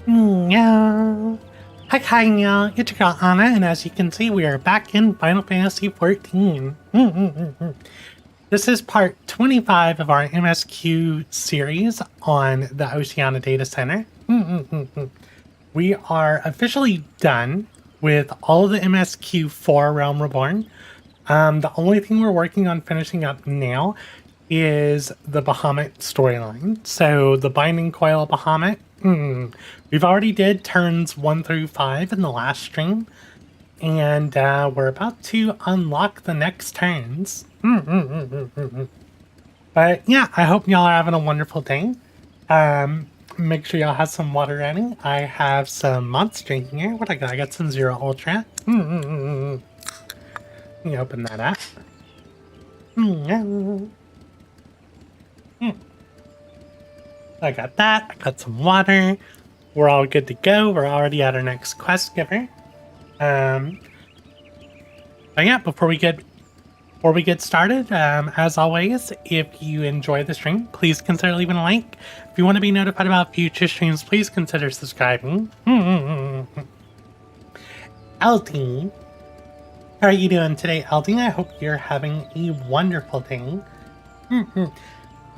Meow. Hi, meow. It's your girl Anna, and as you can see, we are back in Final Fantasy XIV. This is part 25 of our MSQ series on the Oceanian Data Center. We are officially done with all of the MSQ for Realm Reborn. The only thing we're working on finishing up now is the Bahamut storyline. So the Binding Coil of Bahamut. We've already did turns 1 through 5 in the last stream, and we're about to unlock the next turns. But yeah, I hope y'all are having a wonderful day. Make sure y'all have some water ready. I have some monster in here. What I got? I got some Zero Ultra. Let me open that up. I got that. I got some water. We're all good to go. We're already at our next quest giver. But yeah, before we get started, as always, if you enjoy the stream, please consider leaving a like. If you want to be notified about future streams, please consider subscribing. LD, how are you doing today, LD? I hope you're having a wonderful day.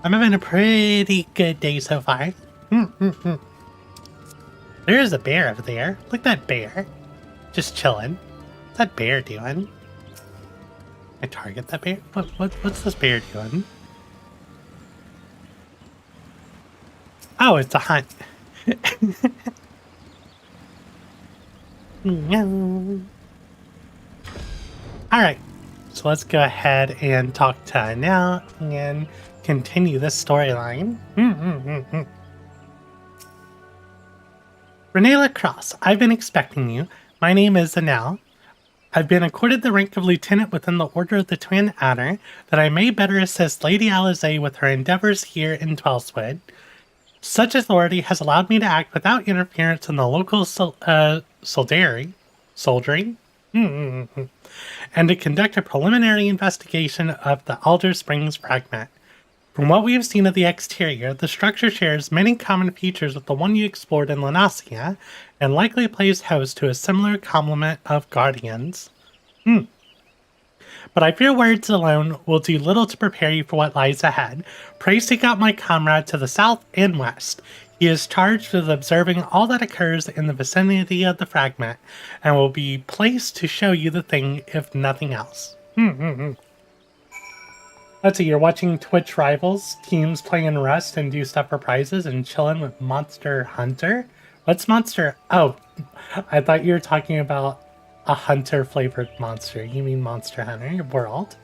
I'm having a pretty good day so far. There's a bear over there. Look at that bear. Just chilling. What's that bear doing? I target that bear? What's this bear doing? Oh, it's a hunt. Alright, so let's go ahead and talk to Anel and continue this storyline. Renee Lacrosse, I've been expecting you. My name is Anel. I've been accorded the rank of lieutenant within the Order of the Twin Adder, that I may better assist Lady Alizé with her endeavors here in Twelswood. Such authority has allowed me to act without interference in the local soldiery, and to conduct a preliminary investigation of the Alder Springs fragment. From what we have seen of the exterior, the structure shares many common features with the one you explored in Lanasia, and likely plays host to a similar complement of guardians. But I fear words alone will do little to prepare you for what lies ahead. Pray seek out my comrade to the south and west. He is charged with observing all that occurs in the vicinity of the fragment, and will be placed to show you the thing, if nothing else. Let's see, you're watching Twitch Rivals, teams playing Rust and do stuff for prizes, and chilling with Monster Hunter? What's Monster? Oh, I thought you were talking about a hunter-flavored monster. You mean Monster Hunter World?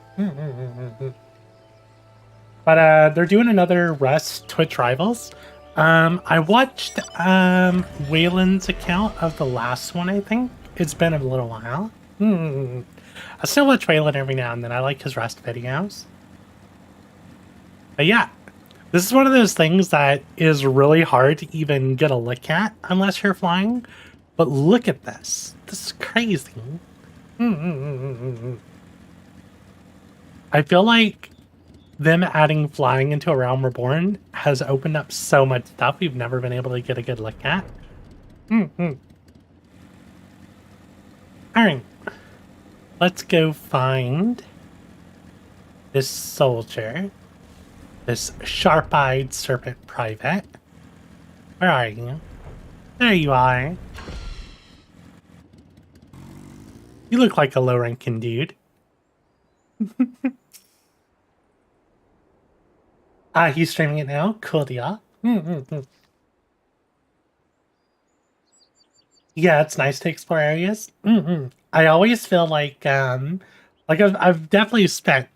But they're doing another Rust Twitch Rivals. I watched Waylon's account of the last one, I think. It's been a little while. I still watch Waylon every now and then. I like his Rust videos. But yeah, this is one of those things that is really hard to even get a look at unless you're flying. But look at this. This is crazy. I feel like them adding flying into A Realm Reborn has opened up so much stuff we've never been able to get a good look at. Alright. Let's go find this soldier. This sharp-eyed serpent private. Where are you? There you are. You look like a low-ranking dude. He's streaming it now. Cool deal. Yeah, it's nice to explore areas. I always feel like I've definitely spent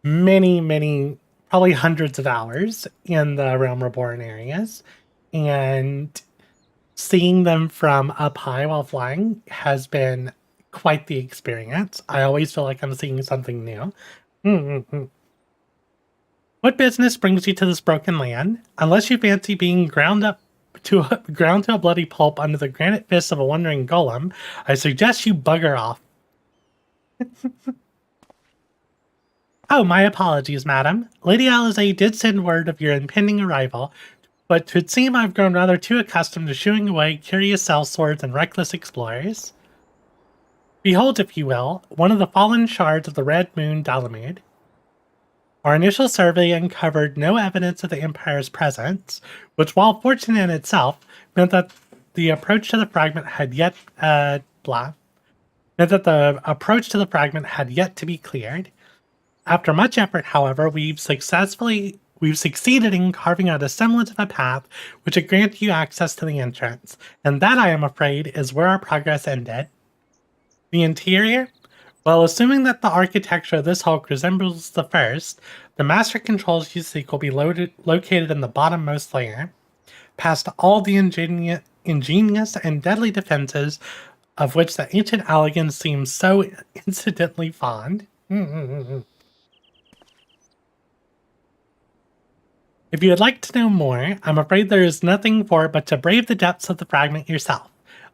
many, probably hundreds of hours in the Realm Reborn areas, and seeing them from up high while flying has been quite the experience. I always feel like I'm seeing something new. What business brings you to this broken land? Unless you fancy being ground to a bloody pulp under the granite fists of a wandering golem, I suggest you bugger off. Oh, my apologies, madam. Lady Alizé did send word of your impending arrival but 'twould seem I've grown rather too accustomed to shooing away curious sellswords and reckless explorers. Behold, if you will, one of the fallen shards of the Red Moon Dalamud. Our initial survey uncovered no evidence of the Empire's presence, which, while fortunate in itself, meant that the approach to the fragment had yet to be cleared. After much effort, however, we've succeeded in carving out a semblance of a path which would grant you access to the entrance, and that, I am afraid, is where our progress ended. The interior? Well, assuming that the architecture of this hulk resembles the first, the master controls you seek will be located in the bottommost layer, past all the ingenious and deadly defenses of which the ancient Alligans seem so incidentally fond. If you would like to know more, I'm afraid there is nothing for it but to brave the depths of the fragment yourself.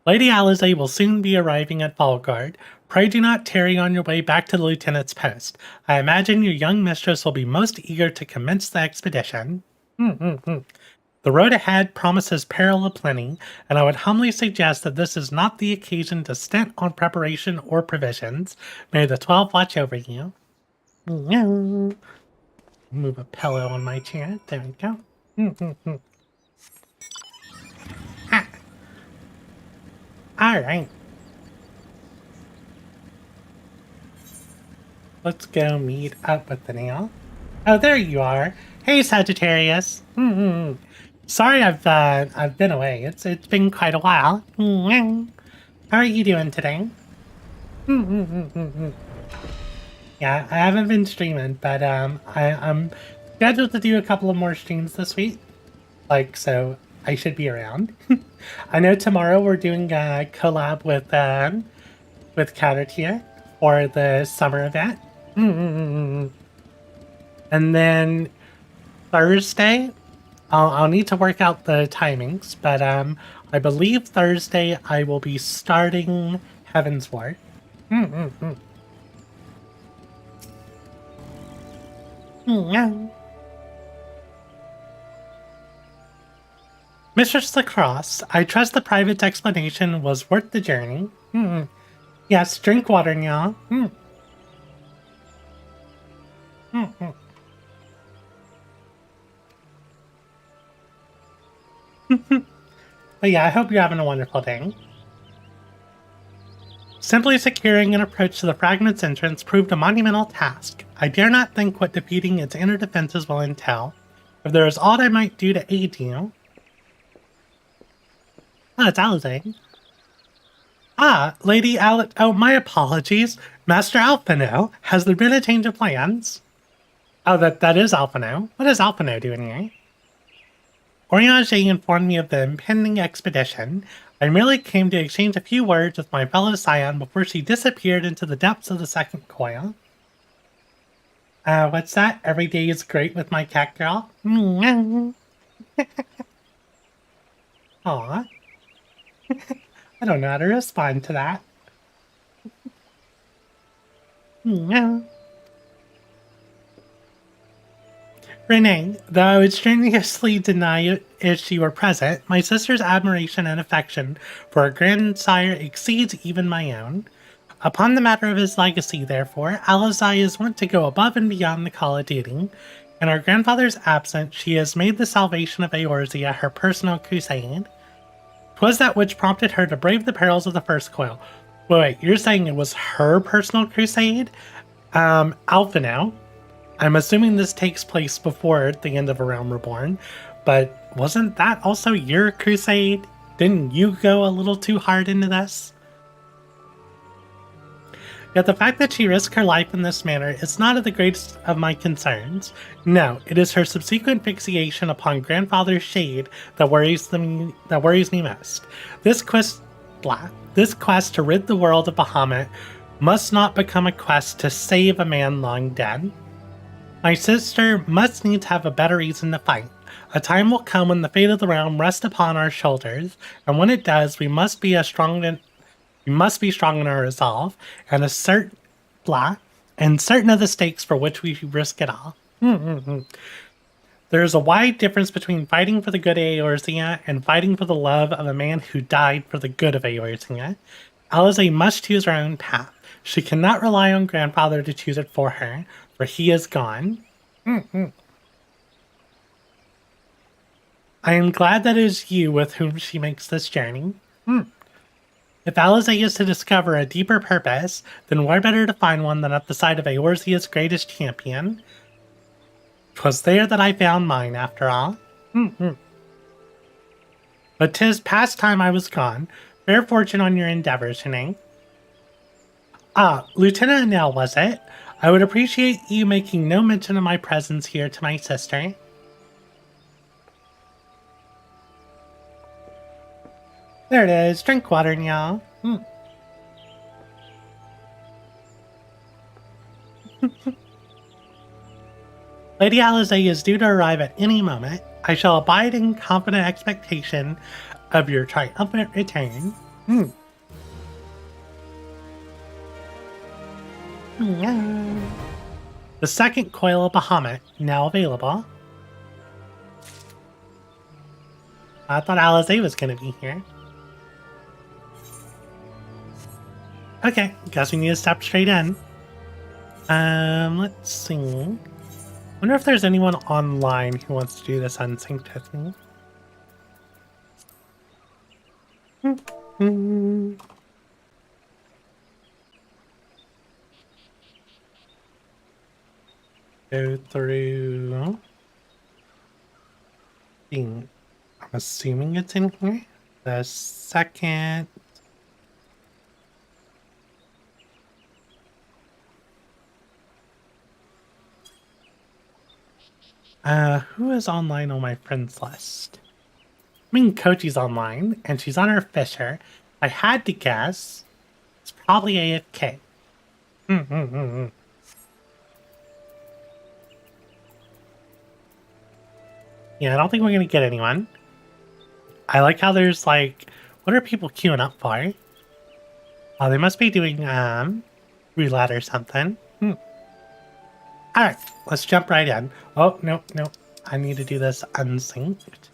Lady Alizé will soon be arriving at Valgard. Pray do not tarry on your way back to the lieutenant's post. I imagine your young mistress will be most eager to commence the expedition. The road ahead promises peril aplenty, and I would humbly suggest that this is not the occasion to stint on preparation or provisions. May the 12 watch over you. Move a pillow on my chair. There we go. Alright. Let's go meet up with the nail. Oh, there you are. Hey, Sagittarius. Sorry I've been away. It's been quite a while. How are you doing today? Yeah, I haven't been streaming, but I'm scheduled to do a couple of more streams this week. So I should be around. I know tomorrow we're doing a collab with Countertier for the summer event. And then Thursday, I'll need to work out the timings, but I believe Thursday I will be starting Heaven's Ward. Mistress Lacrosse, I trust the private explanation was worth the journey. Yes, drink water now. But yeah, I hope you're having a wonderful day. Simply securing an approach to the fragment's entrance proved a monumental task. I dare not think what defeating its inner defenses will entail. If there is aught I might do to aid you... Oh, it's Alizé. Ah, Lady Oh, my apologies. Master Alphino, has there been a change of plans? Oh, that is Alphino. What is Alphino doing here? Oriange informed me of the impending expedition. I merely came to exchange a few words with my fellow scion before she disappeared into the depths of the second coil. What's that? Every day is great with my cat girl? Aw. I don't know how to respond to that. Renee, though I would strenuously deny it if she were present, my sister's admiration and affection for her grandsire exceeds even my own. Upon the matter of his legacy, therefore, Alizé is wont to go above and beyond the call of duty. In our grandfather's absence, she has made the salvation of Eorzea her personal crusade. 'Twas that which prompted her to brave the perils of the first coil. Wait, you're saying it was her personal crusade? Alphino. I'm assuming this takes place before the end of A Realm Reborn, but wasn't that also your crusade? Didn't you go a little too hard into this? Yet the fact that she risked her life in this manner is not of the greatest of my concerns. No, it is her subsequent fixation upon grandfather's shade that worries me most. This quest to rid the world of Bahamut must not become a quest to save a man long dead. My sister must needs have a better reason to fight. A time will come when the fate of the realm rests upon our shoulders, and when it does, we must be strong in our resolve, and certain of the stakes for which we risk it all. There is a wide difference between fighting for the good of Eorzea and fighting for the love of a man who died for the good of Eorzea. Alisaie must choose her own path. She cannot rely on grandfather to choose it for her, for he is gone. I am glad that it is you with whom she makes this journey. If Alisaie is to discover a deeper purpose, then where better to find one than at the side of Eorzea's greatest champion? 'Twas there that I found mine, after all. But 'tis past time I was gone. Fair fortune on your endeavors, Minake. Ah, Lieutenant Anel, was it? I would appreciate you making no mention of my presence here to my sister. There it is. Drink water, y'all. Lady Alisaie is due to arrive at any moment. I shall abide in confident expectation of your triumphant return. The second coil of Bahamut, now available. I thought Alisaie was going to be here. Okay, guess we need to step straight in. Let's see. Wonder if there's anyone online who wants to do this unsynced with me. Go through. I'm assuming it's in here. The second. Who is online on my friends list? I mean, Kochi's online, and she's on her Fisher. I had to guess. It's probably AFK. Yeah, I don't think we're gonna get anyone. I like how there's like, what are people queuing up for? Oh, they must be doing, roulette or something. Alright, let's jump right in. Oh, no. I need to do this unsynced.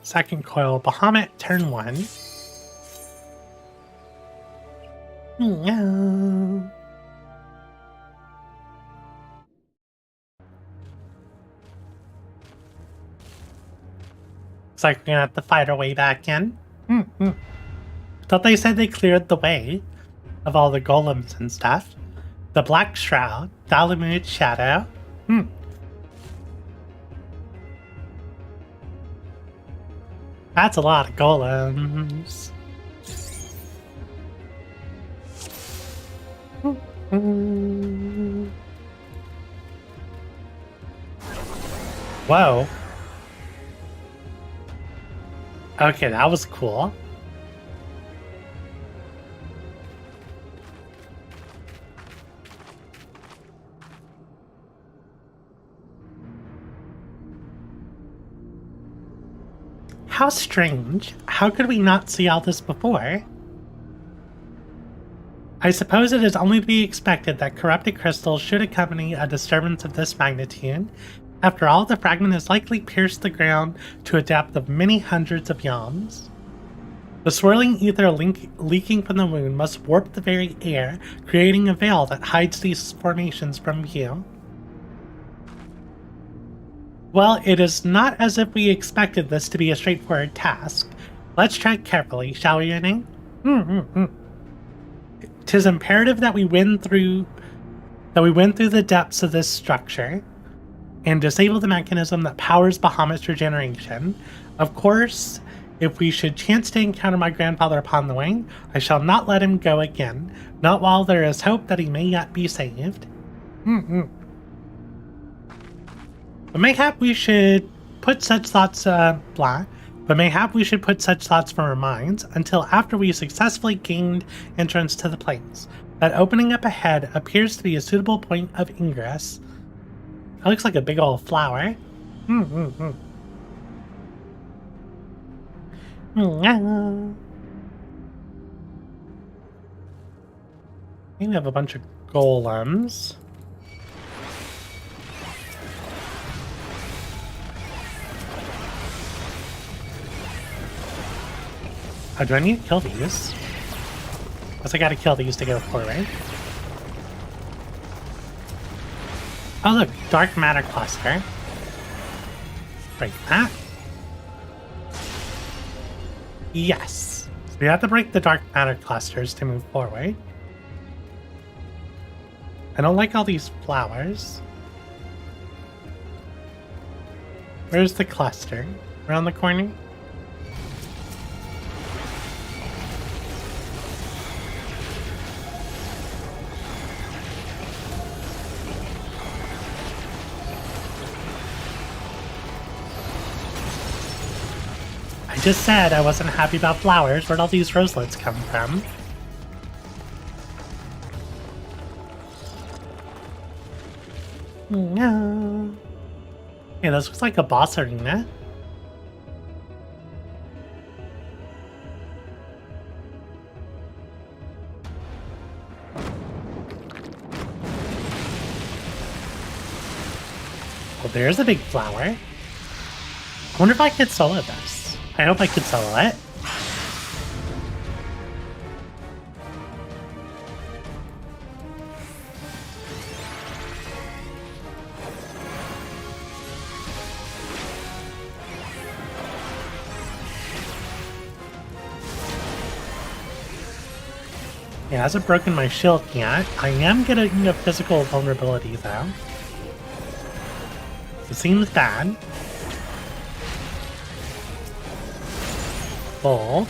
Second coil, Bahamut, turn 1. No. Looks like we're gonna have to fight our way back in. Thought they said they cleared the way of all the golems and stuff. The Black Shroud, Dalamud Shadow. That's a lot of golems. Whoa. Okay, that was cool. How strange. How could we not see all this before? I suppose it is only to be expected that corrupted crystals should accompany a disturbance of this magnitude. After all, the fragment has likely pierced the ground to a depth of many hundreds of yalms. The swirling ether leaking from the wound must warp the very air, creating a veil that hides these formations from view. Well, it is not as if we expected this to be a straightforward task. Let's tread carefully, shall we, Minake? 'Tis imperative that we win through the depths of this structure and disable the mechanism that powers Bahamut's regeneration. Of course, if we should chance to encounter my grandfather upon the way, I shall not let him go again, not while there is hope that he may yet be saved. But mayhap we should put such thoughts, from our minds until after we successfully gained entrance to the place. That opening up ahead appears to be a suitable point of ingress. It looks like a big old flower. We have a bunch of golems. Oh, do I need to kill these? Guess I gotta kill these to go forward. Oh look, dark matter cluster. Break that. Yes. So we have to break the dark matter clusters to move forward. I don't like all these flowers. Where's the cluster? Around the corner? I just said I wasn't happy about flowers. Where'd all these roselets come from? No. Yeah, this looks like a boss arena. Well, there's a big flower. I wonder if I could solo this. I hope I could solo it. Yeah, it hasn't broken my shield yet. I am getting a physical vulnerability though. It seems bad. Bold.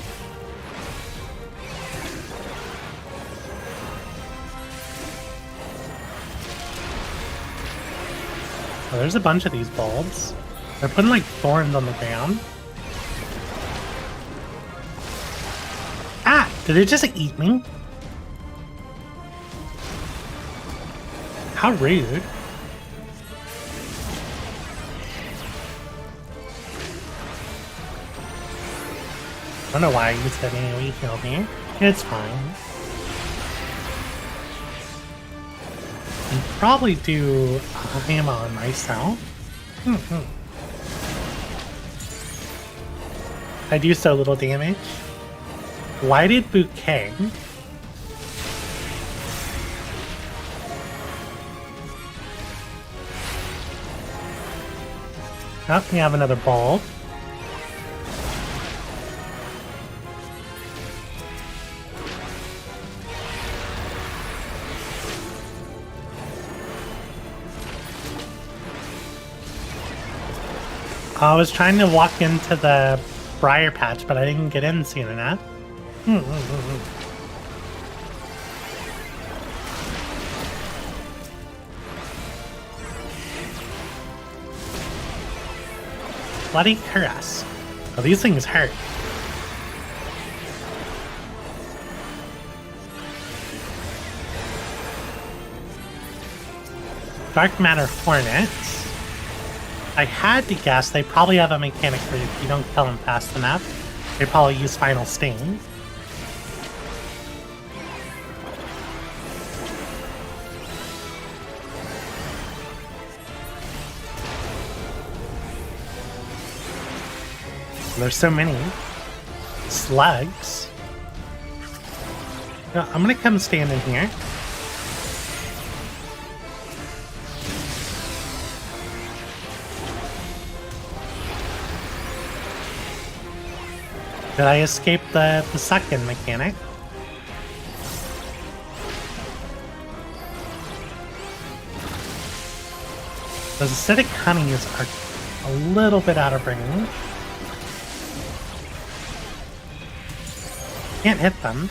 Oh, there's a bunch of these bulbs. They're putting like thorns on the ground. Ah! Did it just eat me? How rude. I don't know why I used that AoE heal me. It's fine. I'd probably do ammo on myself. I do so little damage. Lighted Bouquet. Oh, we have another bulb. I was trying to walk into the briar patch, but I didn't get in soon enough. Bloody Caress. Oh, these things hurt. Dark Matter Hornets. I had to guess they probably have a mechanic where if you don't kill them fast enough, they probably use Final Sting. There's so many slugs. No, I'm gonna come stand in here. Did I escape the suck-in mechanic? Those acidic honeys are a little bit out of range. Can't hit them.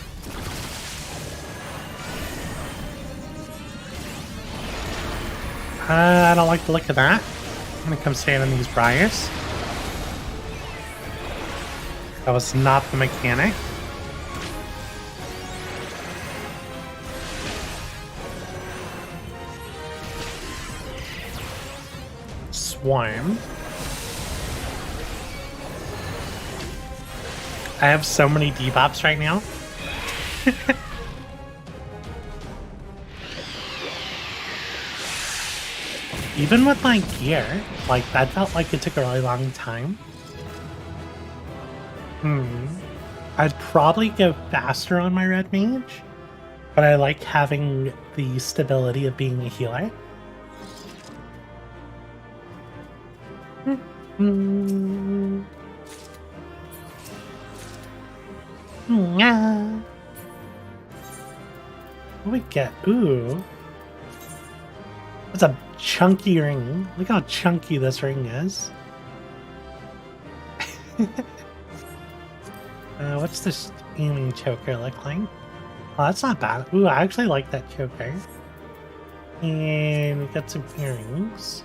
I don't like the look of that. I'm gonna come stand in these briars. That was not the mechanic. Swarm. I have so many debuffs right now. Even with my gear, like, that felt like it took a really long time. I'd probably go faster on my red mage, but I like having the stability of being a healer. Yeah. What do we get? Ooh. That's a chunky ring. Look how chunky this ring is. What's this aiming choker look like? Oh, that's not bad. Ooh, I actually like that choker. And we got some earrings.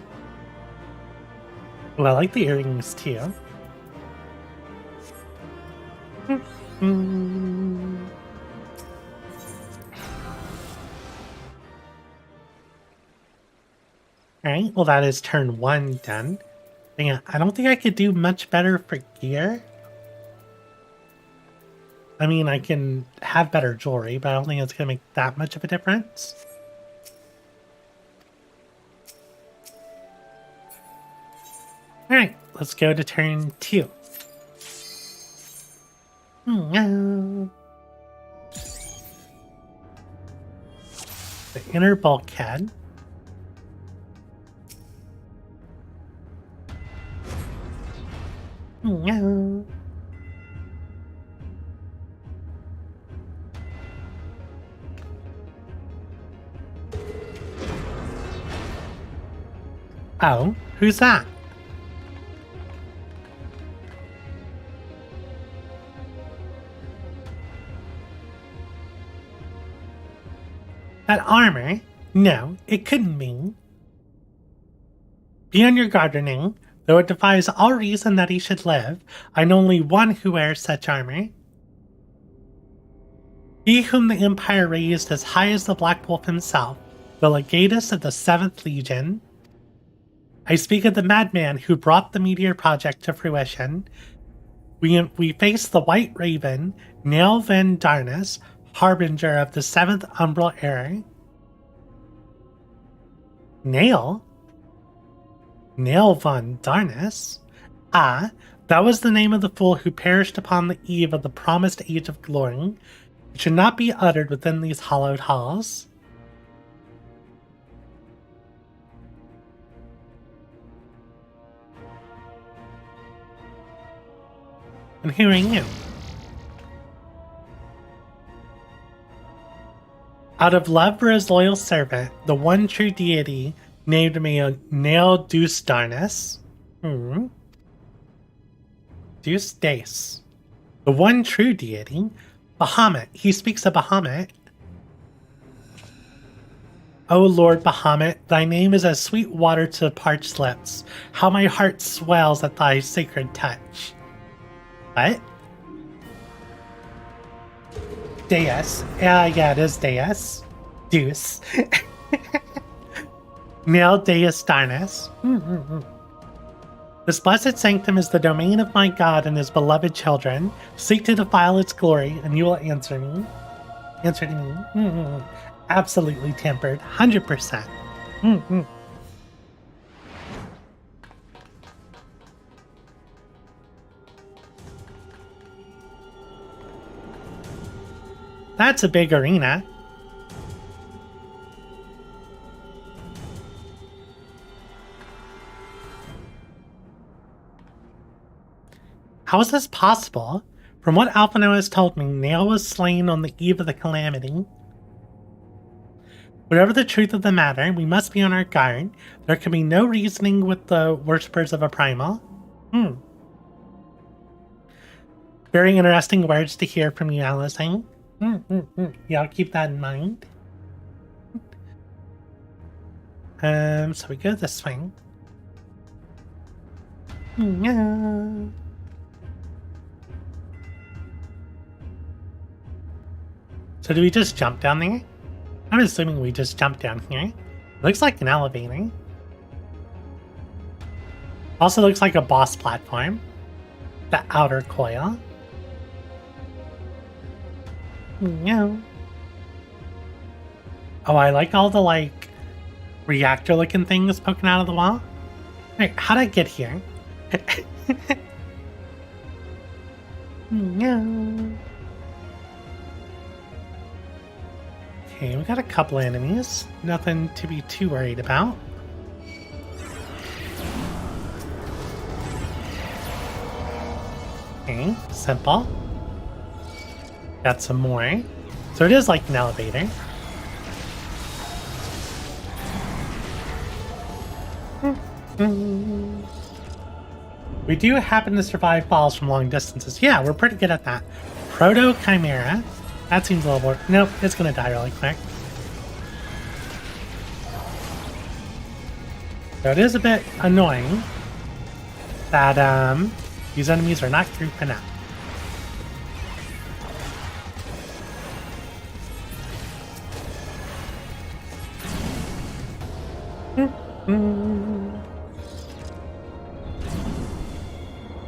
Ooh, I like the earrings too. Alright, well that is turn 1 done. Dang it, I don't think I could do much better for gear. I mean, I can have better jewelry, but I don't think it's going to make that much of a difference. Alright, let's go to turn 2. The inner bulkhead. Oh, who's that? That armor? No, it couldn't be. Be on your guard, Renee. Though it defies all reason that he should live, I know only one who wears such armor. He whom the Empire raised as high as the Black Wolf himself, the legatus of the 7th Legion. I speak of the madman who brought the Meteor Project to fruition. We face the White Raven, Nail Van Darnus, harbinger of the 7th Umbral Era. Nail? Nail Van Darnus? Ah, that was the name of the fool who perished upon the eve of the promised Age of Glory. It should not be uttered within these hallowed halls. And who are you? Out of love for his loyal servant, the one true deity named me Nail Deuce Darnus. Deuce Dace. The one true deity? Bahamut. He speaks of Bahamut. O Lord Bahamut, thy name is as sweet water to parched lips. How my heart swells at thy sacred touch. What? Deus. Yeah, it is Deus. Deuce. Nail Deus Darnus. This blessed sanctum is the domain of my God and his beloved children. Seek to defile its glory, and you will answer me. Answer to me. Absolutely tempered. 100%. That's a big arena. How is this possible? From what Alphino has told me, Nail was slain on the eve of the calamity. Whatever the truth of the matter, we must be on our guard. There can be no reasoning with the worshippers of a primal. Very interesting words to hear from you, Allison. Yeah, I'll keep that in mind. So we go this way. So do we just jump down there? I'm assuming we just jump down here. It looks like an elevator. Also looks like a boss platform. The outer coil. Oh, I like all the, like, reactor looking thing is poking out of the wall. Alright, how'd I get here? No. Okay, we got a couple enemies. Nothing to be too worried about. Okay, simple. Got some more. So it is like an elevator. We do happen to survive falls from long distances. Yeah, we're pretty good at that. Proto Chimera. That seems a little more... Nope, it's gonna die really quick. So it is a bit annoying that these enemies are not grouping up.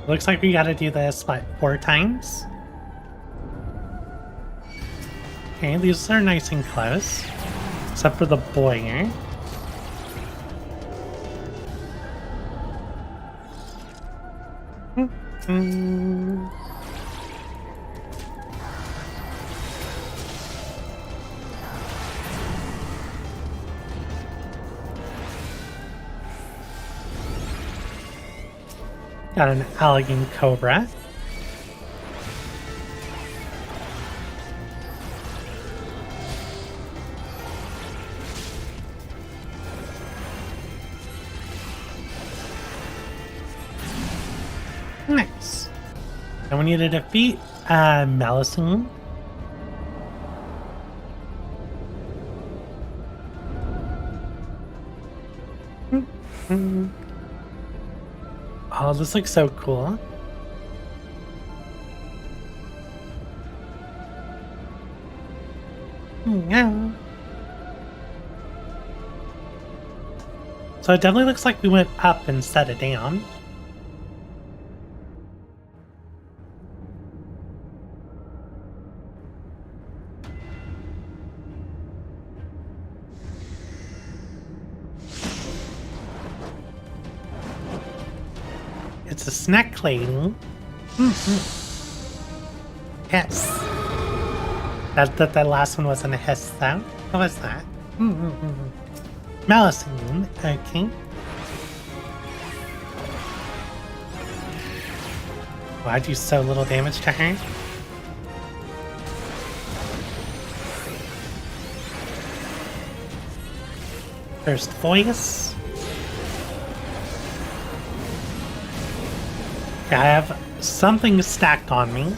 Looks like we gotta do this, what, 4 times? Okay, these are nice and close. Except for the boiler. Got an elegant cobra. Nice. And we need to defeat Melusine. Oh, this looks so cool. Yeah. So it definitely looks like we went up instead of down. It's a snack lady. Hiss. That last one wasn't a hiss though. What was that? Melusine, okay. Why do so little damage to her? First voice. I have something stacked on me.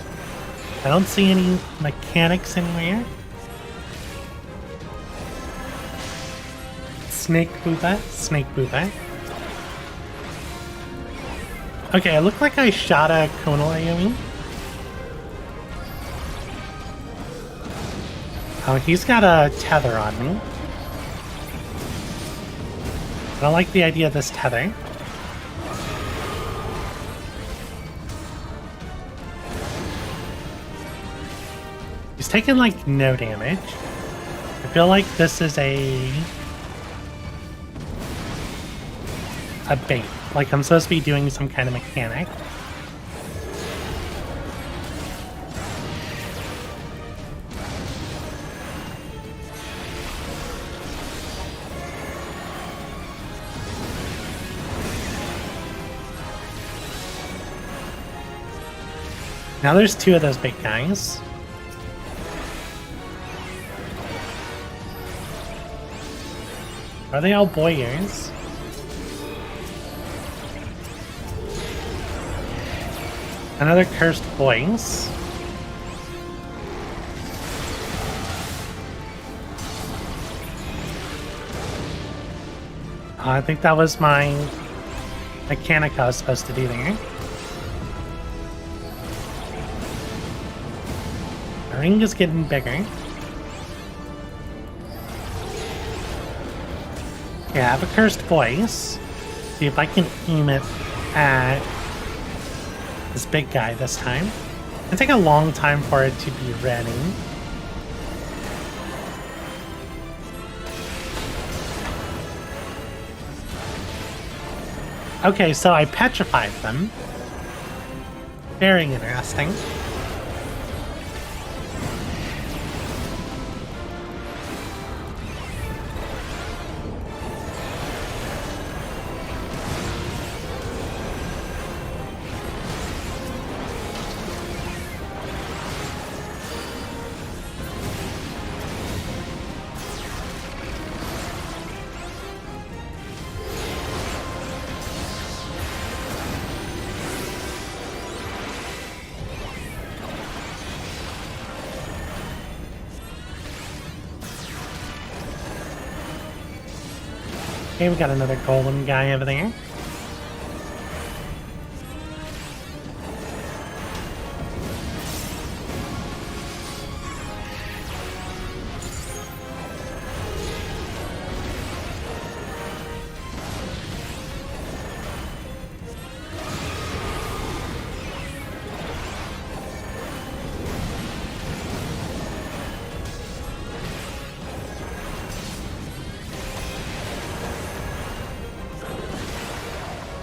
I don't see any mechanics anywhere. Snake Booba. Okay, it looked like I shot a Conal AoE. Oh, he's got a tether on me. I don't like the idea of this tether. He's taking like no damage. I feel like this is a bait. Like I'm supposed to be doing some kind of mechanic. Now there's 2 of those big guys. Are they all boyers? Another cursed voice. I think that was my mechanic I was supposed to do there. The ring is getting bigger. Yeah, I have a cursed voice. See if I can aim it at this big guy this time. It'll take a long time for it to be ready. Okay, so I petrified them. Very interesting. Okay, we got another golem guy over there.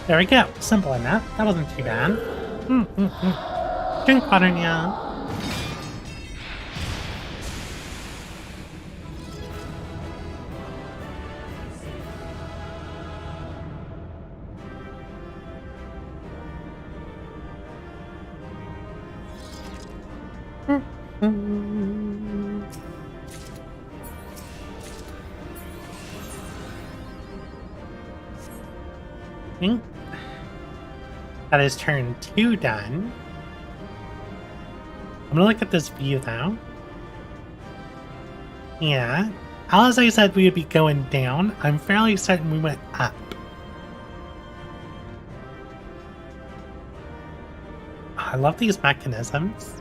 There we go. Simple enough. That wasn't too bad. Drink water now. That is turn 2 done. I'm gonna look at this view though. Yeah. As I said we would be going down, I'm fairly certain we went up. I love these mechanisms.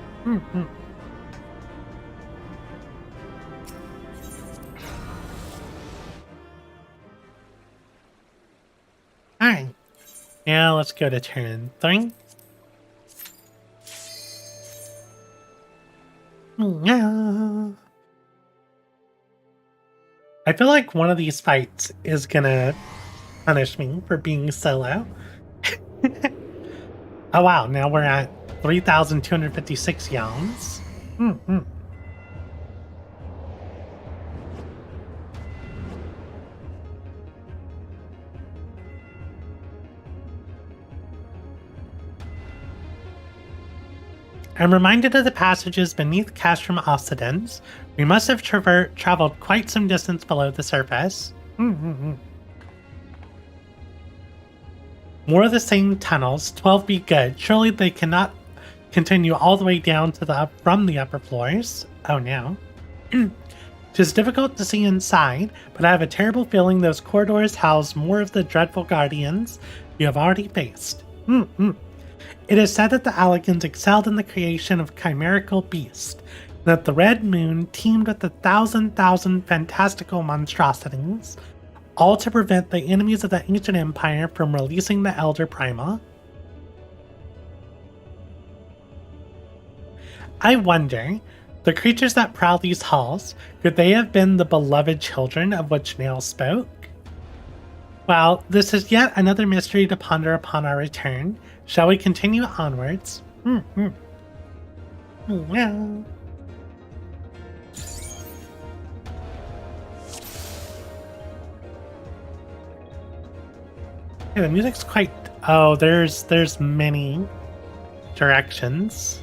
Alright. Now let's go to turn 3. Yeah. I feel like one of these fights is gonna punish me for being solo. Oh wow, now we're at 3,256 yawns. I'm reminded of the passages beneath Castrum Occidens. We must have traveled quite some distance below the surface. More of the same tunnels. 12 be good. Surely they cannot continue all the way down to from the upper floors. Oh no. 'Tis difficult to see inside, but I have a terrible feeling those corridors house more of the dreadful guardians you have already faced. It is said that the Alligans excelled in the creation of chimerical beasts, and that the Red Moon teemed with 1,000 fantastical monstrosities, all to prevent the enemies of the ancient empire from releasing the Elder Prima. I wonder, the creatures that prowl these halls, could they have been the beloved children of which Nail spoke? Well, this is yet another mystery to ponder upon our return. Shall we continue onwards? Well. Yeah, the music's quite... Oh, there's many directions.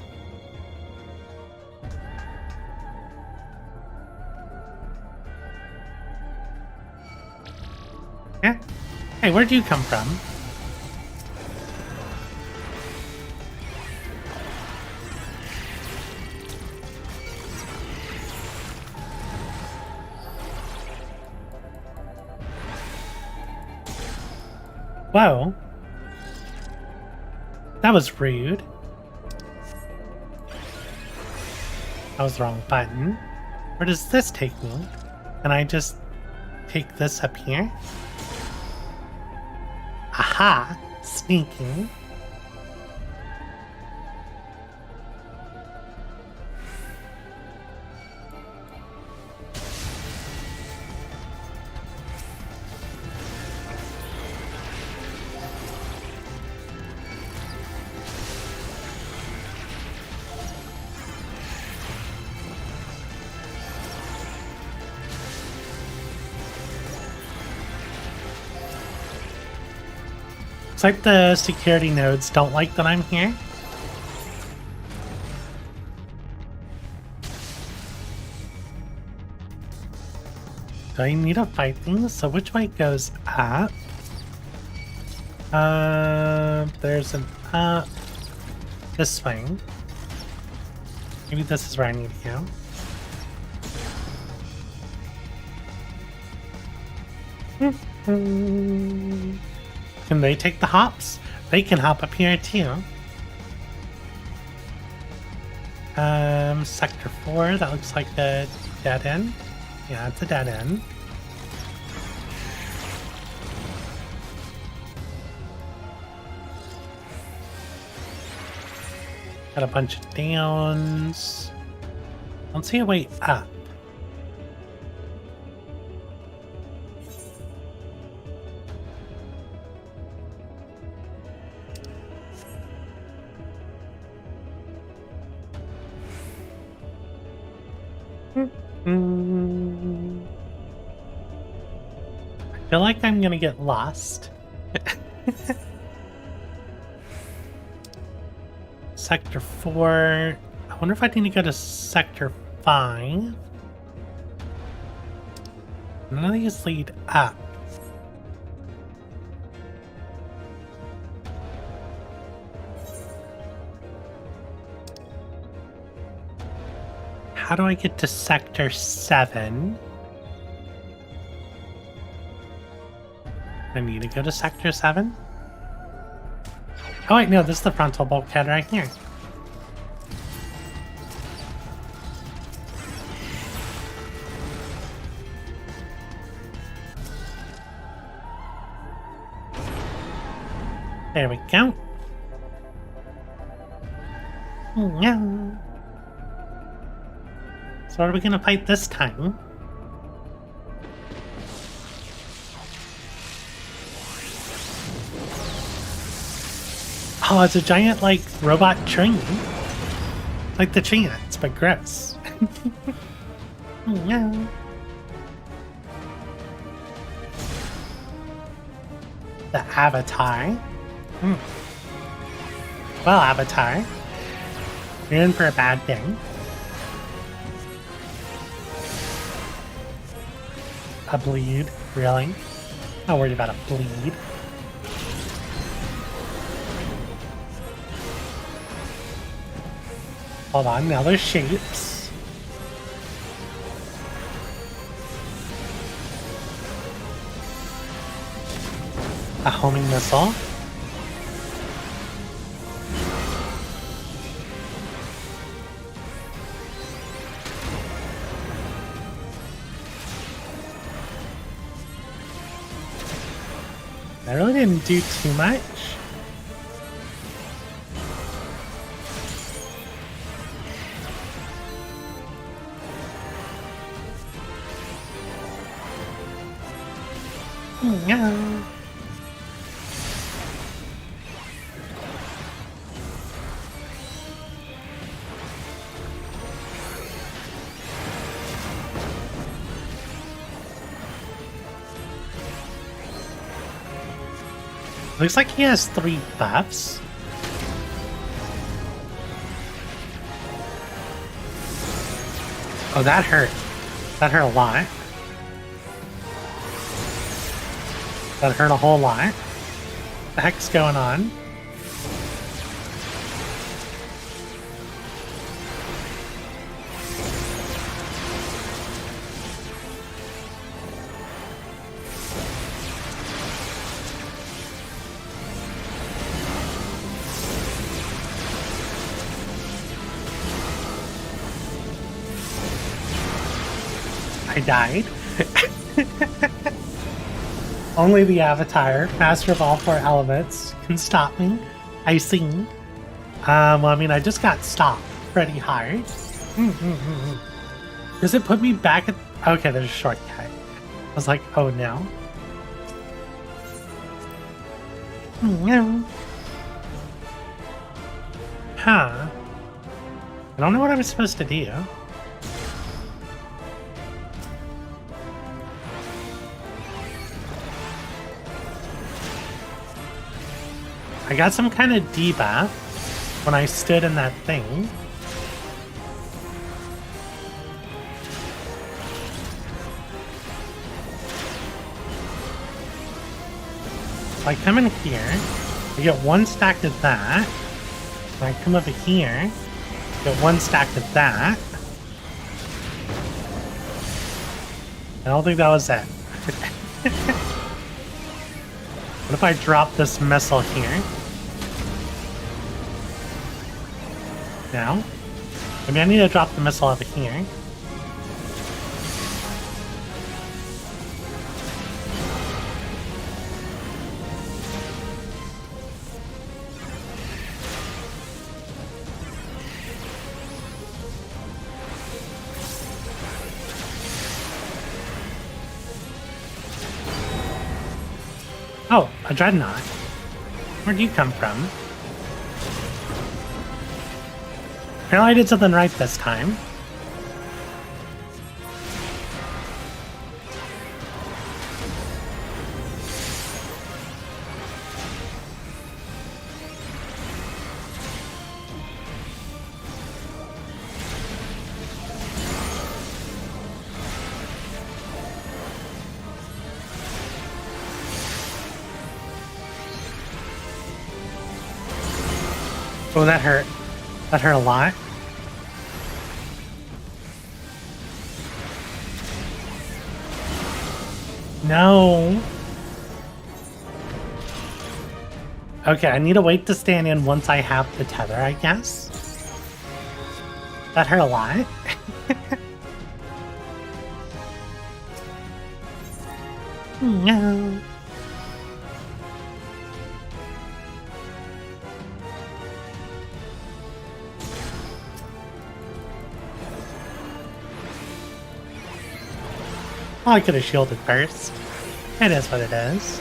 Yeah. Hey, where'd you come from? Whoa. That was rude. That was the wrong button. Where does this take me? Can I just take this up here? Aha! Sneaking. Looks like the security nodes don't like that I'm here. Do I need to fight things? So which way goes up? There's an up. This way. Maybe this is where I need to go. Can they take the hops? They can hop up here too. Sector 4, that looks like a dead end. Yeah, it's a dead end. Got a bunch of downs. Don't see a way up. I feel like I'm gonna get lost. Sector 4. I wonder if I need to go to Sector 5. None of these lead up. How do I get to Sector 7? I need to go to Sector 7? Oh wait, no, this is the frontal bulkhead right here. There we go. No. So what are we gonna fight this time? Oh, it's a giant, like, robot train. Like the Chants, but gross. No. The Avatar. Well, Avatar, you're in for a bad thing. A bleed, really? Not worried about a bleed. Hold on, now there's shapes. A homing missile. I really didn't do too much. No. Looks like he has 3 buffs. Oh, that hurt. That hurt a lot. That hurt a whole lot. What the heck's going on? I died. Only the Avatar, master of all 4 elements, can stop me. I see. Well, I mean, I just got stopped pretty hard. Does it put me back at... Okay, there's a shortcut. I was like, oh no. Huh. I don't know what I'm supposed to do. I got some kind of debuff when I stood in that thing. So I come in here, I get 1 stack of that. And I come over here, get 1 stack of that. I don't think that was it. What if I drop this missile here? Now? Maybe I need to drop the missile over here. Oh, a dreadnought. Where'd you come from? Apparently I did something right this time. Oh, that hurt. That hurt a lot. No. Okay, I need to wait to stand in once I have the tether, I guess. That hurt a lot. No. Oh, I could have shielded first. It is what it is.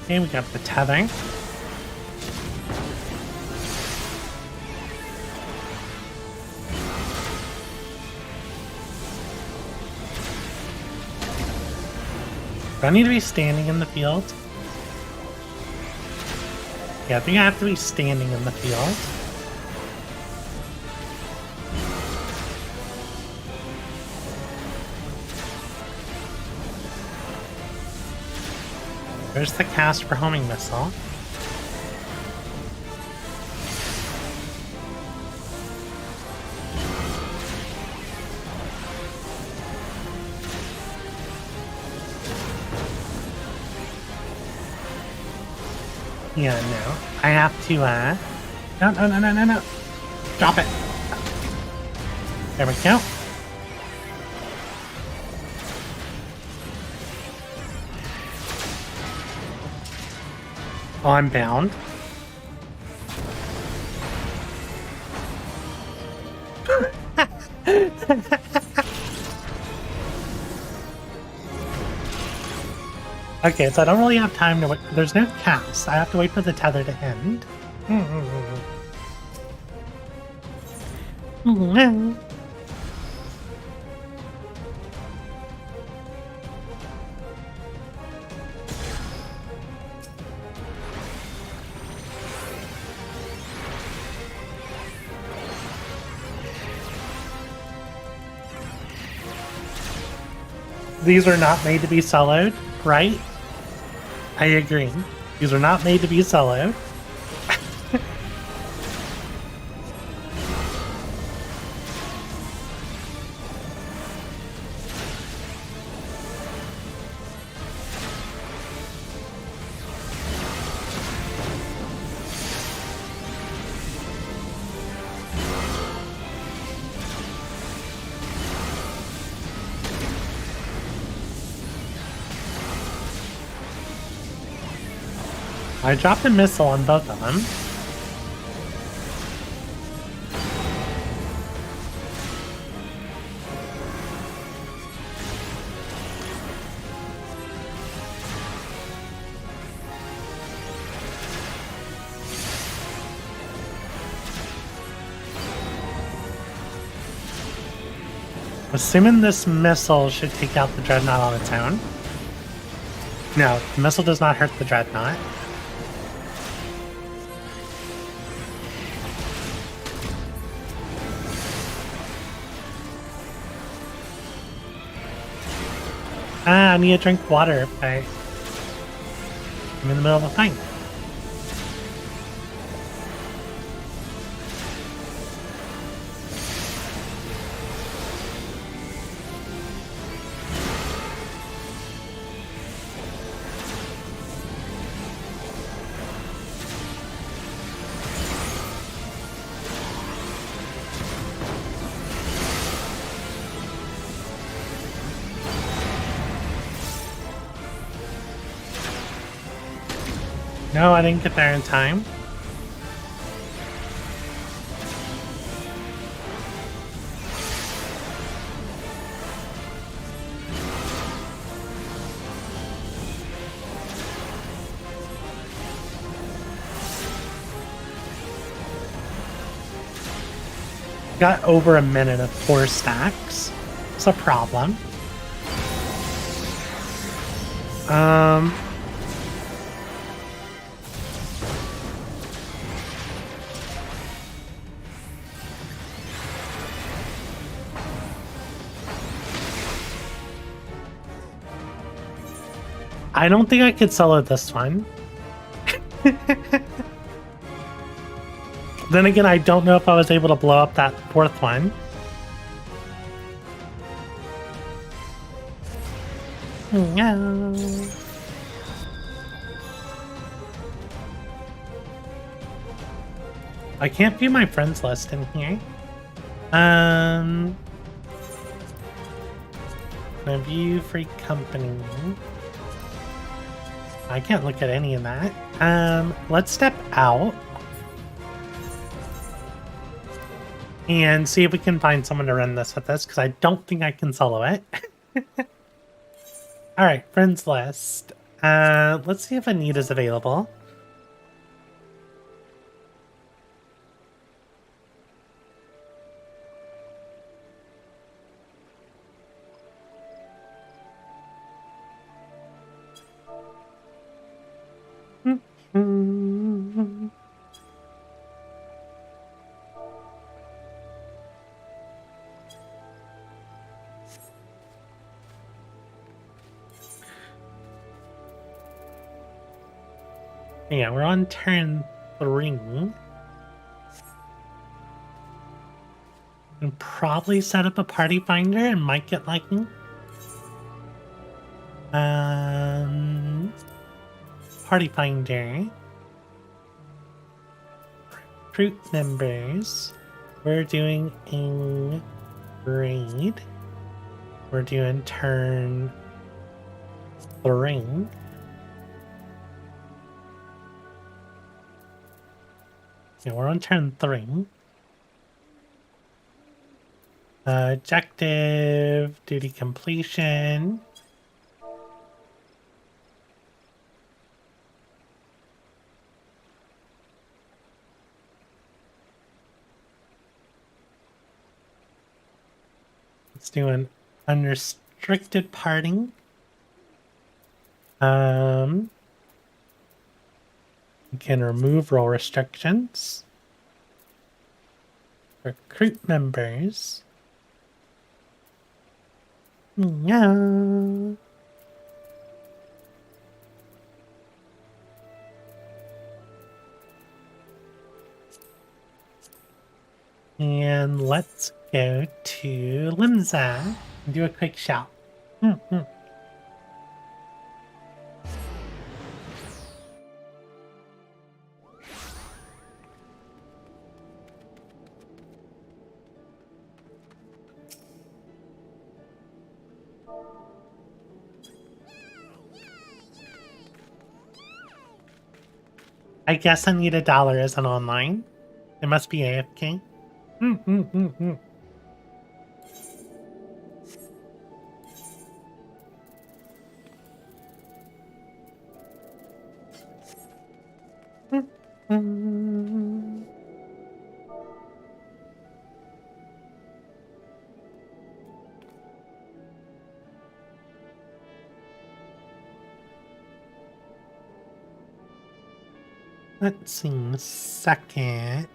Okay, we got the tethering. Do I need to be standing in the field? Yeah, I think I have to be standing in the field. There's the cast for homing missile. Yeah, no. I have to, No. Drop it. There we go. Oh, I'm bound. Okay, so I don't really have time to wait. There's no cast. I have to wait for the tether to end. These are not made to be soloed, right? I agree. These are not made to be soloed. I dropped a missile on both of them. Assuming this missile should take out the Dreadnought on its own. No, the missile does not hurt the Dreadnought. I need to drink water, but I'm in the middle of a fight. No, I didn't get there in time. Got over a minute of 4 stacks. It's a problem. I don't think I could solo this one. Then again, I don't know if I was able to blow up that 4th one. No. I can't view my friends list in here. My view free company. I can't look at any of that. Let's step out and see if we can find someone to run this with us, because I don't think I can solo it. Alright, friends list. Let's see if Anita's available. Yeah, we're on turn 3. And probably set up a party finder and might get lucky. Party finder. Recruit members. We're doing a raid. We're doing turn 3. Yeah, we're on turn 3. Objective, duty completion. Let's do an unrestricted party. We can remove role restrictions. Recruit members. Yeah. And let's go to Limza and do a quick shout. I guess $1 isn't online. It must be AFK. Let's see, second.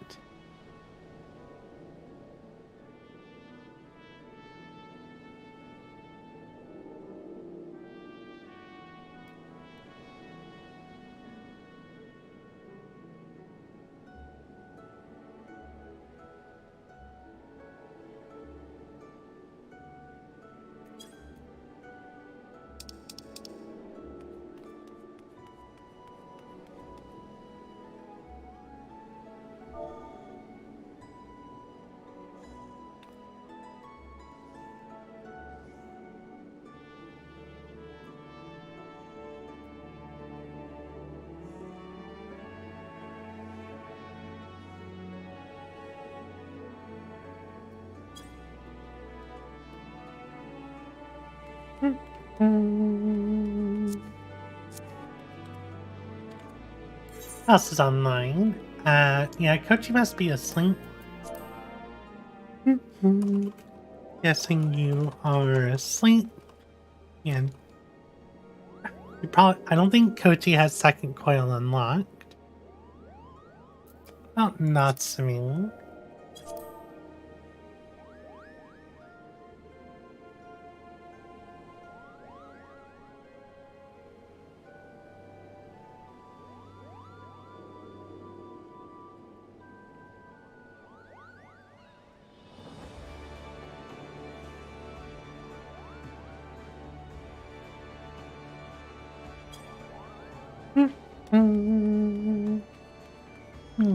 What else is online? Yeah, Kochi must be asleep. Guessing you are asleep. And I don't think Kochi has second coil unlocked. Oh, Natsumi.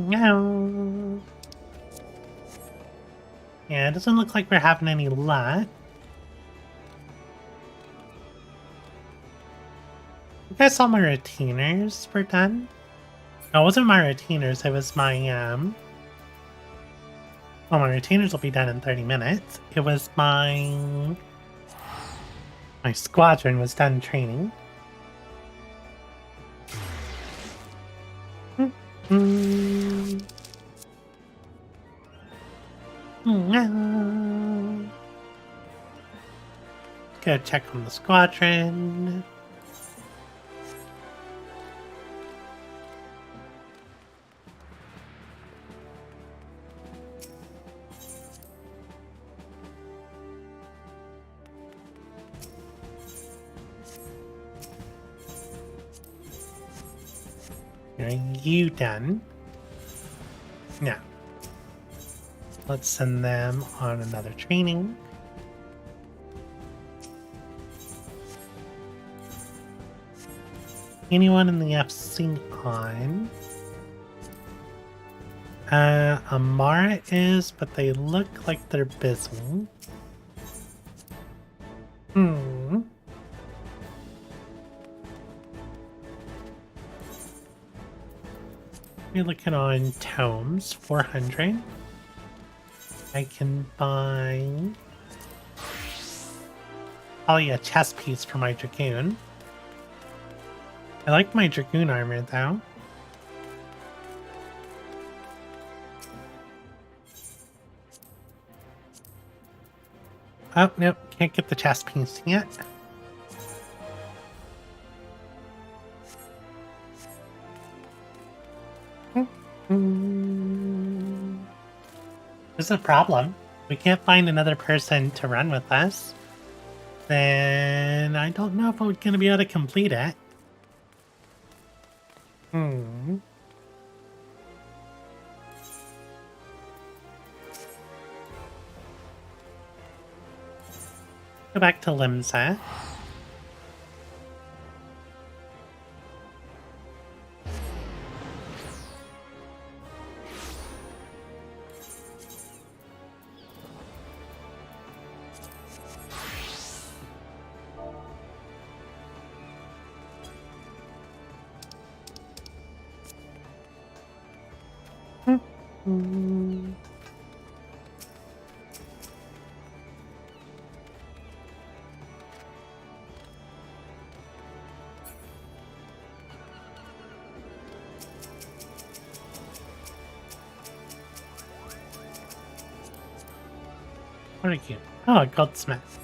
No. Yeah, it doesn't look like we're having any luck. You guys saw my retainers were done? No, it wasn't my retainers, it was my, well, my retainers will be done in 30 minutes. It was my squadron was done training. Go check on the squadron. Are you done? No. Let's send them on another training. Anyone in the FC on? Amara is, but they look like they're busy. We're looking on tomes, 400. I can buy probably a chest piece for my Dragoon. I like my Dragoon armor though. Oh, nope, can't get the chest piece yet. There's a problem. We can't find another person to run with us. Then I don't know if we're going to be able to complete it. Go back to Limsa. What are you? Oh, a goldsmith.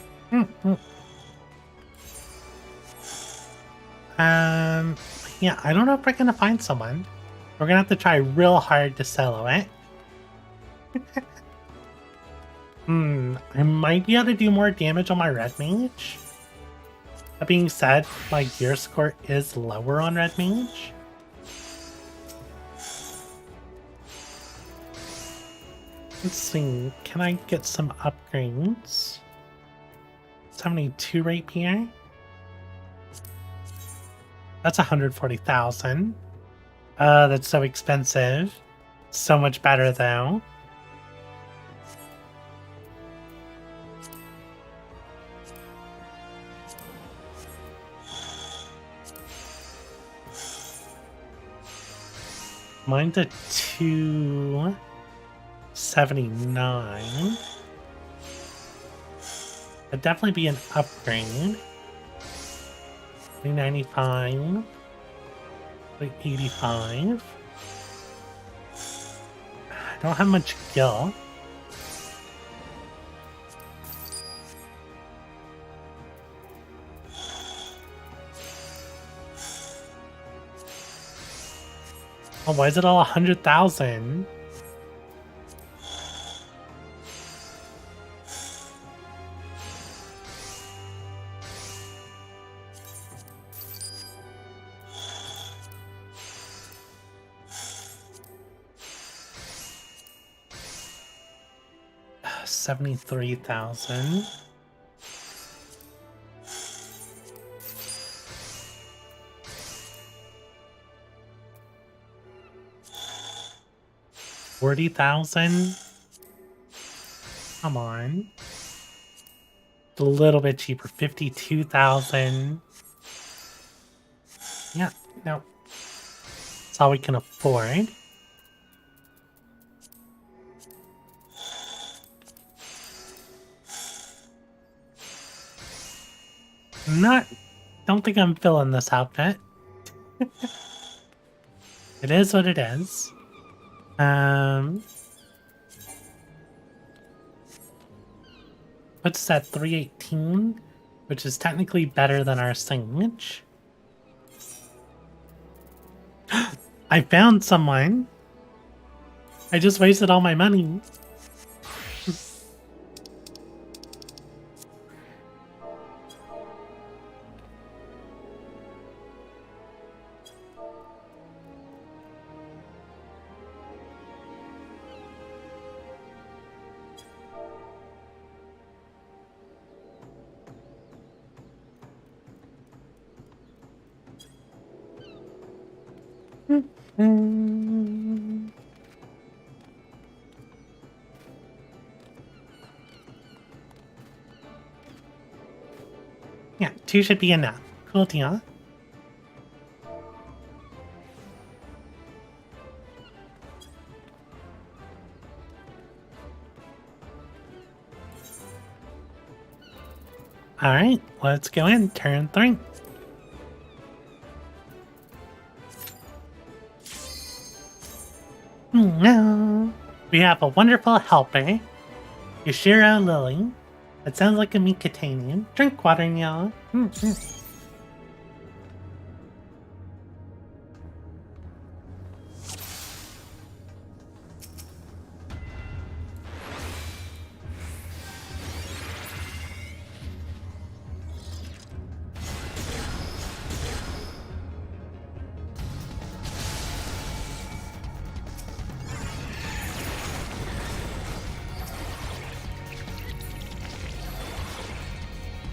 Yeah, I don't know if we're gonna find someone. We're gonna have to try real hard to solo it. I might be able to do more damage on my red mage. That being said, my gear score is lower on red mage. Let's see, can I get some upgrades? 72 rapier. That's 140,000. That's so expensive. So much better though. Mine's a 279. That'd definitely be an upgrade. 395. Like 85. I don't have much gil. Oh, why is it all 100,000? $73,000. $40,000. Come on. It's a little bit cheaper. 52,000. Yeah, no. That's all we can afford. Don't think I'm filling this outfit. It is what it is. Puts that 318, which is technically better than our singed. I found someone. I just wasted all my money. Yeah, 2 should be enough. Cool deal. Alright, let's go in. Turn 3. No. We have a wonderful helper, Yashiro Lily. That sounds like a Mikatanian. Drink water, y'all.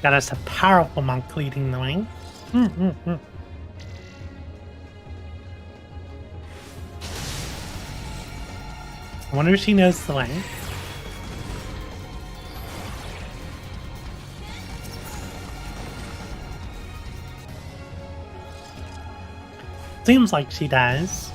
Got us a powerful monk leading the way. I wonder if she knows the way. Seems like she does.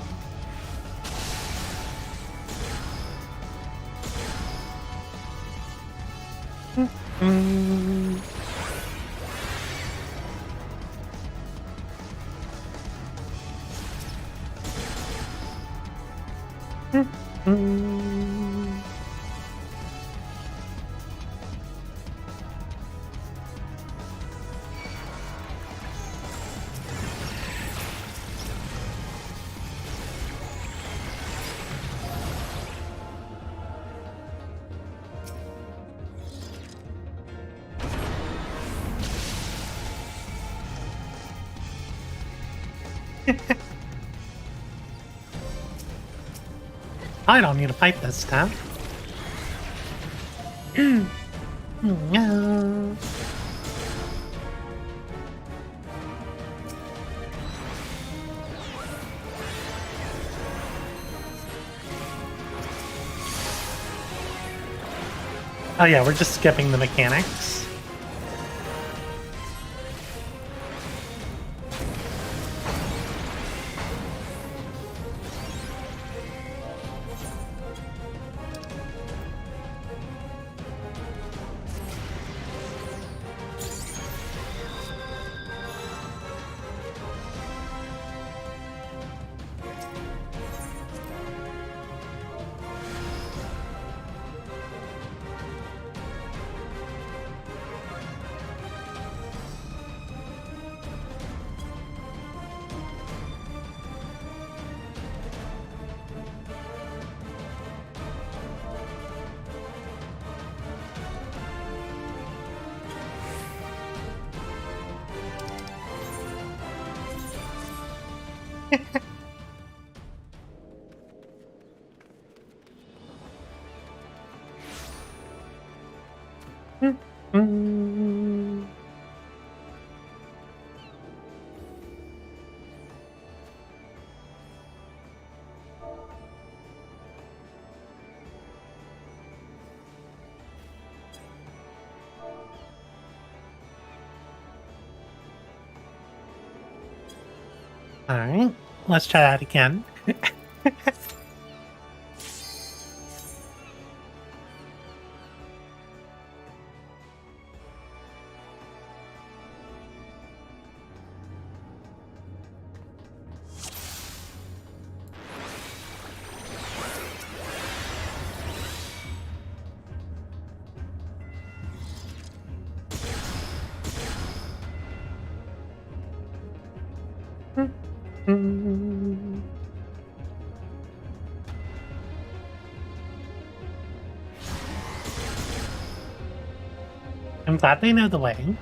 I don't need to fight this stuff. No. Oh yeah, we're just skipping the mechanics. Alright, let's try that again. I'm glad they know the way.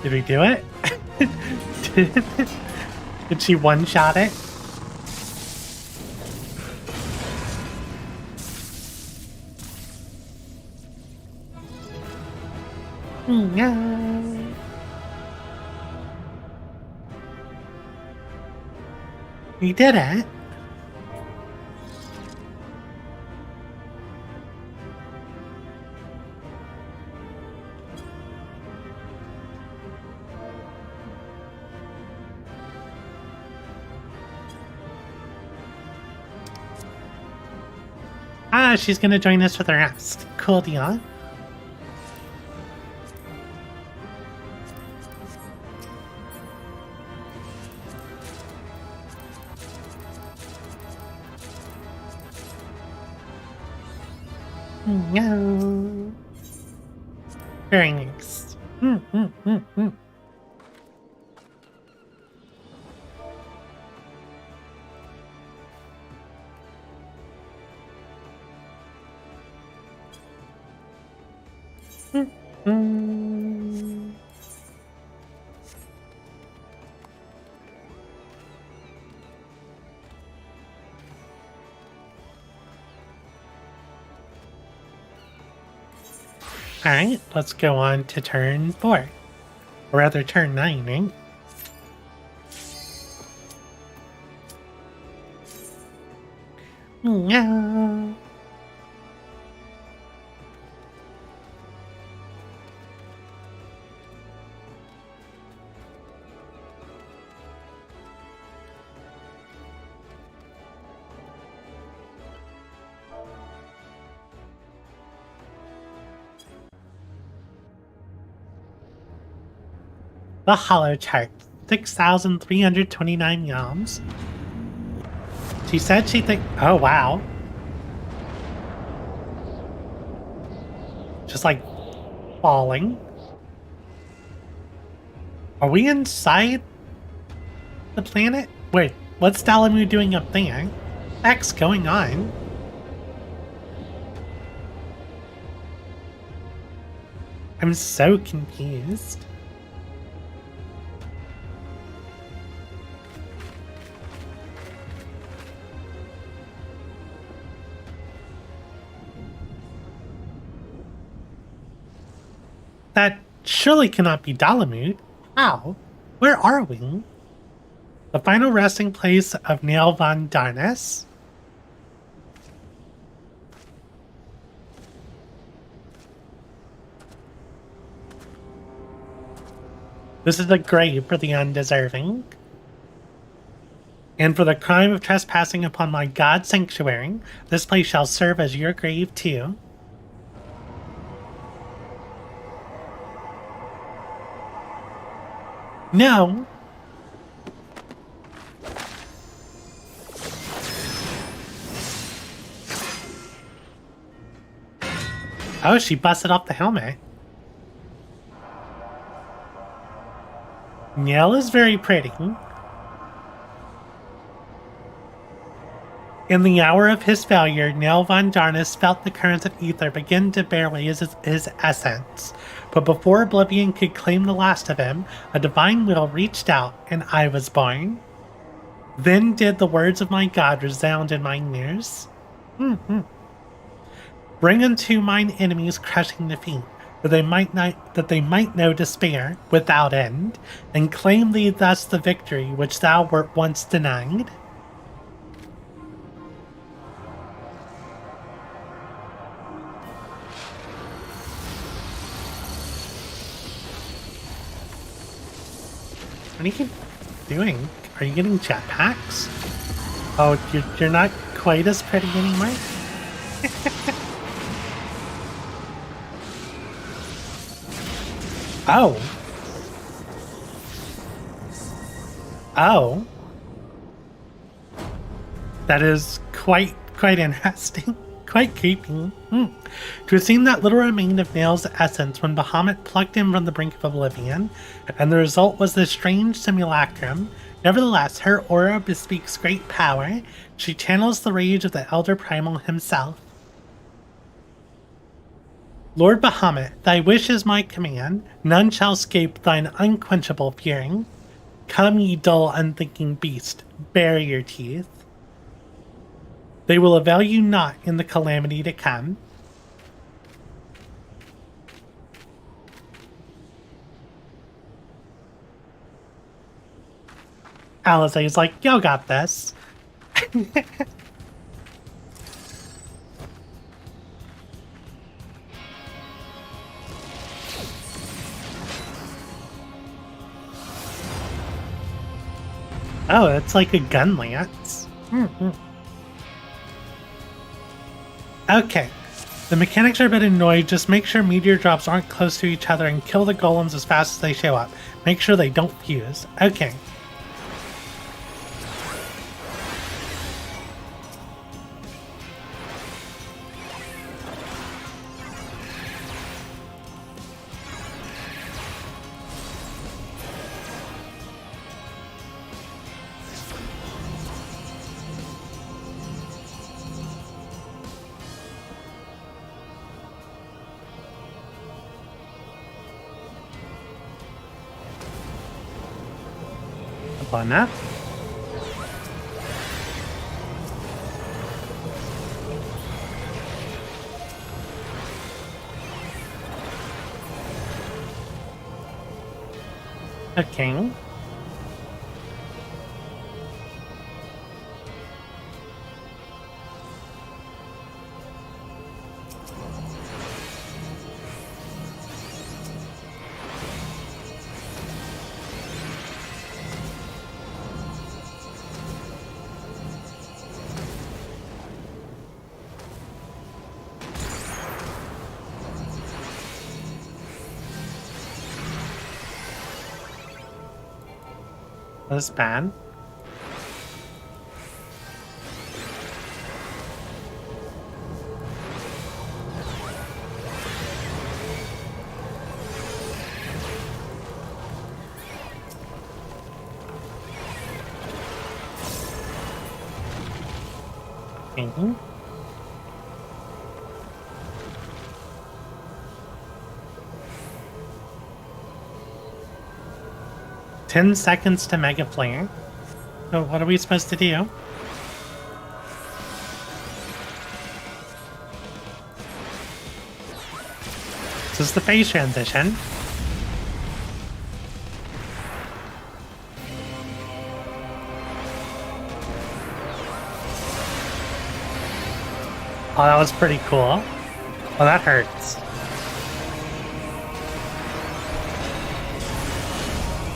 Did we do it? Did she one-shot it? No. We did it. Ah, she's gonna join us with her ass. Cool deal. No. Very nice. Alright, let's go on to turn 4. Or rather, turn 9, right? No. The hollow chart. 6,329 yams. She said she think. Oh, wow. Just like falling. Are we inside the planet? Wait, what's Dalamu doing up there? What's going on? I'm so confused. That surely cannot be Dalamud. How? Where are we? The final resting place of Neil von Darnus. This is a grave for the undeserving. And for the crime of trespassing upon my god's sanctuary, this place shall serve as your grave too. No. Oh, she busted off the helmet. Niel is very pretty. In the hour of his failure, Niel von Darnus felt the currents of ether begin to bear away his essence. But before oblivion could claim the last of him, a divine will reached out, and I was born. Then did the words of my God resound in mine ears. Bring unto mine enemies crushing defeat, that they might know despair without end, and claim thee thus the victory which thou wert once denied. What are you doing? Are you getting jetpacks? Oh, you're not quite as pretty anymore? Oh. Oh. That is quite interesting. Quite creepy. To have seen that little remained of Nail's essence when Bahamut plucked him from the brink of oblivion, and the result was this strange simulacrum. Nevertheless, her aura bespeaks great power. She channels the rage of the Elder Primal himself. Lord Bahamut, thy wish is my command. None shall escape thine unquenchable fury. Come, ye dull, unthinking beast, bare your teeth. They will avail you not in the calamity to come. Alice is like, y'all got this. Oh, it's like a gun lance. Okay. The mechanics are a bit annoyed. Just make sure meteor drops aren't close to each other and kill the golems as fast as they show up. Make sure they don't fuse. Okay. On that. Okay. That's bad. Mm-hmm. "10 seconds to Mega Flare." So what are we supposed to do? This is the phase transition. Oh, that was pretty cool. Oh, that hurts.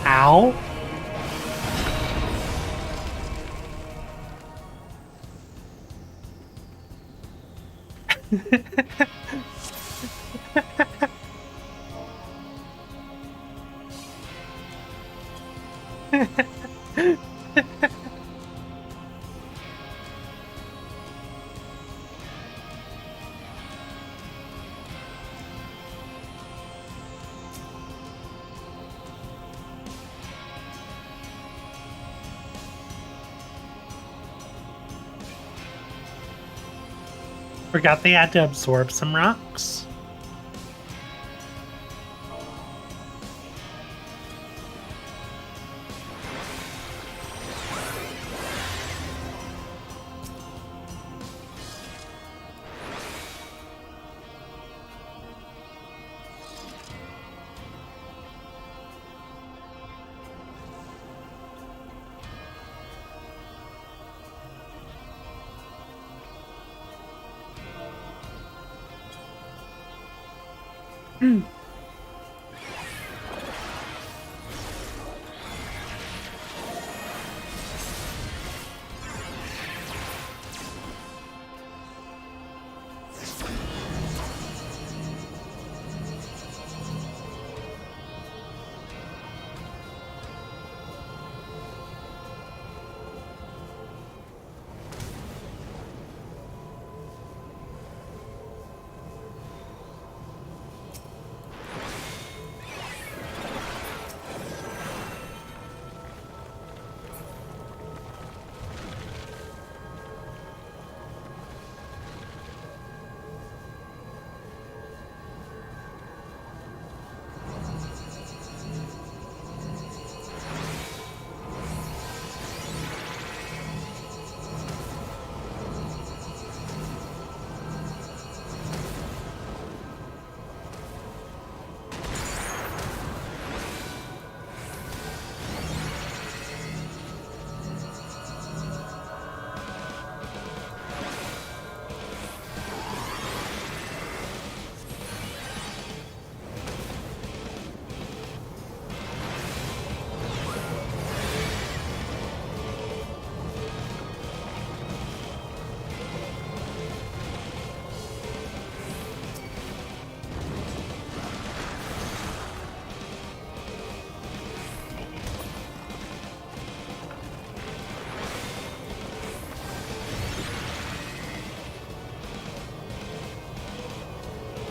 Ow. Forgot they had to absorb some rocks.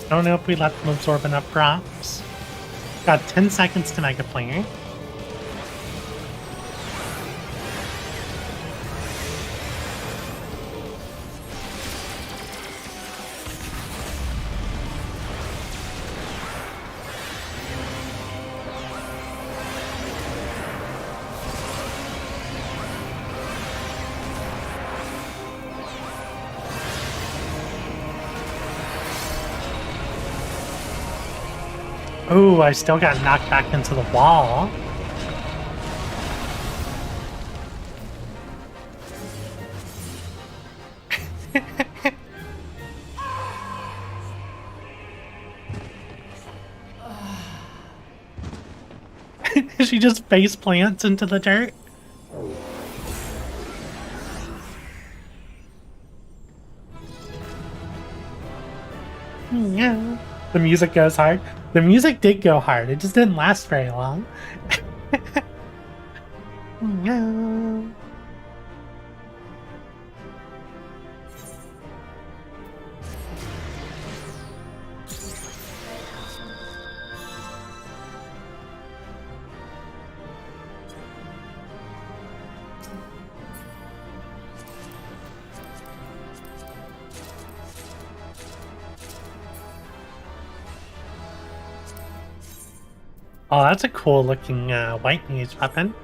I don't know if we let them absorb enough drops. Got 10 seconds to Mega Flare. Ooh, I still got knocked back into the wall. She just face plants into the dirt. Yeah. The music goes hard. The music did go hard. It just didn't last very long. No. Oh, that's a cool looking white mage weapon.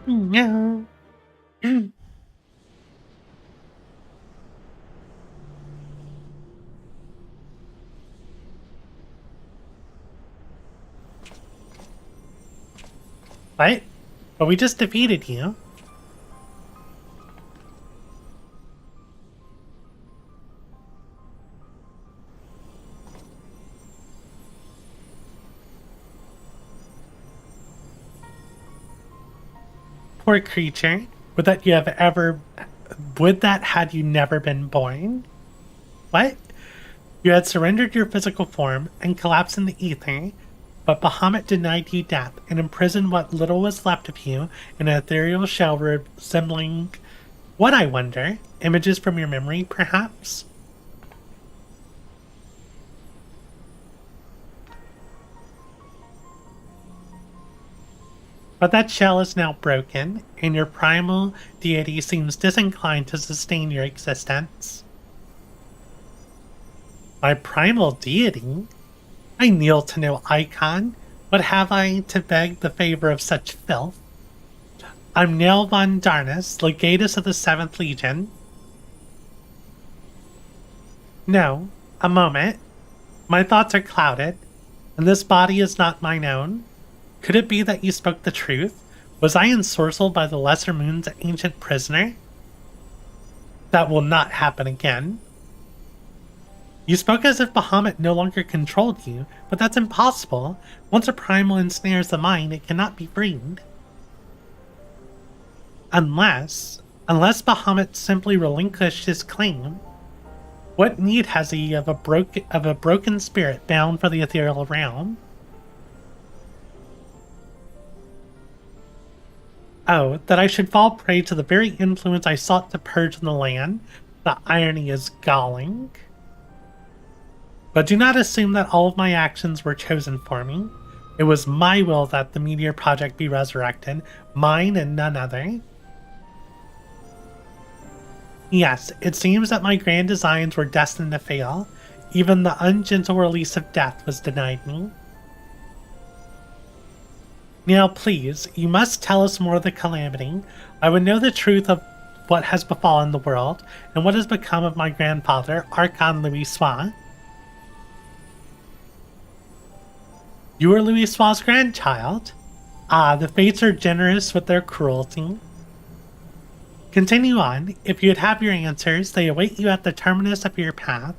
No. What? But we just defeated you. Poor creature. Would that had you never been born? What? You had surrendered your physical form and collapsed in the ether, but Bahamut denied you death and imprisoned what little was left of you in an ethereal shell resembling what, I wonder? Images from your memory, perhaps? But that shell is now broken, and your primal deity seems disinclined to sustain your existence. My primal deity? I kneel to no icon. What have I to beg the favor of such filth? I'm Nail von Darnus, legatus of the 7th Legion. No, a moment. My thoughts are clouded, and this body is not mine own. Could it be that you spoke the truth? Was I ensorcelled by the Lesser Moon's ancient prisoner? That will not happen again. You spoke as if Bahamut no longer controlled you, but that's impossible. Once a primal ensnares the mind, it cannot be freed. Unless Bahamut simply relinquished his claim. What need has he of a broken spirit bound for the ethereal realm? Oh, that I should fall prey to the very influence I sought to purge from the land. The irony is galling. But do not assume that all of my actions were chosen for me. It was my will that the Meteor Project be resurrected, mine and none other. Yes, it seems that my grand designs were destined to fail. Even the ungentle release of death was denied me. Now please, you must tell us more of the calamity. I would know the truth of what has befallen the world, and what has become of my grandfather, Archon Louis Sois. You are Louis Sois' grandchild? Ah, the fates are generous with their cruelty. Continue on. If you'd have your answers, they await you at the terminus of your path.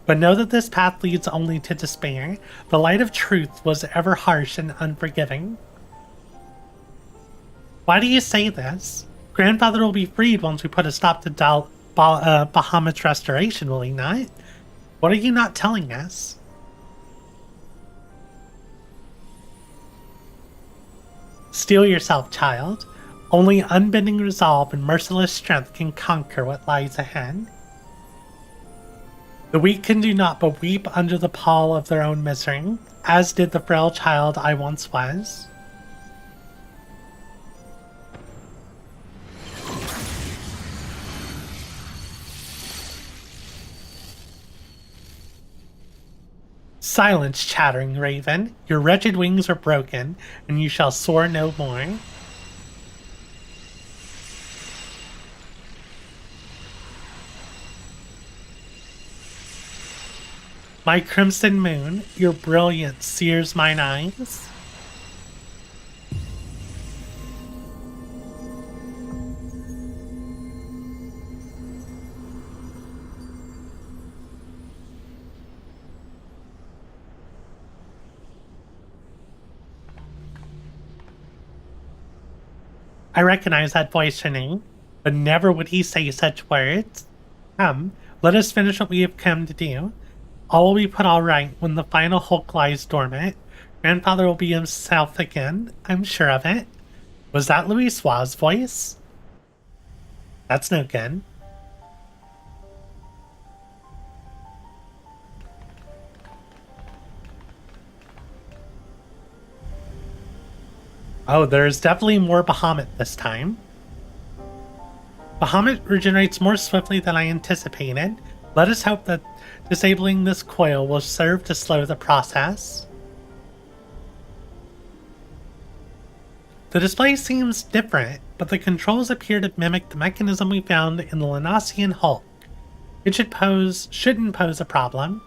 But know that this path leads only to despair. The light of truth was ever harsh and unforgiving. Why do you say this? Grandfather will be freed once we put a stop to Bahamut's restoration, will he not? What are you not telling us? Steel yourself, child. Only unbending resolve and merciless strength can conquer what lies ahead. The weak can do naught but weep under the pall of their own misery, as did the frail child I once was. Silence, chattering raven. Your wretched wings are broken, and you shall soar no more. My crimson moon, your brilliance sears mine eyes. I recognize that voice, Shanae, but never would he say such words. Come, let us finish what we have come to do. All will be put all right when the final Hulk lies dormant. Grandfather will be himself again, I'm sure of it. Was that Louis Sua's voice? That's no good. Oh, there's definitely more Bahamut this time. Bahamut regenerates more swiftly than I anticipated. Let us hope that disabling this coil will serve to slow the process. The display seems different, but the controls appear to mimic the mechanism we found in the Lanasian Hulk. It shouldn't pose a problem.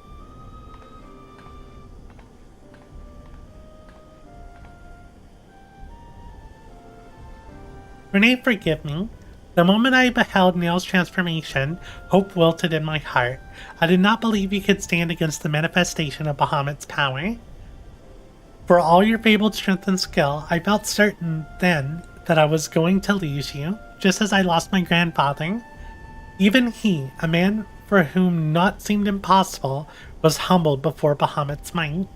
Renee, forgive me. The moment I beheld Neil's transformation, hope wilted in my heart. I did not believe you could stand against the manifestation of Bahamut's power. For all your fabled strength and skill, I felt certain then that I was going to lose you, just as I lost my grandfather. Even he, a man for whom naught seemed impossible, was humbled before Bahamut's might.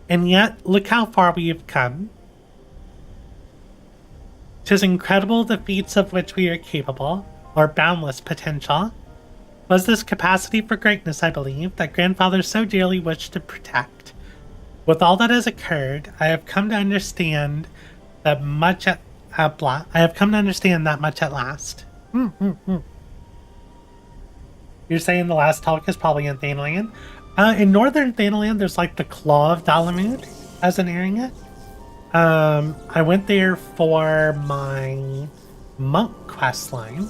And yet, look how far we have come. 'Tis incredible the feats of which we are capable, our boundless potential. Was this capacity for greatness, I believe, that grandfather so dearly wished to protect. With all that has occurred, I have come to understand that much at last. You're saying the last talk is probably in Thanaland? In northern Thanaland, there's like the Claw of Dalamud as an area. I went there for my monk quest line.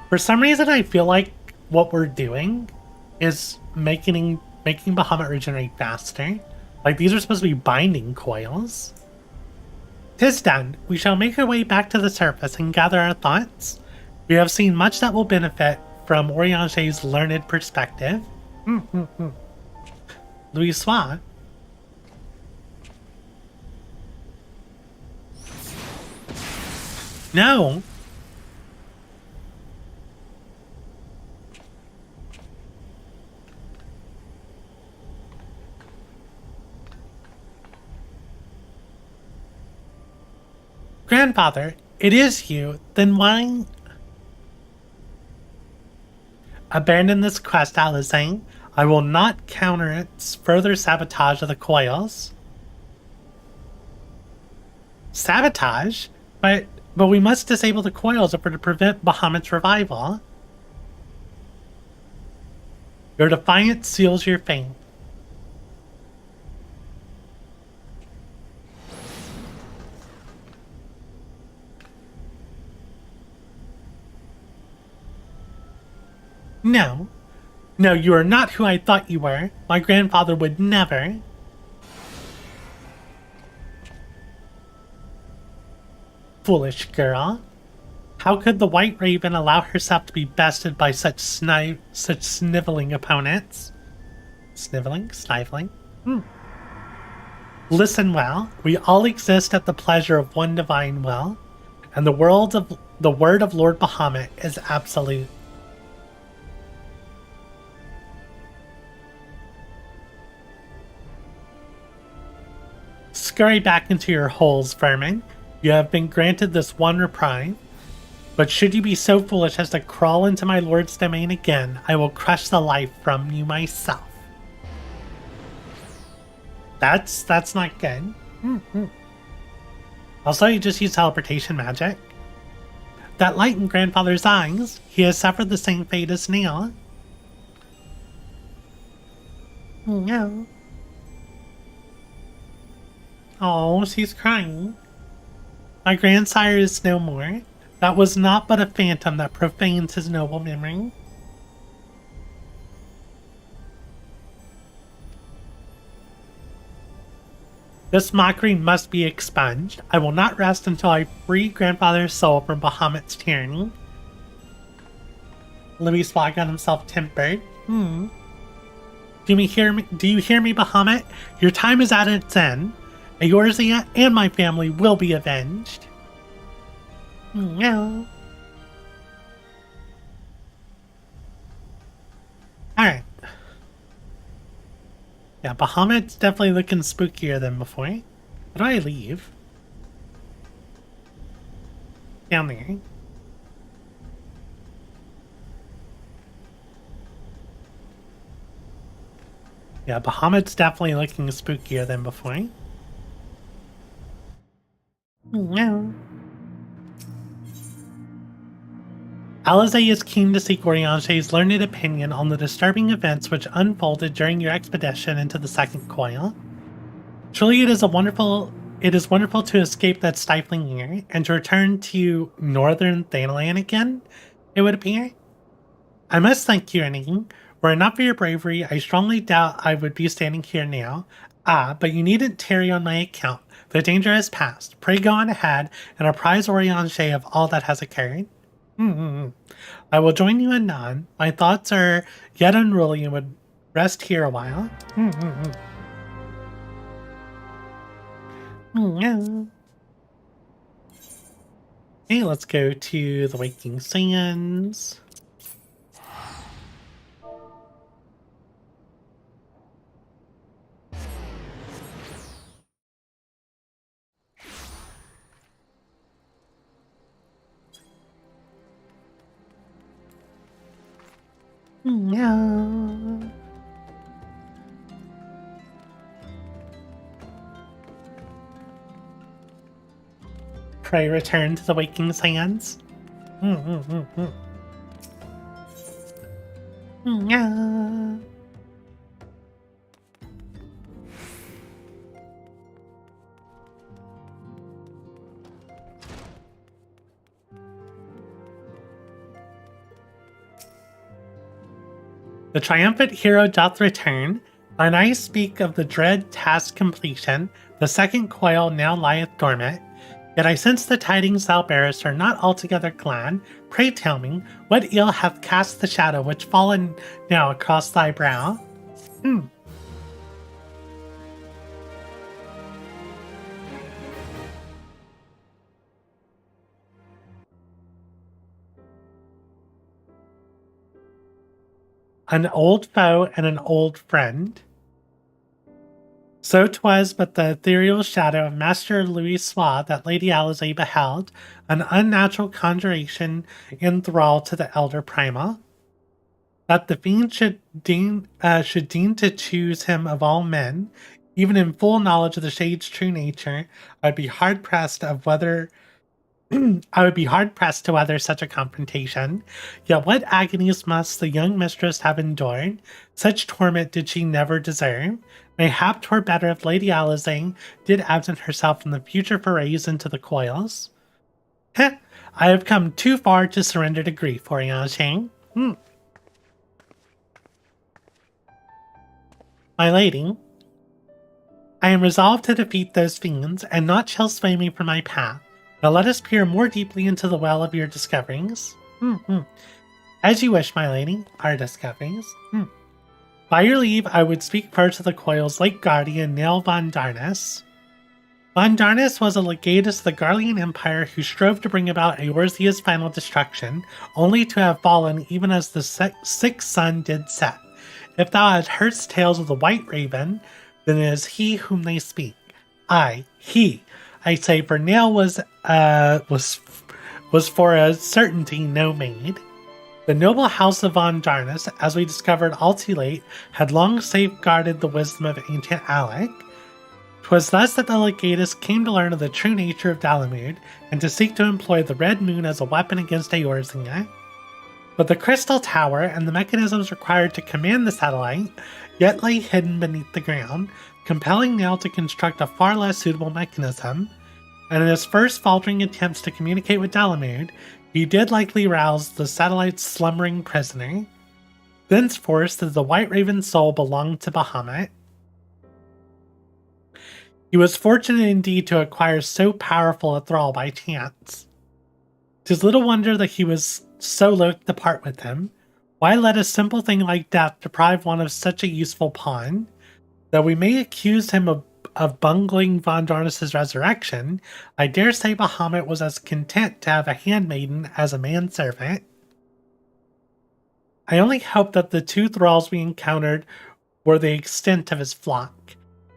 For some reason, I feel like what we're doing is making Bahamut regenerate faster. Like, these are supposed to be binding coils. 'Tis done. We shall make our way back to the surface and gather our thoughts. We have seen much that will benefit from Oriange's learned perspective. Louis Soi. No! Grandfather, it is you. Then why... Abandon this quest, Alizane. I will not counter its further sabotage of the coils. Sabotage? But we must disable the coils if we're to prevent Bahamut's revival. Your defiance seals your fate. No. No, you are not who I thought you were. My grandfather would never. Foolish girl. How could the White Raven allow herself to be bested by such sniveling opponents? Sniveling? Listen well. We all exist at the pleasure of one divine will, and the word of Lord Bahamut is absolute. Scurry back into your holes, vermin. You have been granted this one reprieve. But should you be so foolish as to crawl into my lord's domain again, I will crush the life from you myself. That's not good. Also, you just use teleportation magic. That light in grandfather's eyes, he has suffered the same fate as Neil. No. Oh, she's crying. My grandsire is no more. That was not but a phantom that profanes his noble memory. This mockery must be expunged. I will not rest until I free grandfather's soul from Bahamut's tyranny. Louis Swa got himself tempered. Do you hear me, Bahamut? Your time is at its end. Eorzea and my family will be avenged. No. Alright. Yeah, Bahamut's definitely looking spookier than before. How do I leave? Down there. Yeah, Bahamut's definitely looking spookier than before. No. Alizé is keen to seek Oriange's learned opinion on the disturbing events which unfolded during your expedition into the second coil. Truly it is wonderful to escape that stifling air and to return to northern Thanalan again, it would appear. I must thank you, Annie. Were it not for your bravery, I strongly doubt I would be standing here now. But you needn't tarry on my account. The danger has passed. Pray go on ahead and apprise Oriange of all that has occurred. I will join you anon. My thoughts are yet unruly and would rest here a while. Okay, let's go to the Waking Sands. No. Pray return to the Waking Sands. No. The triumphant hero doth return, and I speak of the dread task completion. The second coil now lieth dormant. Yet I sense the tidings thou bearest are not altogether glad. Pray tell me, what ill hath cast the shadow which fallen now across thy brow? An old foe and an old friend. So 'twas but the ethereal shadow of Master Louis Swa that Lady Alizé beheld, an unnatural conjuration in thrall to the elder Prima. That the fiend should deign to choose him of all men, even in full knowledge of the shade's true nature, I would be hard pressed to weather such a confrontation. Yet what agonies must the young mistress have endured? Such torment did she never deserve. Mayhap 'twere better if Lady Alizé did absent herself from the future forays into the coils. Heh, I have come too far to surrender to grief, Oriange. My lady, I am resolved to defeat those fiends, and naught shall sway me from my path. Now let us peer more deeply into the well of your discoverings. As you wish, my lady, our discoverings. By your leave, I would speak first of the coil's late guardian, Nail Von Darnus. Von Darnus was a legatus of the Garlean Empire who strove to bring about Eorzea's final destruction, only to have fallen even as the sixth sun did set. If thou hast heard tales of the White Raven, then it is he whom they speak. He. I say, for Nail was for a certainty no maid. The noble house of Von Darnus, as we discovered all too late, had long safeguarded the wisdom of ancient Alec. 'Twas thus that the legatus came to learn of the true nature of Dalamud, and to seek to employ the Red Moon as a weapon against Eorzea. But the crystal tower and the mechanisms required to command the satellite yet lay hidden beneath the ground, compelling Nail to construct a far less suitable mechanism, and in his first faltering attempts to communicate with Dalamud, he did likely rouse the satellite's slumbering prisoner. Thenceforth did the White Raven's soul belong to Bahamut. He was fortunate indeed to acquire so powerful a thrall by chance. 'Tis little wonder that he was so loath to part with him. Why let a simple thing like death deprive one of such a useful pawn? Though we may accuse him of bungling Von Darnus's resurrection, I dare say Bahamut was as content to have a handmaiden as a manservant. I only hope that the two thralls we encountered were the extent of his flock.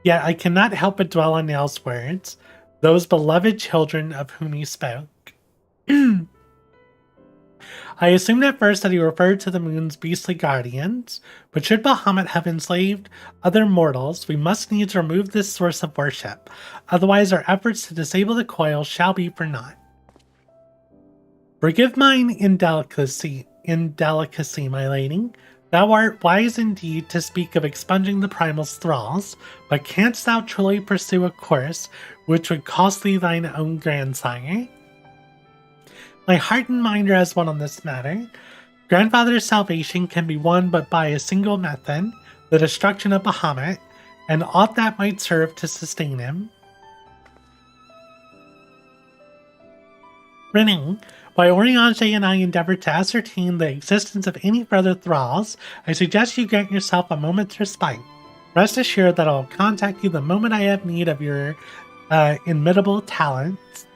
Yet I cannot help but dwell on Nell's words, those beloved children of whom he spoke. I assumed at first that he referred to the moon's beastly guardians, but should Bahamut have enslaved other mortals, we must needs remove this source of worship, otherwise our efforts to disable the coil shall be for naught. Forgive mine indelicacy, my lady. Thou art wise indeed to speak of expunging the primal's thralls, but canst thou truly pursue a course which would cost thee thine own grandsire? My heart and mind are as one on this matter. Grandfather's salvation can be won but by a single method, the destruction of Bahamut, and aught that might serve to sustain him. Renee, while Oriange and I endeavor to ascertain the existence of any further thralls, I suggest you grant yourself a moment's respite. Rest assured that I will contact you the moment I have need of your inimitable talents.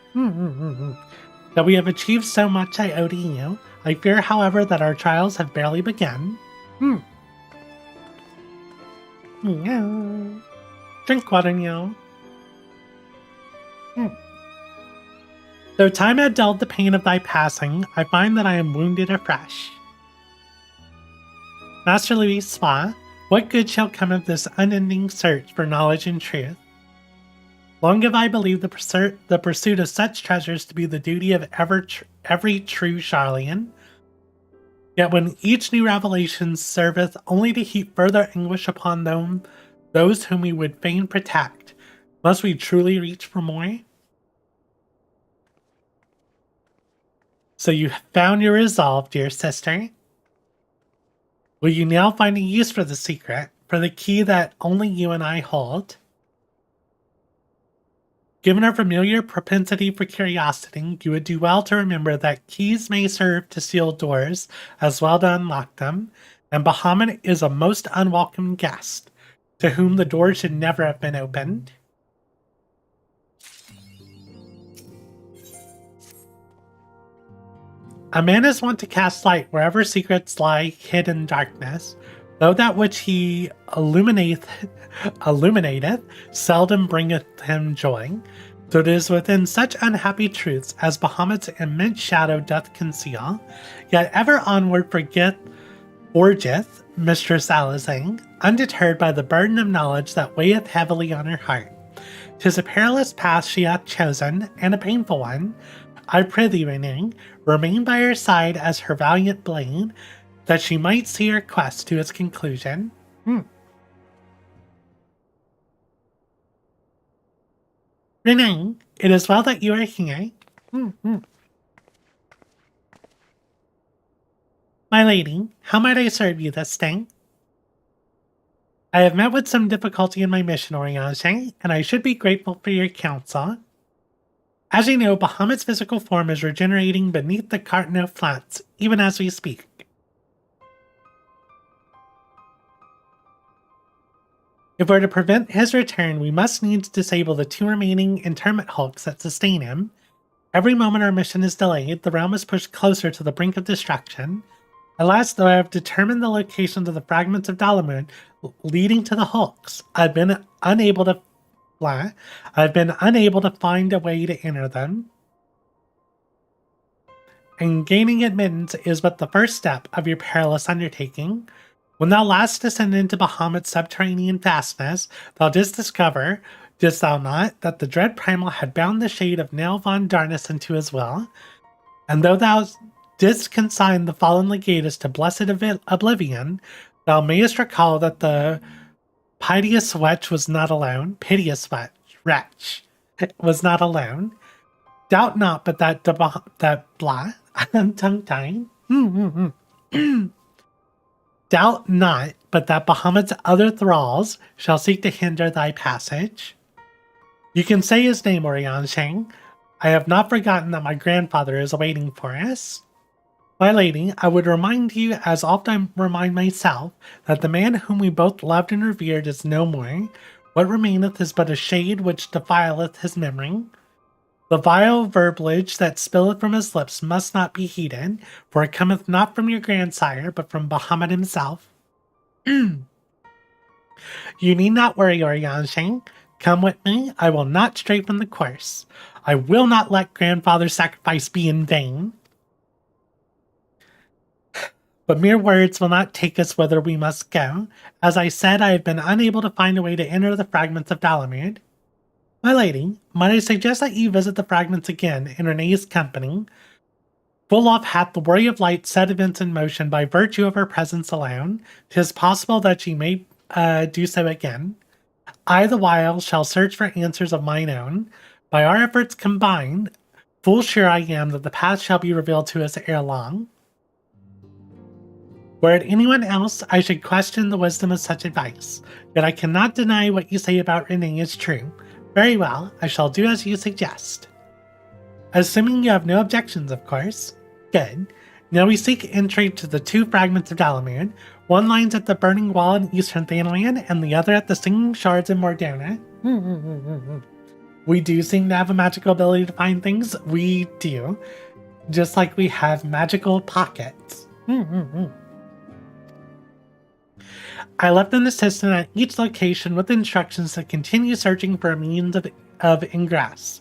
That we have achieved so much I owe to you. I fear, however, that our trials have barely begun. Drink water, Neo. Though time had dulled the pain of thy passing, I find that I am wounded afresh. Master Louis Spa, what good shall come of this unending search for knowledge and truth? Long have I believed the pursuit of such treasures to be the duty of every true Charlian. Yet when each new revelation serveth only to heap further anguish upon those whom we would fain protect, must we truly reach for more? So you have found your resolve, dear sister. Will you now find a use for the secret, for the key that only you and I hold? Given our familiar propensity for curiosity, you would do well to remember that keys may serve to seal doors as well to unlock them, and Bahamut is a most unwelcome guest, to whom the door should never have been opened. A man is wont to cast light wherever secrets lie hid in darkness, though that which he illuminateth seldom bringeth him joy. So it is within such unhappy truths as Bahamut's immense shadow doth conceal, yet ever onward forgeth Mistress Alizang, undeterred by the burden of knowledge that weigheth heavily on her heart. 'Tis a perilous path she hath chosen, and a painful one. I prithee, Renee, remain by her side as her valiant blade, that she might see her quest to its conclusion. Renee, it is well that you are here. My lady, how might I serve you this day? I have met with some difficulty in my mission, Oriange, and I should be grateful for your counsel. As you know, Bahamut's physical form is regenerating beneath the Cartno Flats, even as we speak. If we're to prevent his return, we must needs disable the two remaining interment hulks that sustain him. Every moment our mission is delayed, the realm is pushed closer to the brink of destruction. At last, though I have determined the locations of the fragments of Dalamud leading to the hulks, I've been unable to find a way to enter them. And gaining admittance is but the first step of your perilous undertaking. When thou last descended into Bahamut's subterranean fastness, thou didst discover, didst thou not, that the dread primal had bound the shade of Nell Von Darnus into his will? And though thou didst consign the fallen legatus to blessed oblivion, thou mayest recall that the piteous wretch was not alone. Was not alone. Doubt not, but I'm tongue-tied. Doubt not, but that Bahamut's other thralls shall seek to hinder thy passage. You can say his name, Oriansheng. I have not forgotten that my grandfather is awaiting for us. My lady, I would remind you, as often I remind myself, that the man whom we both loved and revered is no more. What remaineth is but a shade which defileth his memory. The vile verblage that spilleth from his lips must not be heeded, for it cometh not from your grandsire, but from Bahamut himself. You need not worry, Oriansheng. Come with me, I will not stray from the course. I will not let grandfather's sacrifice be in vain. But mere words will not take us whither we must go. As I said, I have been unable to find a way to enter the fragments of Dalamud. My lady, might I suggest that you visit the fragments again in Renee's company? Full oft hath the worry of light set events in motion by virtue of her presence alone. 'Tis possible that she may do so again. I, the while, shall search for answers of mine own. By our efforts combined, full sure I am that the path shall be revealed to us ere long. Were it anyone else, I should question the wisdom of such advice. Yet I cannot deny what you say about Renee is true. Very well, I shall do as you suggest. Assuming you have no objections, of course. Good. Now we seek entry to the two fragments of Dalamud. One lies at the Burning Wall in Eastern Thanalan, and the other at the Singing Shards in Mordona. We do seem to have a magical ability to find things. We do. Just like we have magical pockets. I left an assistant at each location with instructions to continue searching for a means of ingress.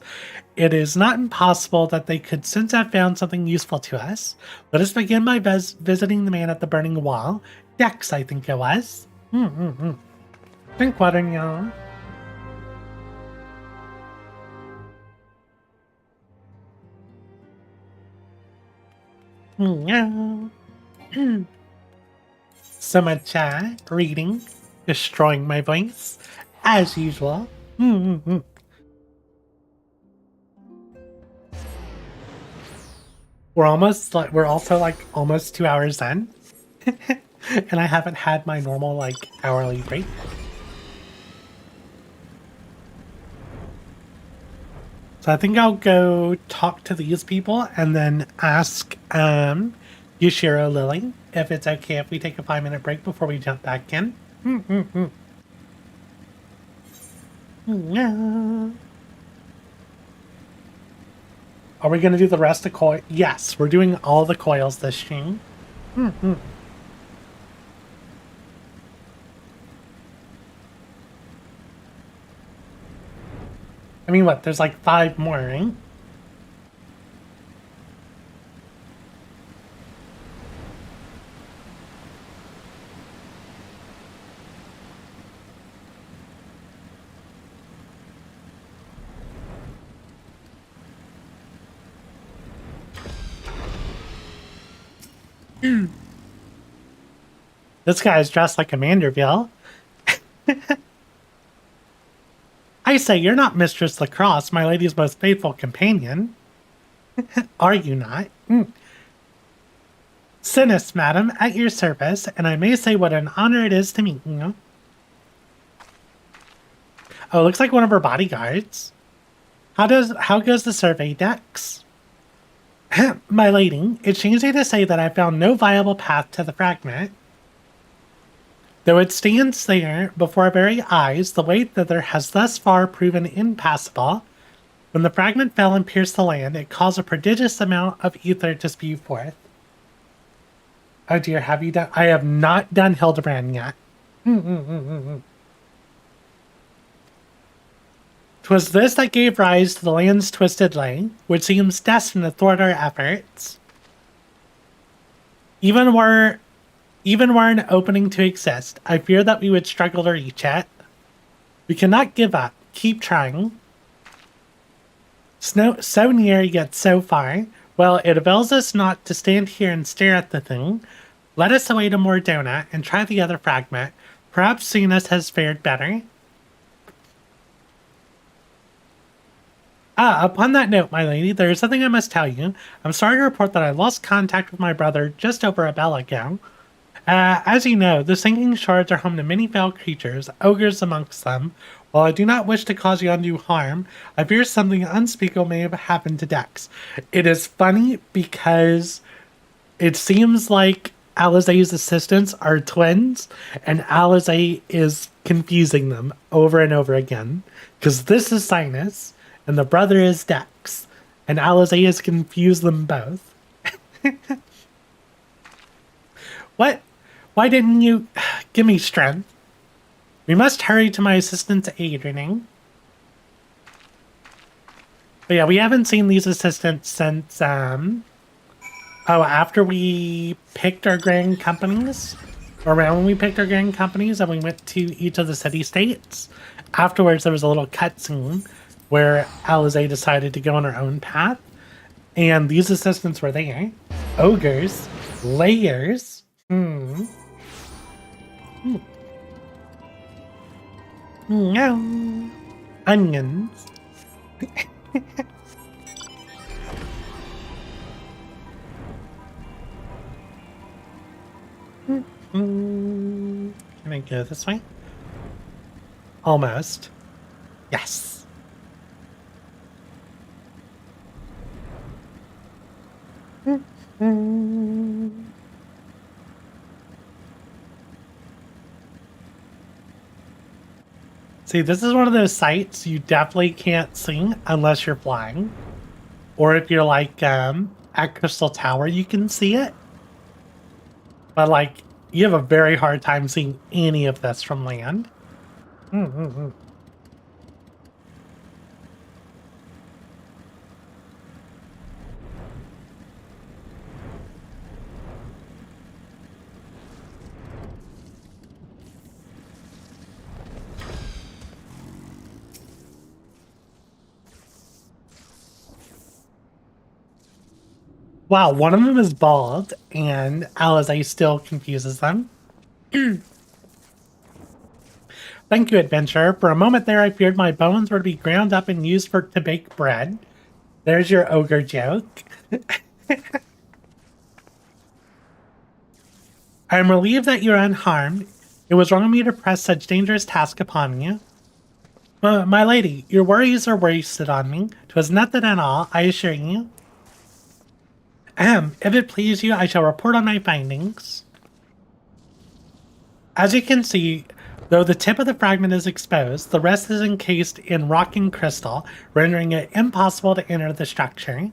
It is not impossible that they could since have found something useful to us. Let us begin by visiting the man at the Burning Wall. Dex, I think it was. Drink water, y'all. So much reading, destroying my voice, as usual. We're also almost 2 hours in. And I haven't had my normal hourly break. So I think I'll go talk to these people and then ask Yushiro Lily if it's okay if we take a 5-minute break before we jump back in. Are we going to do the rest of coil? Yes, we're doing all the coils this stream. I mean, what? There's 5 more, right? This guy's dressed like a Manderville. I say, you're not Mistress Lacrosse, my lady's most faithful companion. Are you not? Sinis, madam, at your service, and I may say what an honor it is to meet you. Oh, it looks like one of her bodyguards. How goes the survey, Dex? My lady, it's easy to say that I found no viable path to the fragment. Though it stands there before our very eyes, the way thither has thus far proven impassable. When the fragment fell and pierced the land, it caused a prodigious amount of ether to spew forth. Oh dear, have you done? I have not done Hildebrand yet. 'Twas this that gave rise to the land's twisted lay, which seems destined to thwart our efforts. Even were an opening to exist, I fear that we would struggle to reach it. We cannot give up. Keep trying. So near yet so far. Well, it avails us not to stand here and stare at the thing. Let us away to Mordona and try the other fragment. Perhaps Sinus has fared better. Upon that note, my lady, there is something I must tell you. I'm sorry to report that I lost contact with my brother just over a bell ago. As you know, the sinking shards are home to many foul creatures, ogres amongst them. While I do not wish to cause you undue harm, I fear something unspeakable may have happened to Dex. It is funny because it seems like Alizé's assistants are twins, and Alizé is confusing them over and over again. Because this is Sinus, and the brother is Dex, and Alizé has confused them both. What? Why didn't you give me strength? We must hurry to my assistant's aid, Renee. But yeah, we haven't seen these assistants since, after we picked our grand companies, or around when we picked our grand companies and we went to each of the city-states. Afterwards, there was a little cutscene where Alizé decided to go on her own path, and these assistants were there. Ogres, layers, no. Onions. Can I go this way? Almost. Yes. See, this is one of those sites you definitely can't see unless you're flying. Or if you're like at Crystal Tower, you can see it. But like, you have a very hard time seeing any of this from land. Wow, one of them is bald, and Alizé still confuses them. Thank you, adventurer. For a moment there, I feared my bones were to be ground up and used to bake bread. There's your ogre joke. I am relieved that you are unharmed. It was wrong of me to press such dangerous task upon you. My lady, your worries are wasted on me. 'Twas nothing at all, I assure you. If it please you, I shall report on my findings. As you can see, though the tip of the fragment is exposed, the rest is encased in rock and crystal, rendering it impossible to enter the structure.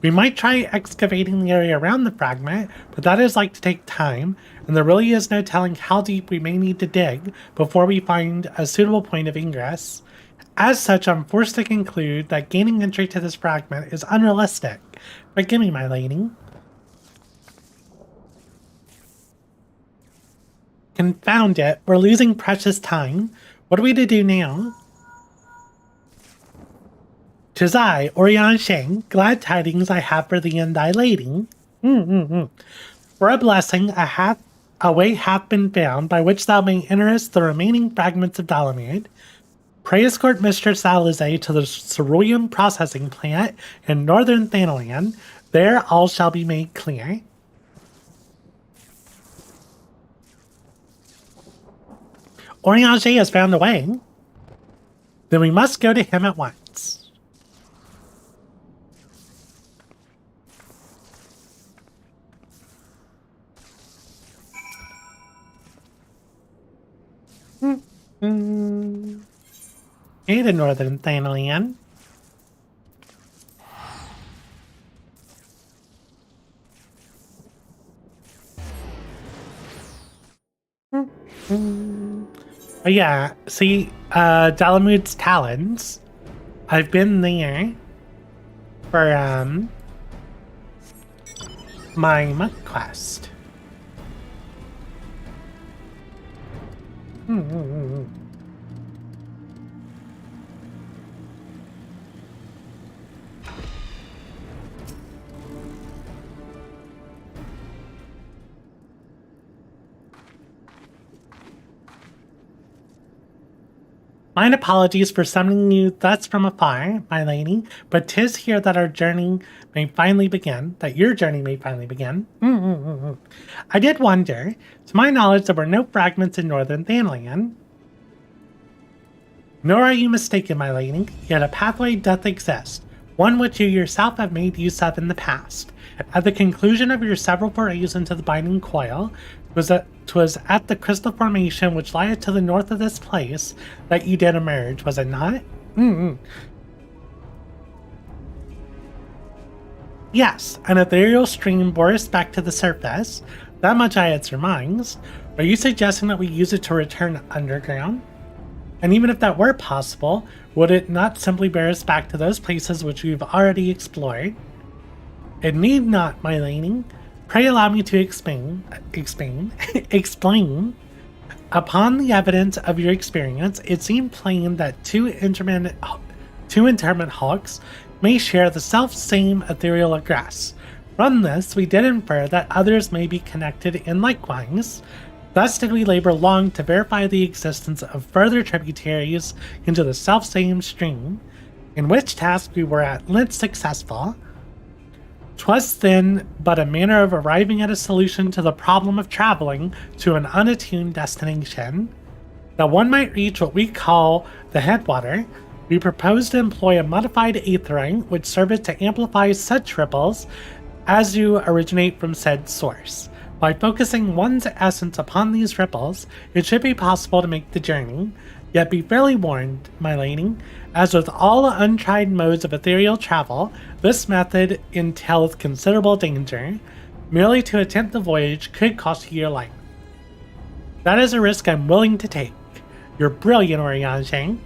We might try excavating the area around the fragment, but that is like to take time, and there really is no telling how deep we may need to dig before we find a suitable point of ingress. As such, I'm forced to conclude that gaining entry to this fragment is unrealistic. Forgive me, my lady. Confound it, we're losing precious time. What are we to do now? 'Tis I, Orion Shang, glad tidings I have for thee and thy lady. For a blessing, a way hath been found by which thou may interest the remaining fragments of Dalamud. Pray escort Mistress Alizé to the cerulean processing plant in northern Thanalan. There all shall be made clear. Orianger has found a way. Then we must go to him at once. Hey to northern Thanalan. Oh yeah, see, Dalamud's Talons. I've been there for, my monk quest. Mine apologies for summoning you thus from afar, my lady, but 'tis here that our journey may finally begin, that your journey may finally begin. I did wonder, to my knowledge there were no fragments in northern Thanland. Nor are you mistaken, my lady, yet a pathway doth exist, one which you yourself have made use of in the past. At the conclusion of your several forays into the Binding Coil, 'twas at the crystal formation which lieth to the north of this place that you did emerge, was it not? Yes, an ethereal stream bore us back to the surface. That much I had surmised. Are you suggesting that we use it to return underground? And even if that were possible, would it not simply bear us back to those places which we've already explored? It need not, my lady. Pray allow me to explain. Upon the evidence of your experience, it seemed plain that two intermittent hawks may share the self-same ethereal egress. From this, we did infer that others may be connected in likewise. Thus did we labor long to verify the existence of further tributaries into the self-same stream, in which task we were at length successful. 'Twas then but a manner of arriving at a solution to the problem of traveling to an unattuned destination. That one might reach what we call the headwater, we proposed to employ a modified aetherite which served to amplify such ripples as do originate from said source. By focusing one's essence upon these ripples, it should be possible to make the journey. Yet be fairly warned, my lady, as with all untried modes of ethereal travel, this method entails considerable danger. Merely to attempt the voyage could cost you your life. That is a risk I'm willing to take. You're brilliant, Oriange.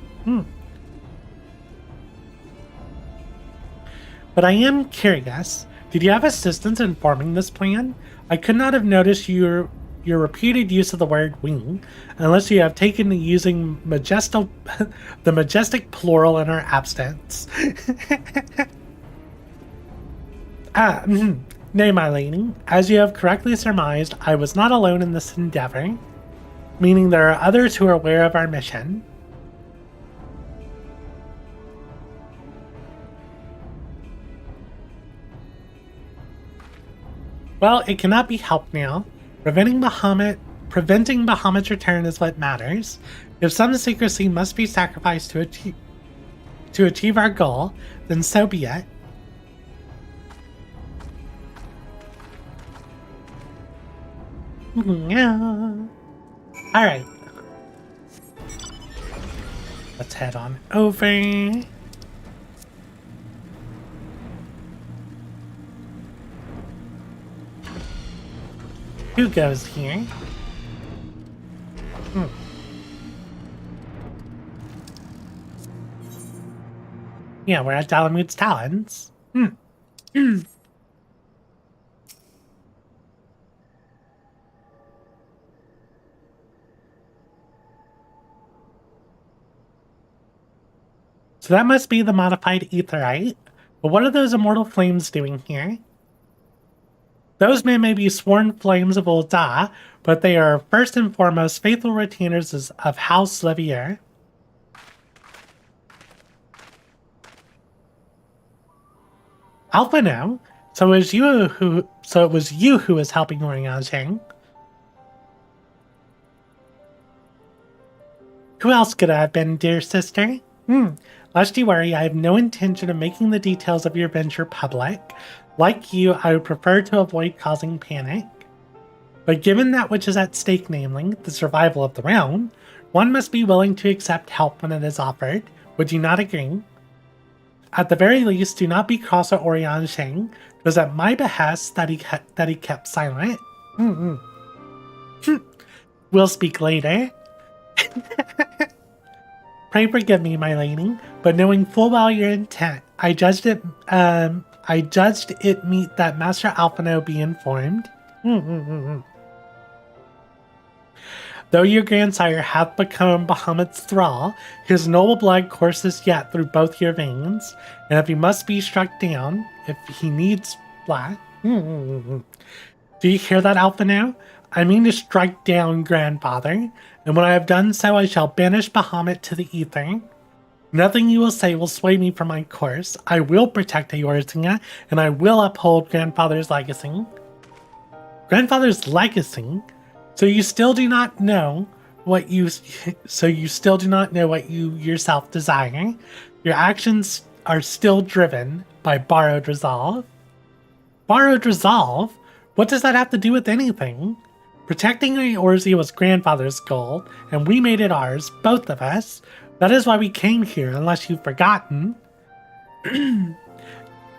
But I am curious, did you have assistance in forming this plan? I could not have noticed your repeated use of the word we, unless you have taken to using the majestic plural in our absence. Nay, my lady, as you have correctly surmised, I was not alone in this endeavor, meaning there are others who are aware of our mission. Well, it cannot be helped now. Preventing Bahamut's return is what matters. If some secrecy must be sacrificed to achieve our goal, then so be it. Alright. Let's head on over. Who goes here? Yeah, we're at Dalamud's Talons. So that must be the modified aetherite. But what are those immortal flames doing here? Those men may be sworn flames of Ul'dah, but they are first and foremost faithful retainers of House Levier. Alphino? So it was you who was helping Oriange. Who else could it have been, dear sister? Lest you worry, I have no intention of making the details of your venture public. Like you, I would prefer to avoid causing panic. But given that which is at stake, namely, the survival of the realm, one must be willing to accept help when it is offered. Would you not agree? At the very least, do not be cross at Oriange. It was at my behest that he kept silent. We'll speak later. Pray forgive me, my lady, but knowing full well your intent, I judged it meet that Master Alphino be informed. Though your grandsire hath become Bahamut's thrall, his noble blood courses yet through both your veins, and if he must be struck down, if he needs black. Do you hear that, Alphino? I mean to strike down Grandfather, and when I have done so, I shall banish Bahamut to the ether. Nothing you will say will sway me from my course. I will protect Eorzea, and I will uphold Grandfather's legacy. Grandfather's legacy? So you still do not know what you yourself desire. Your actions are still driven by borrowed resolve. Borrowed resolve? What does that have to do with anything? Protecting Eorzea was Grandfather's goal, and we made it ours, both of us. That is why we came here, unless you've forgotten.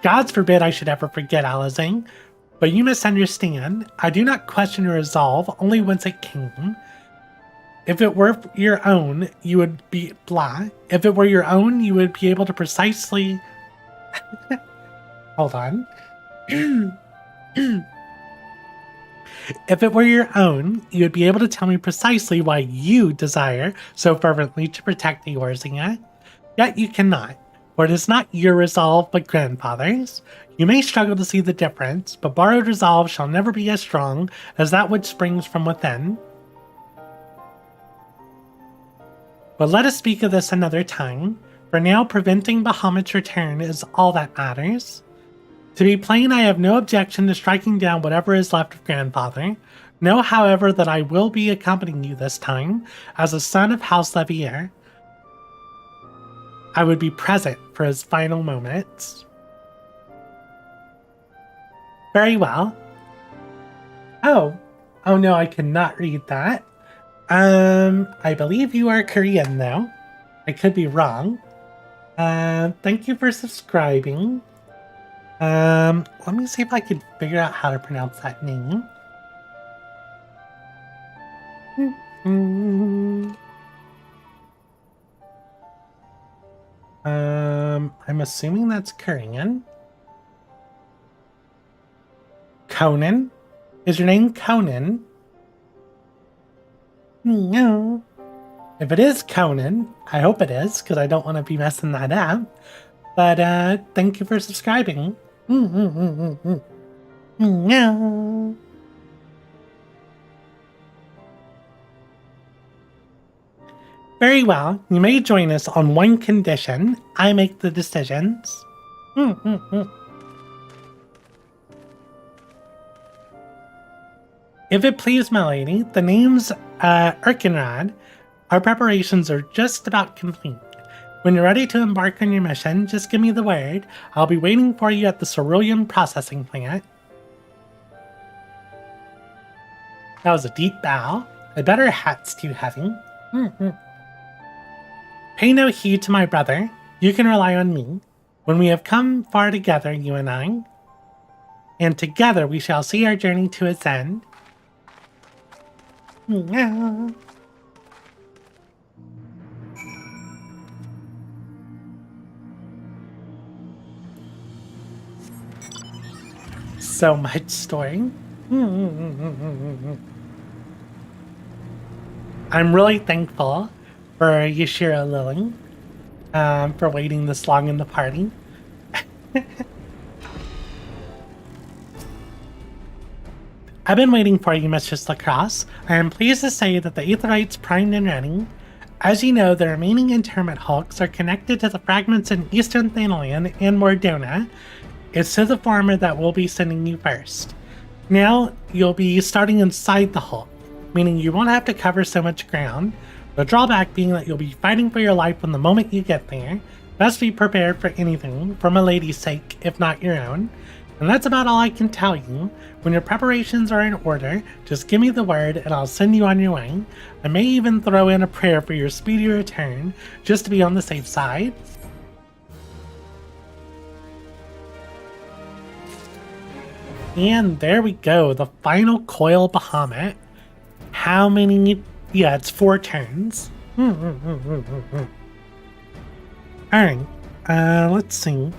Gods forbid I should ever forget, Alizing. But you misunderstand. I do not question your resolve, only whence it came. If it were your own, you would be blah. If it were your own, you would be able to precisely... Hold on. If it were your own, you would be able to tell me precisely why you desire so fervently to protect Eorzea. Yet you cannot, for it is not your resolve but Grandfather's. You may struggle to see the difference, but borrowed resolve shall never be as strong as that which springs from within. But let us speak of this another time. For now, preventing Bahamut's return is all that matters. To be plain, I have no objection to striking down whatever is left of Grandfather. Know, however, that I will be accompanying you this time, as a son of House Levier. I would be present for his final moments. Very well. Oh no, I cannot read that. I believe you are Korean, though. I could be wrong. Thank you for subscribing. Let me see if I could figure out how to pronounce that name. I'm assuming that's Korean. Conan? Is your name Conan? No. If it is Conan, I hope it is, because I don't want to be messing that up. But, thank you for subscribing. No. Very well, you may join us on one condition. I make the decisions. If it please my lady, the name's Erkenrad. Our preparations are just about complete. When you're ready to embark on your mission, just give me the word. I'll be waiting for you at the cerulean processing plant. That was a deep bow. I bet her hat's too heavy. Pay no heed to my brother. You can rely on me. When we have come far together, you and I, and together we shall see our journey to its end. So much story. I'm really thankful for Yashiro Lily for waiting this long in the party. I've been waiting for you, Mistress Lacrosse. I am pleased to say that the Aetherite's primed and ready. As you know, the remaining interment hulks are connected to the fragments in Eastern Thanalan and Mordona. It's to the former that we'll be sending you first. Now, you'll be starting inside the hulk, meaning you won't have to cover so much ground. The drawback being that you'll be fighting for your life from the moment you get there. Best be prepared for anything, for my lady's sake, if not your own. And that's about all I can tell you. When your preparations are in order, just give me the word and I'll send you on your way. I may even throw in a prayer for your speedy return, just to be on the safe side. And there we go, the final coil of Bahamut. How many? Yeah, it's 4 turns. Alright, let's see.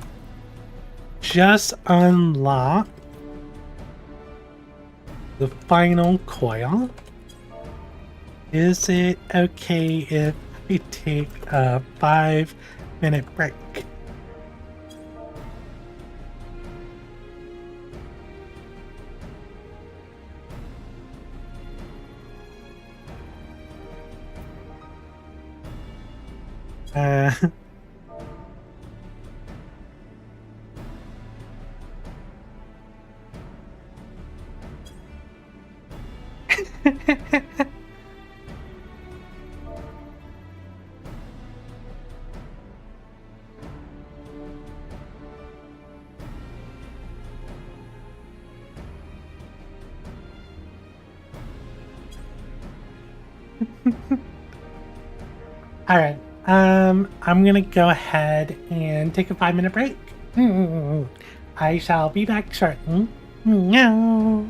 Just unlock the final coil. Is it okay if we take a 5-minute break? Uh, all right. I'm gonna go ahead and take a 5-minute break. I shall be back shortly. Meow.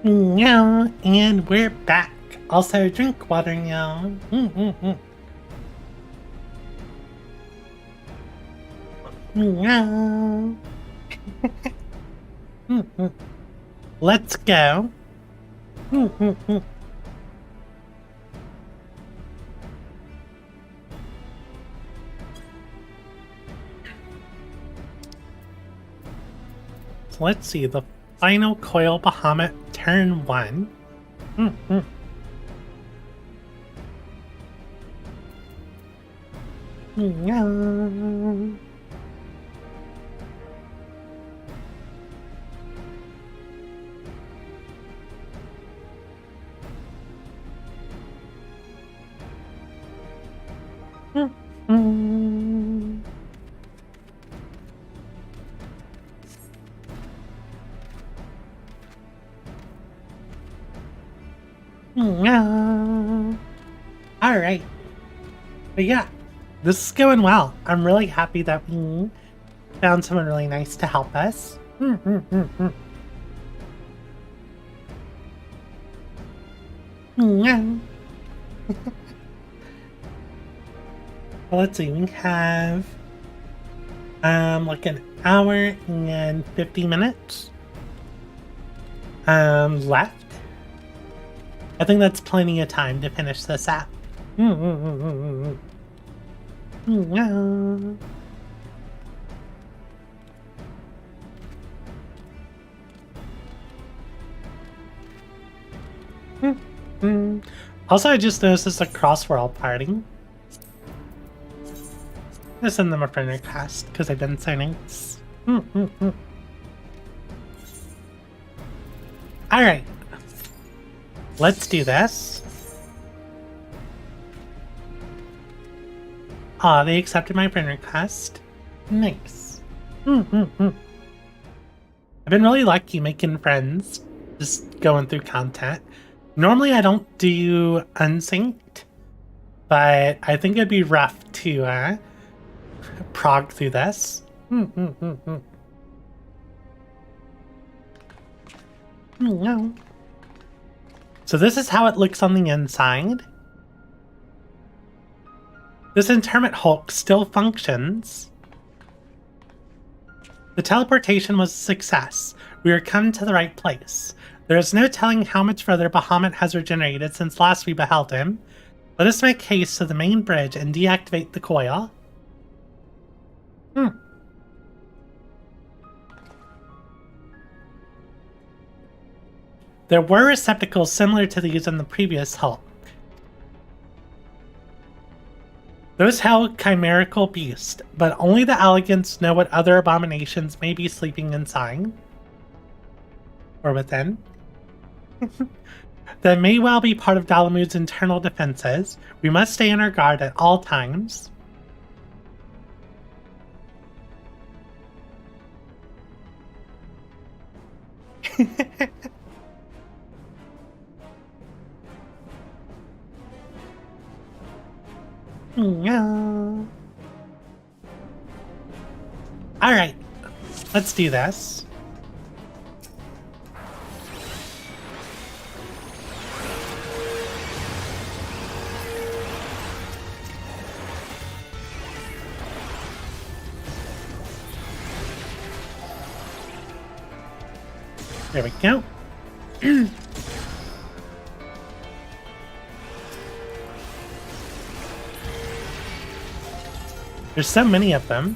Yeah, and we're back. Also, drink water now. Yeah. Let's go. So let's see, the Final Coil of Bahamut, turn 1. Yeah. Alright. But yeah, this is going well. I'm really happy that we found someone really nice to help us. Well, let's see, we have like an hour and 50 minutes left. I think that's plenty of time to finish this app. Also, I just noticed it's a cross-world party. I send them a friend request because they've been so nice. Alright. Let's do this. Aw, they accepted my friend request. Nice. I've been really lucky making friends, just going through content. Normally I don't do unsynced, but I think it'd be rough to prog through this. So this is how it looks on the inside. This interment hulk still functions. The teleportation was a success. We are come to the right place. There is no telling how much further Bahamut has regenerated since last we beheld him. Let us make haste to the main bridge and deactivate the coil. There were receptacles similar to these in the previous hulk. Those held chimerical beasts, but only the elegants know what other abominations may be sleeping inside. Or within. That may well be part of Dalamud's internal defenses. We must stay on our guard at all times. Alright, let's do this. There we go. There's so many of them.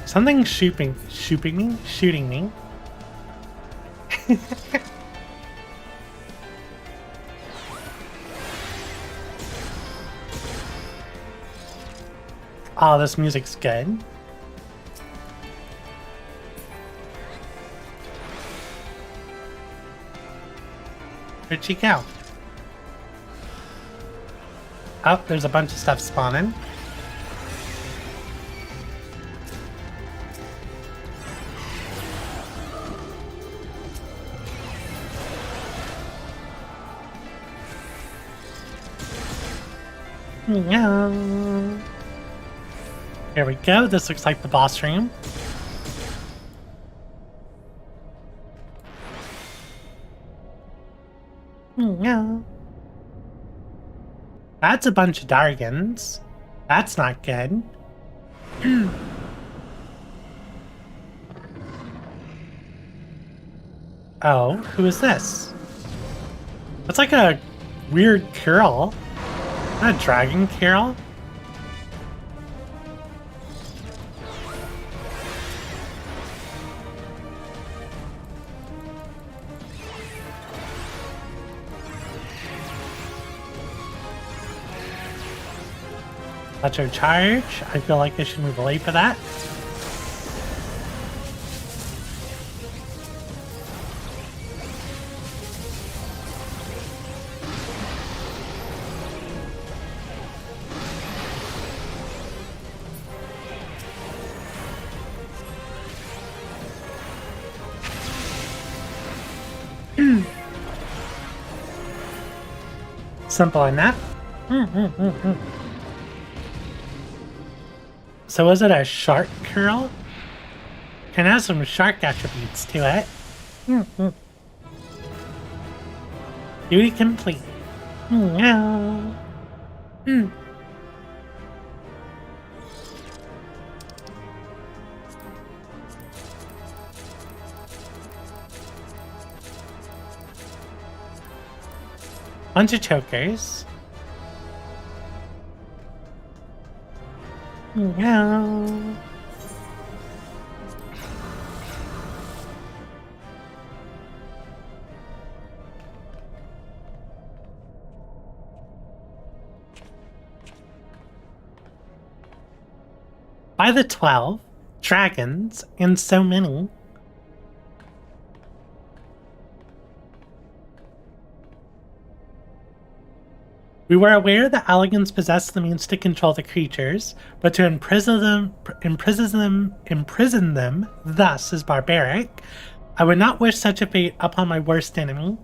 Something's shooting me. Oh, this music's good. Where'd she go? Oh, there's a bunch of stuff spawning. Yeah. Here we go. This looks like the boss room. No. That's a bunch of Dargans. That's not good. Oh, who is this? That's like a weird Carol. Not a dragon Carol. Electro charge. I feel like I should move away for that. Simple enough. So was it a shark curl? Can have some shark attributes to it. Duty complete. No. Bunch of chokers. No. By the 12, dragons, and so many. We were aware that Alligans possessed the means to control the creatures, but to imprison them thus is barbaric. I would not wish such a fate upon my worst enemy.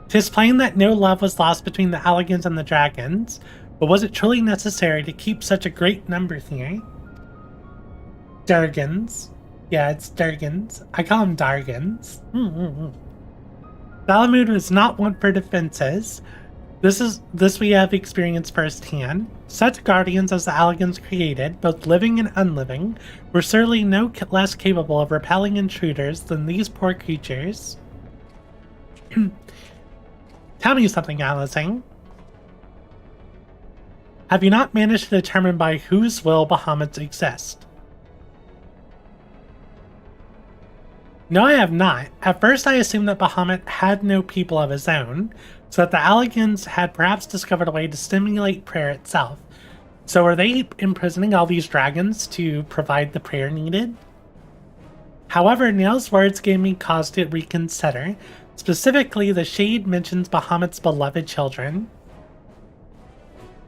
'Tis plain that no love was lost between the Alligans and the dragons, but was it truly necessary to keep such a great number here? Dargans. Yeah, it's Dargans. I call them Dargans. Bahamut was not one for defenses. This we have experienced firsthand. Such guardians as the Alligans created, both living and unliving, were certainly no less capable of repelling intruders than these poor creatures. Tell me something, Allison. Have you not managed to determine by whose will Bahamuts exist? No, I have not. At first I assumed that Bahamut had no people of his own, so that the Alligans had perhaps discovered a way to stimulate prayer itself. So were they imprisoning all these dragons to provide the prayer needed? However, Neil's words gave me cause to reconsider. Specifically, the shade mentions Bahamut's beloved children.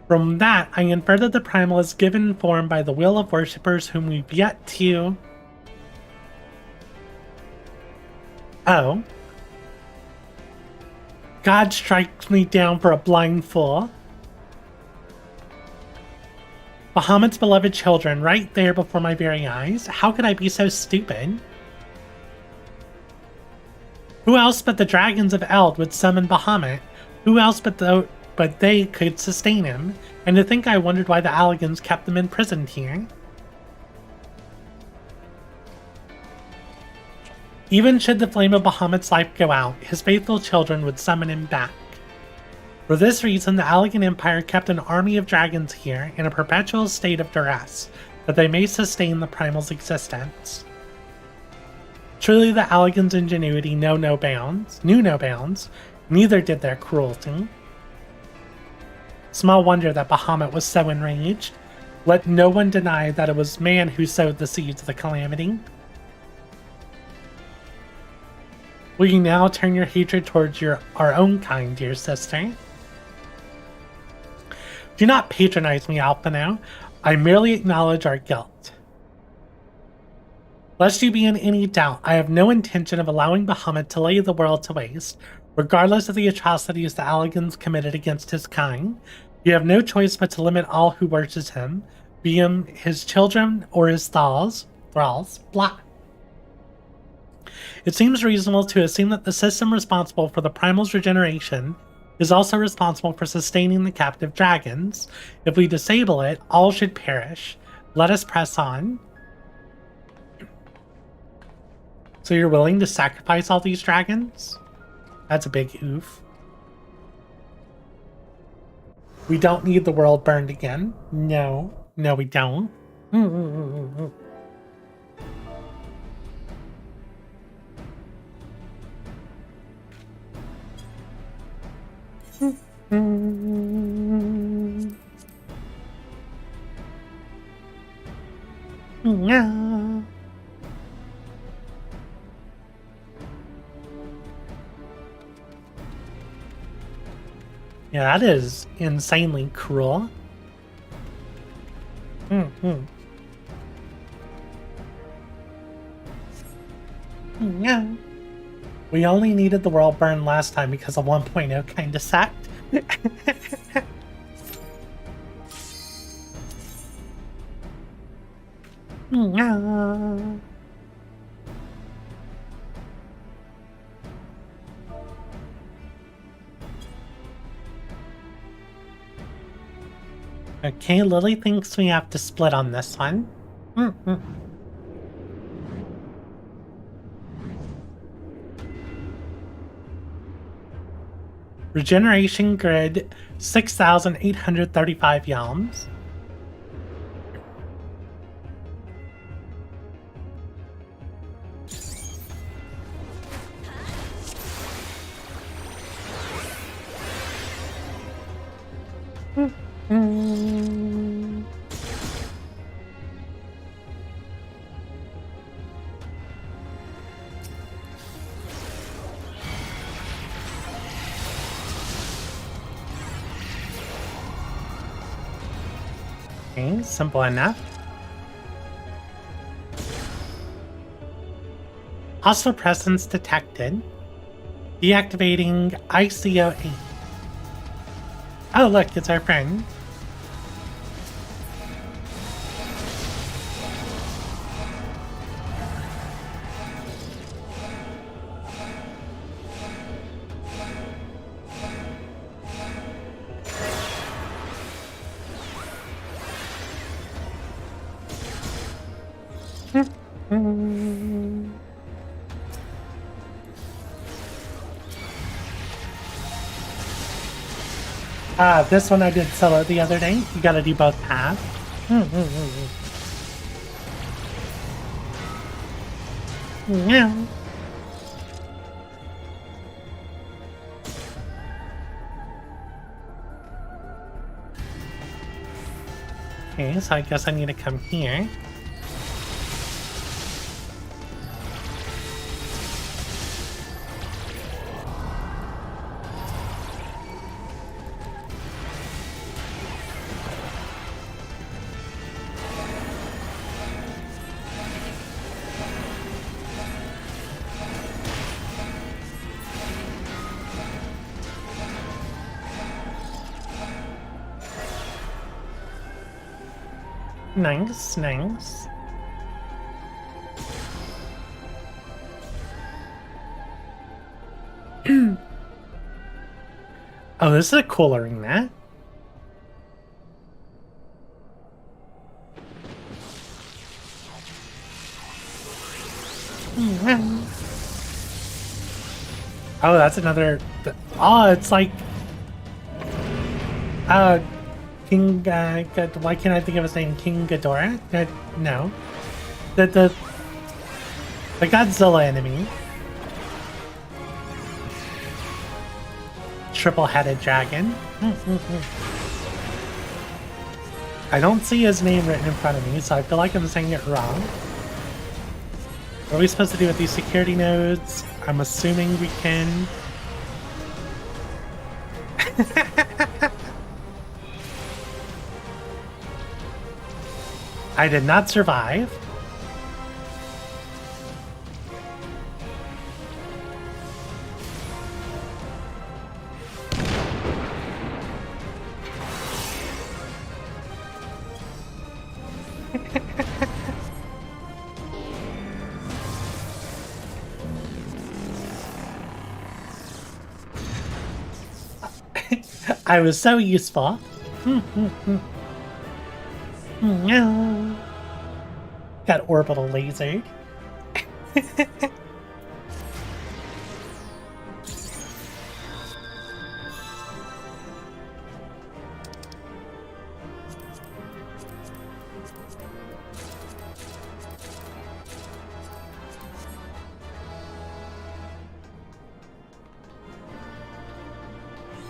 From that, I infer that the primal is given form by the will of worshippers whom we've yet to... Oh. God strikes me down for a blind fool. Bahamut's beloved children right there before my very eyes. How could I be so stupid? Who else but the dragons of Eld would summon Bahamut? Who else but they could sustain him? And to think I wondered why the Alligans kept them imprisoned here. Even should the flame of Bahamut's life go out, his faithful children would summon him back. For this reason, the Alligan Empire kept an army of dragons here in a perpetual state of duress, that they may sustain the primal's existence. Truly the Alligan's ingenuity knew no bounds, neither did their cruelty. Small wonder that Bahamut was so enraged. Let no one deny that it was man who sowed the seeds of the calamity. Will you now turn your hatred towards our own kind, dear sister? Do not patronize me, Alphino. I merely acknowledge our guilt. Lest you be in any doubt, I have no intention of allowing Bahamut to lay the world to waste, regardless of the atrocities the Alligans committed against his kind. You have no choice but to limit all who worship him, be him his children or his thralls, blah. It seems reasonable to assume that the system responsible for the primal's regeneration is also responsible for sustaining the captive dragons. If we disable it, all should perish. Let us press on. So you're willing to sacrifice all these dragons? That's a big oof. We don't need the world burned again. No. No, we don't. No. Yeah, that is insanely cruel. No. We only needed the world burn last time because of 1.0 kinda sacked. No. Okay, Lily thinks we have to split on this one. Regeneration grid, 6,835 yalms. Okay, simple enough. Hostile presence detected. Deactivating ICO8. Oh, look, it's our friend. This one I did solo the other day. You gotta do both paths. Yeah. Okay, so I guess I need to come here. Nice, nice. Oh, this is a cooler arena. Oh, that's another. Oh, it's like. King. Why can't I think of his name? King Ghidorah? No. The Godzilla enemy. Triple-headed dragon. I don't see his name written in front of me, so I feel like I'm saying it wrong. What are we supposed to do with these security nodes? I'm assuming we can... I did not survive. I was so useful. No. Got orbital lasered.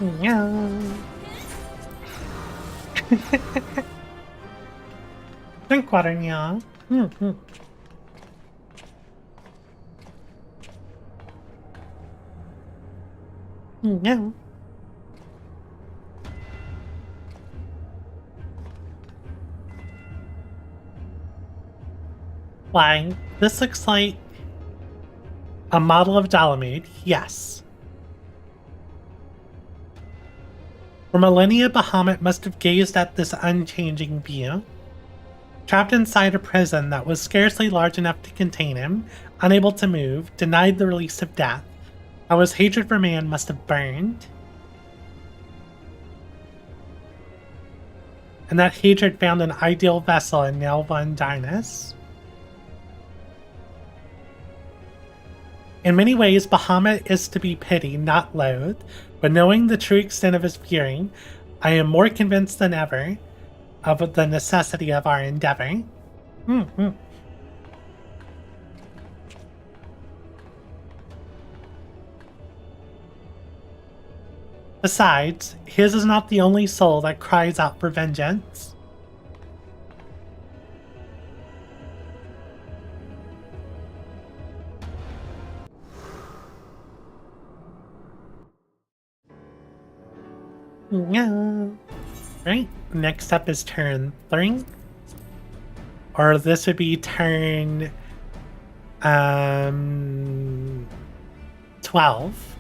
No. Drink water, Nya. No. Why? This looks like a model of Dalamud, yes. For millennia, Bahamut must have gazed at this unchanging view. Trapped inside a prison that was scarcely large enough to contain him, unable to move, denied the release of death, how his hatred for man must have burned. And that hatred found an ideal vessel in Nelva and Darnus. In many ways, Bahamut is to be pitied, not loathed, but knowing the true extent of his fury, I am more convinced than ever of the necessity of our endeavor. Besides, his is not the only soul that cries out for vengeance. Right, next up is turn 3. Or this would be turn 12.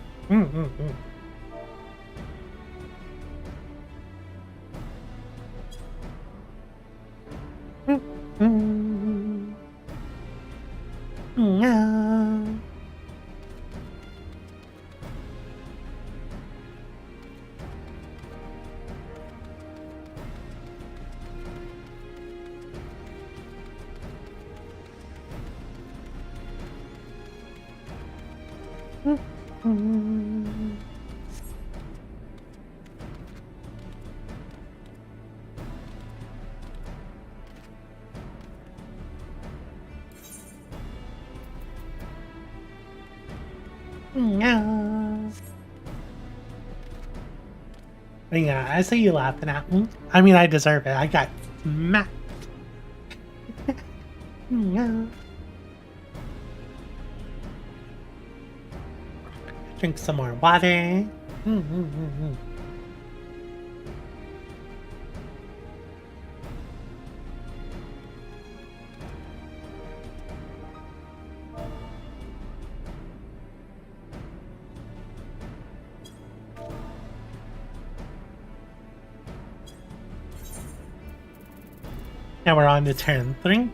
Yeah, I see you laughing at me. I mean, I deserve it. I got smacked. Drink some more water. Now we're on to turn 3.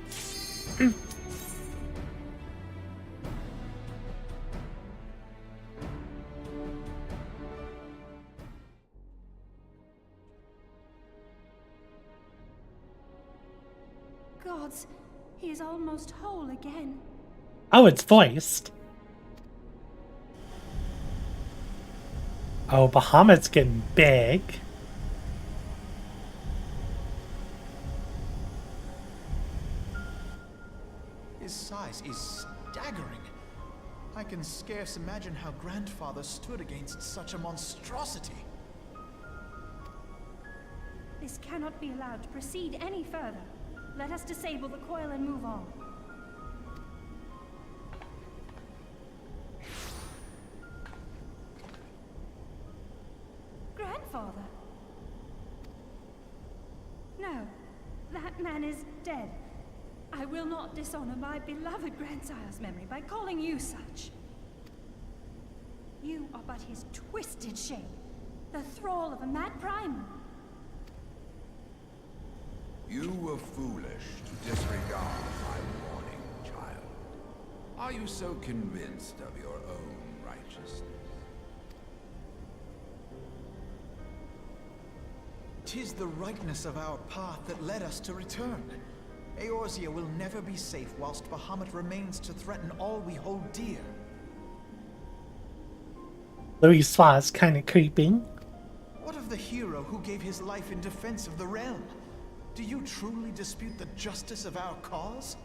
Gods, he is almost whole again. Oh, it's voiced. Oh, Bahamut's getting big. His size is staggering. I can scarce imagine how Grandfather stood against such a monstrosity. This cannot be allowed to proceed any further. Let us disable the coil and move on. Grandfather? No, that man is dead. I will not dishonor my beloved grandsire's memory by calling you such. You are but his twisted shape, the thrall of a mad primal. You were foolish to disregard my warning, child. Are you so convinced of your own righteousness? 'Tis the rightness of our path that led us to return. Eorzea will never be safe whilst Bahamut remains to threaten all we hold dear. Louis is kind of creepy. What of the hero who gave his life in defense of the realm? Do you truly dispute the justice of our cause?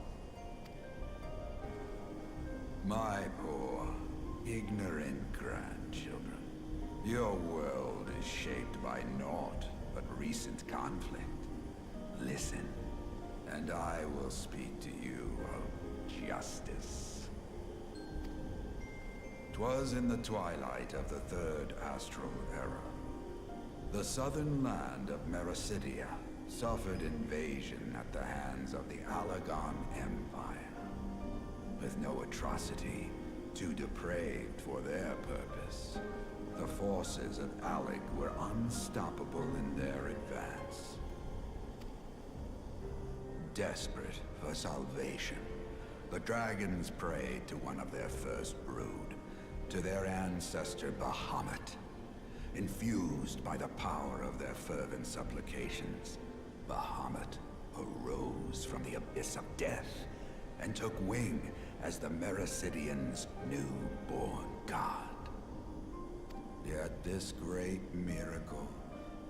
My poor, ignorant grandchildren. Your world is shaped by naught but recent conflict. Listen, and I will speak to you of justice. 'Twas in the twilight of the third astral era. The southern land of Merecydia suffered invasion at the hands of the Alagon Empire. With no atrocity too depraved for their purpose, the forces of Alec were unstoppable in their advance. Desperate for salvation, the dragons prayed to one of their first brood, to their ancestor Bahamut. Infused by the power of their fervent supplications, Bahamut arose from the abyss of death and took wing as the Merecydians' newborn god. Yet this great miracle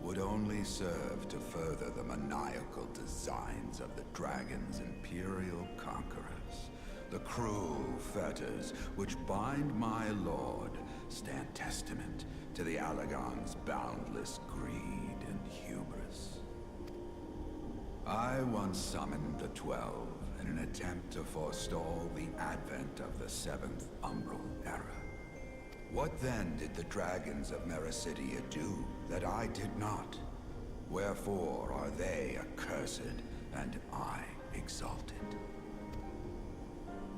would only serve to further the maniacal designs of the dragon's imperial conquerors. The cruel fetters which bind my lord stand testament to the Alagon's boundless greed and hubris. I once summoned the 12 in an attempt to forestall the advent of the 7th Umbral Era. What then did the dragons of Merecydia do that I did not? Wherefore are they accursed and I exalted?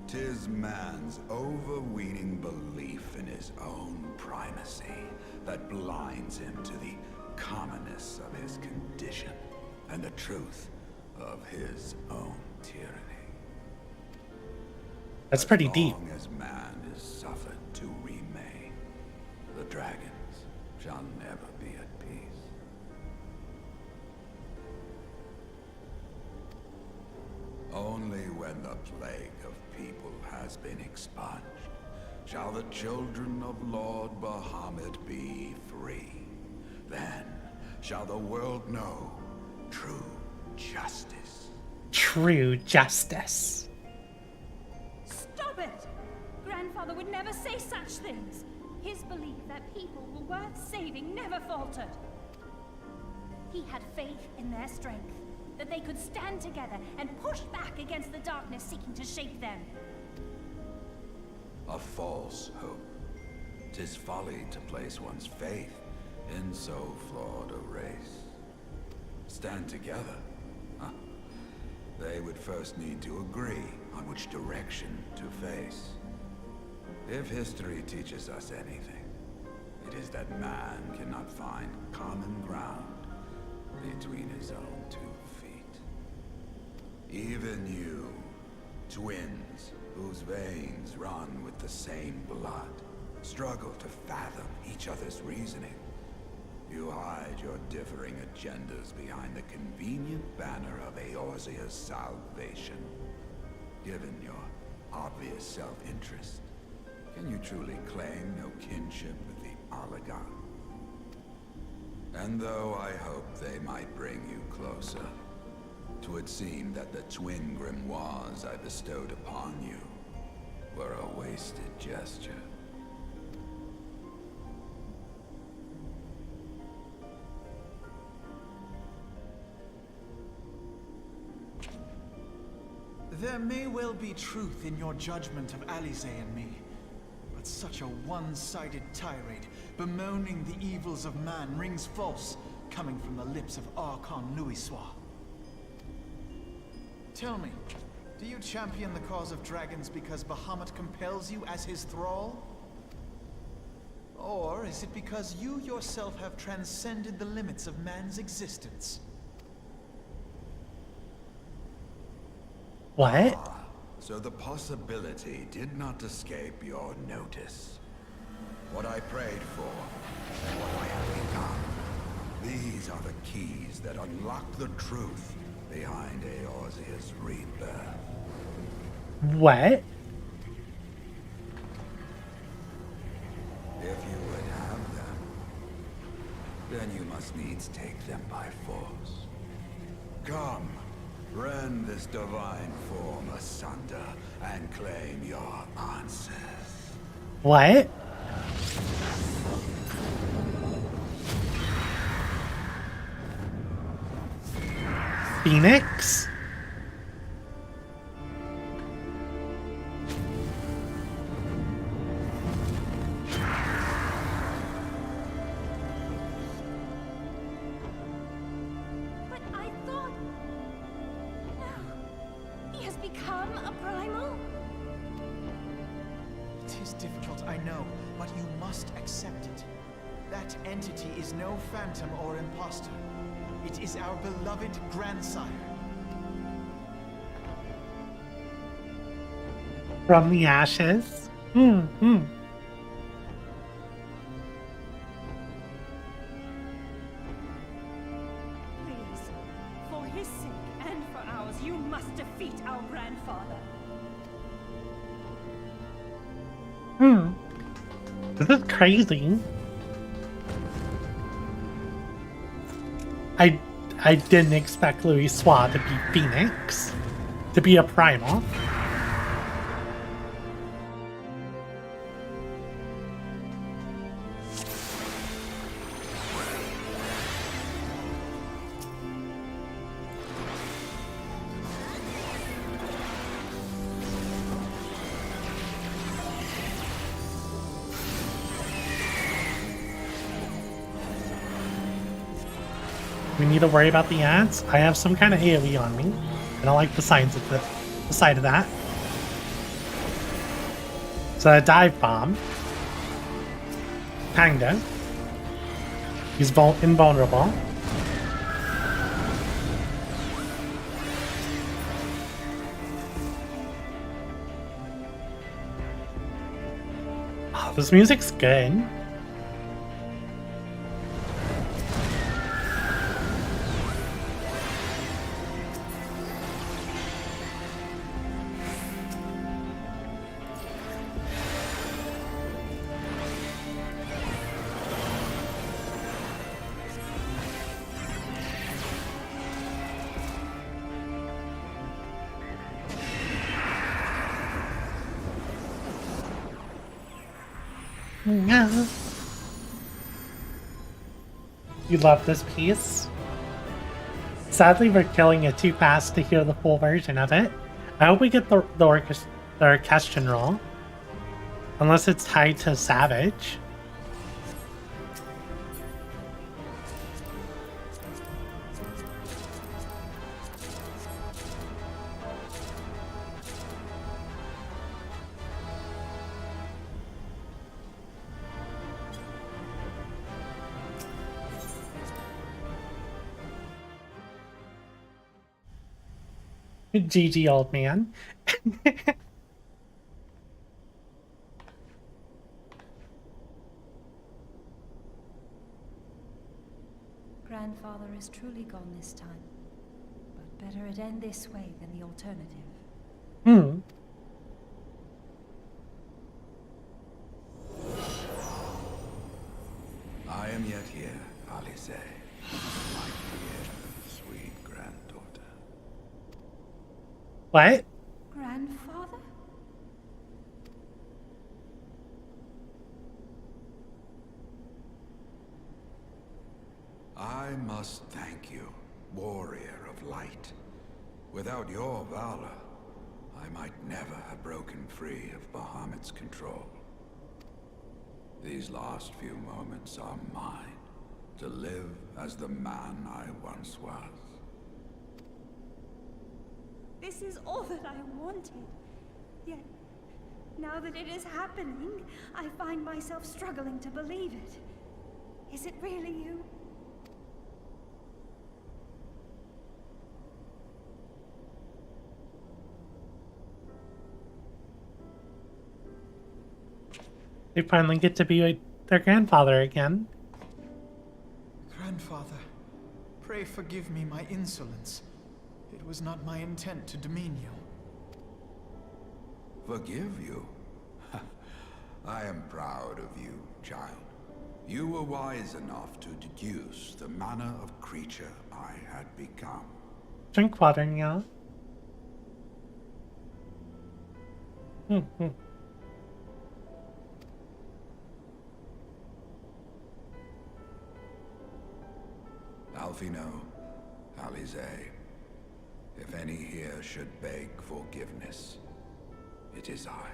'Tis man's overweening belief in his own primacy that blinds him to the commonness of his condition and the truth of his own tyranny. That's pretty deep. As long as man is suffered to remain, the dragons shall never be at peace. Only when the plague of people has been expunged shall the children of Lord Bahamut be free. Then shall the world know true justice. True justice. Stop it! Grandfather would never say such things. His belief that people were worth saving never faltered. He had faith in their strength, that they could stand together and push back against the darkness seeking to shape them. A false hope. 'Tis folly to place one's faith in so flawed a race. Stand together? Huh? They would first need to agree on which direction to face. If history teaches us anything, it is that man cannot find common ground between his own 2 feet. Even you, twins whose veins run with the same blood, struggle to fathom each other's reasoning. You hide your differing agendas behind the convenient banner of Eorzea's salvation. Given your obvious self-interest, can you truly claim no kinship with the Alagon? And though I hope they might bring you closer, 'twould seem that the twin grimoires I bestowed upon you were a wasted gesture. There may well be truth in your judgment of Alize and me, but such a one-sided tirade bemoaning the evils of man rings false, coming from the lips of Archon Louisoix. Tell me, do you champion the cause of dragons because Bahamut compels you as his thrall? Or is it because you yourself have transcended the limits of man's existence? What? So the possibility did not escape your notice. What I prayed for, and what I have become. These are the keys that unlock the truth behind Eorzea's rebirth. What? If you would have them, then you must needs take them by force. Come, rend this divine form asunder and claim your answers. What? Phoenix? But I thought... No. He has become a primal? It is difficult, I know, but you must accept it. That entity is no phantom or imposter. It is our beloved grandsire. From the ashes? Please, for his sake and for ours, you must defeat our grandfather. This is crazy. I didn't expect Louis Swa to be Phoenix. To be a primal. We need to worry about the ants. I have some kind of AoE on me. I don't like the signs of the side of that. So a dive bomb. Kinda. He's invulnerable. Oh, this music's good. You love this piece? Sadly, we're killing it too fast to hear the full version of it. I hope we get the orchestration roll. Unless it's tied to Savage. GG, old man. Grandfather is truly gone this time. But better it end this way than the alternative. I am yet here, Alice, my dear, sweet granddaughter. What? Grandfather? I must thank you, warrior of light. Without your valor, I might never have broken free of Bahamut's control. These last few moments are mine, to live as the man I once was. This is all that I wanted. Yet, now that it is happening, I find myself struggling to believe it. Is it really you? They finally get to be with their grandfather again. Grandfather, Pray forgive me my insolence. It was not my intent to demean you. Forgive you? I am proud of you, child. You were wise enough to deduce the manner of creature I had become. Drink water, yeah. Alphino, Alize, if any here should beg forgiveness, it is I.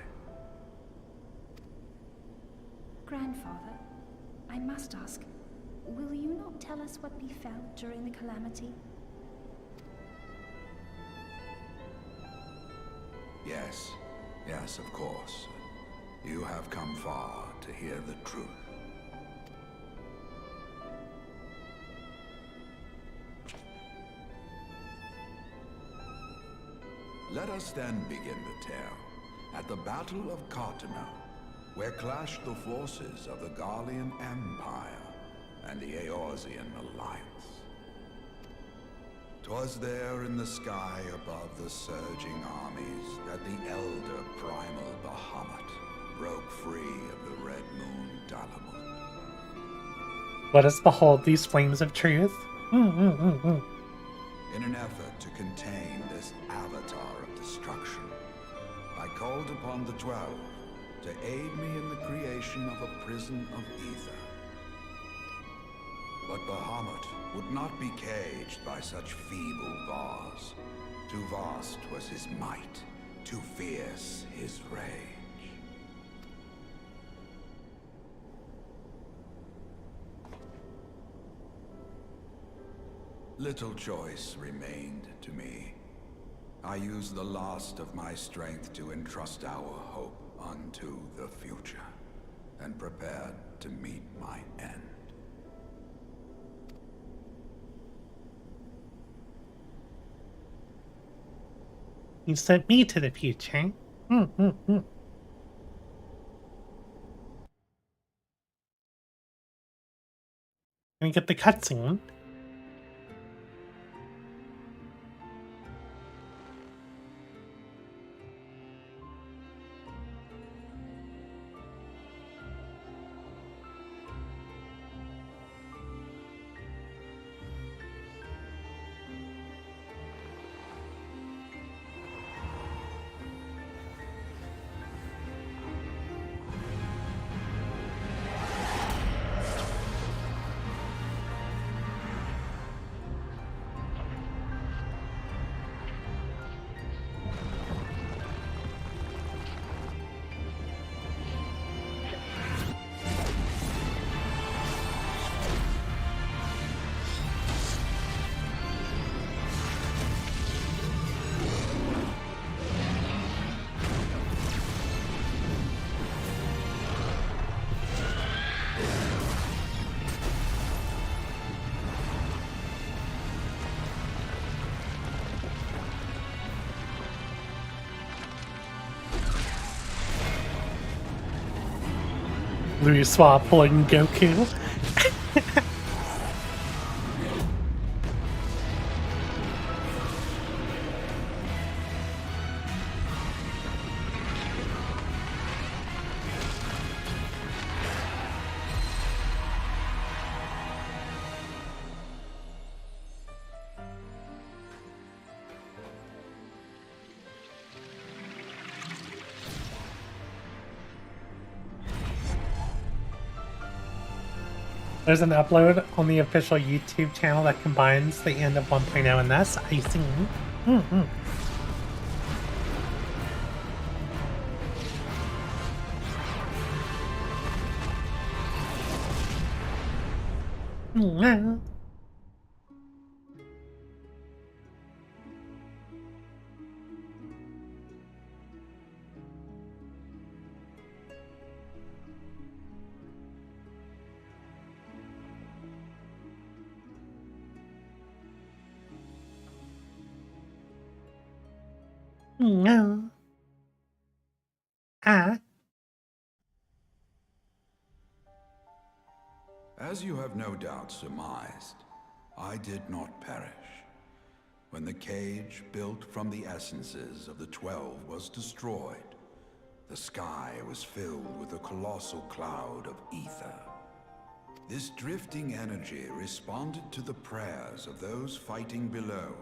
Grandfather, I must ask, will you not tell us what befell during the calamity? Yes, yes, of course. You have come far to hear the truth. Let us then begin the tale at the Battle of Cartano, where clashed the forces of the Garlean Empire and the Eorzean Alliance. 'Twas there in the sky above the surging armies that the elder primal Bahamut broke free of the Red Moon Dalamut. Let us behold these flames of truth. In an effort to contain this avatar of destruction, I called upon the 12 to aid me in the creation of a prison of ether. But Bahamut would not be caged by such feeble bars. Too vast was his might, too fierce his rage. Little choice remained to me. I used the last of my strength to entrust our hope unto the future, and prepared to meet my end. You sent me to the future. Can we get the cutscene? Louis Swap pulling Goku. There's an upload on the official YouTube channel that combines the end of 1.0 and this. I see. No. As you have no doubt surmised, I did not perish. When the cage built from the essences of the 12 was destroyed, the sky was filled with a colossal cloud of ether. This drifting energy responded to the prayers of those fighting below,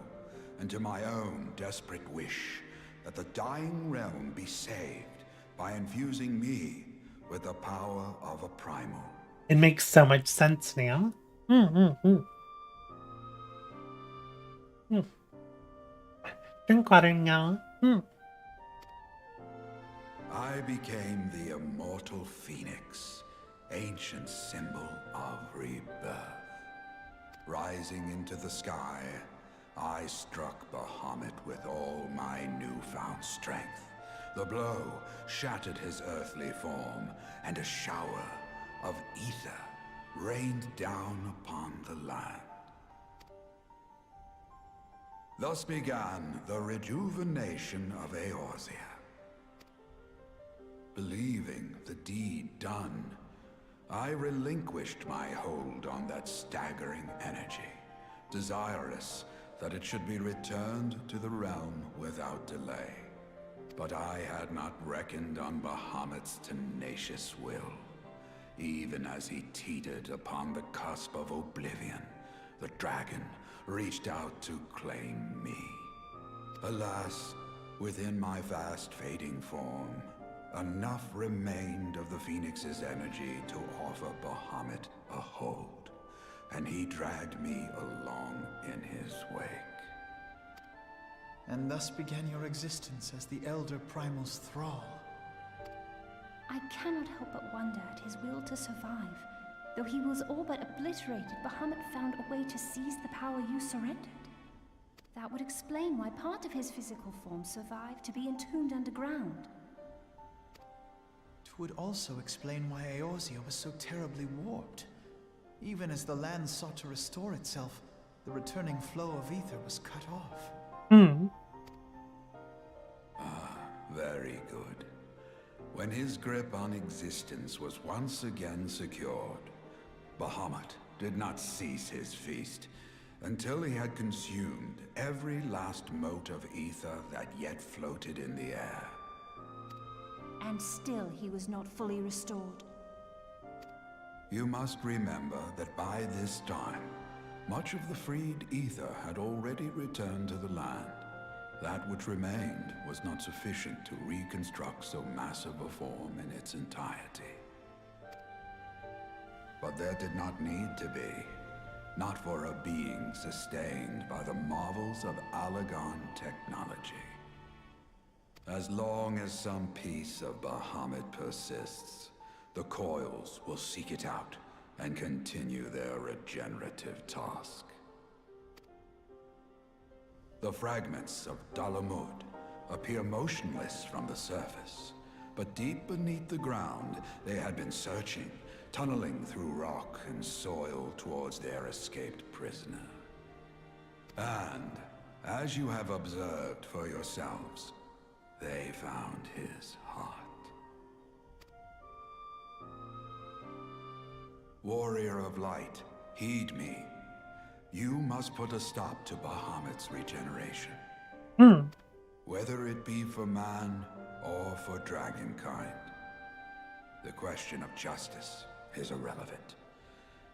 and to my own desperate wish that the dying realm be saved by infusing me with the power of a primal. It makes so much sense now. Drink water now. I became the immortal phoenix, ancient symbol of rebirth. Rising into the sky, I struck Bahamut with all my newfound strength. The blow shattered his earthly form, and a shower of ether rained down upon the land. Thus began the rejuvenation of Eorzea. Believing the deed done, I relinquished my hold on that staggering energy, desirous that it should be returned to the realm without delay. But I had not reckoned on Bahamut's tenacious will. Even as he teetered upon the cusp of oblivion, the dragon reached out to claim me. Alas, within my fast fading form, enough remained of the Phoenix's energy to offer Bahamut a hold, and he dragged me along in his wake. And thus began your existence as the Elder Primal's thrall. I cannot help but wonder at his will to survive. Though he was all but obliterated, Bahamut found a way to seize the power you surrendered. That would explain why part of his physical form survived to be entombed underground. It would also explain why Eorzea was so terribly warped. Even as the land sought to restore itself, the returning flow of ether was cut off. Very good. When his grip on existence was once again secured, Bahamut did not cease his feast until he had consumed every last mote of ether that yet floated in the air. And still he was not fully restored. You must remember that by this time, much of the freed ether had already returned to the land. That which remained was not sufficient to reconstruct so massive a form in its entirety. But there did not need to be. Not for a being sustained by the marvels of Allagan technology. As long as some piece of Bahamut persists, the coils will seek it out and continue their regenerative task. The fragments of Dalamud appear motionless from the surface, but deep beneath the ground they had been searching, tunneling through rock and soil towards their escaped prisoner. And, as you have observed for yourselves, they found his heart. Warrior of Light, heed me. You must put a stop to Bahamut's regeneration. Whether it be for man or for dragonkind. The question of justice is irrelevant.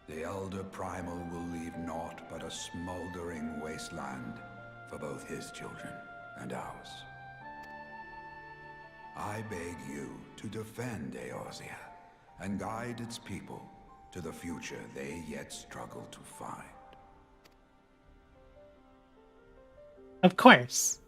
The Elder Primal will leave naught but a smoldering wasteland for both his children and ours. I beg you to defend Eorzea and guide its people to the future they yet struggle to find. Of course.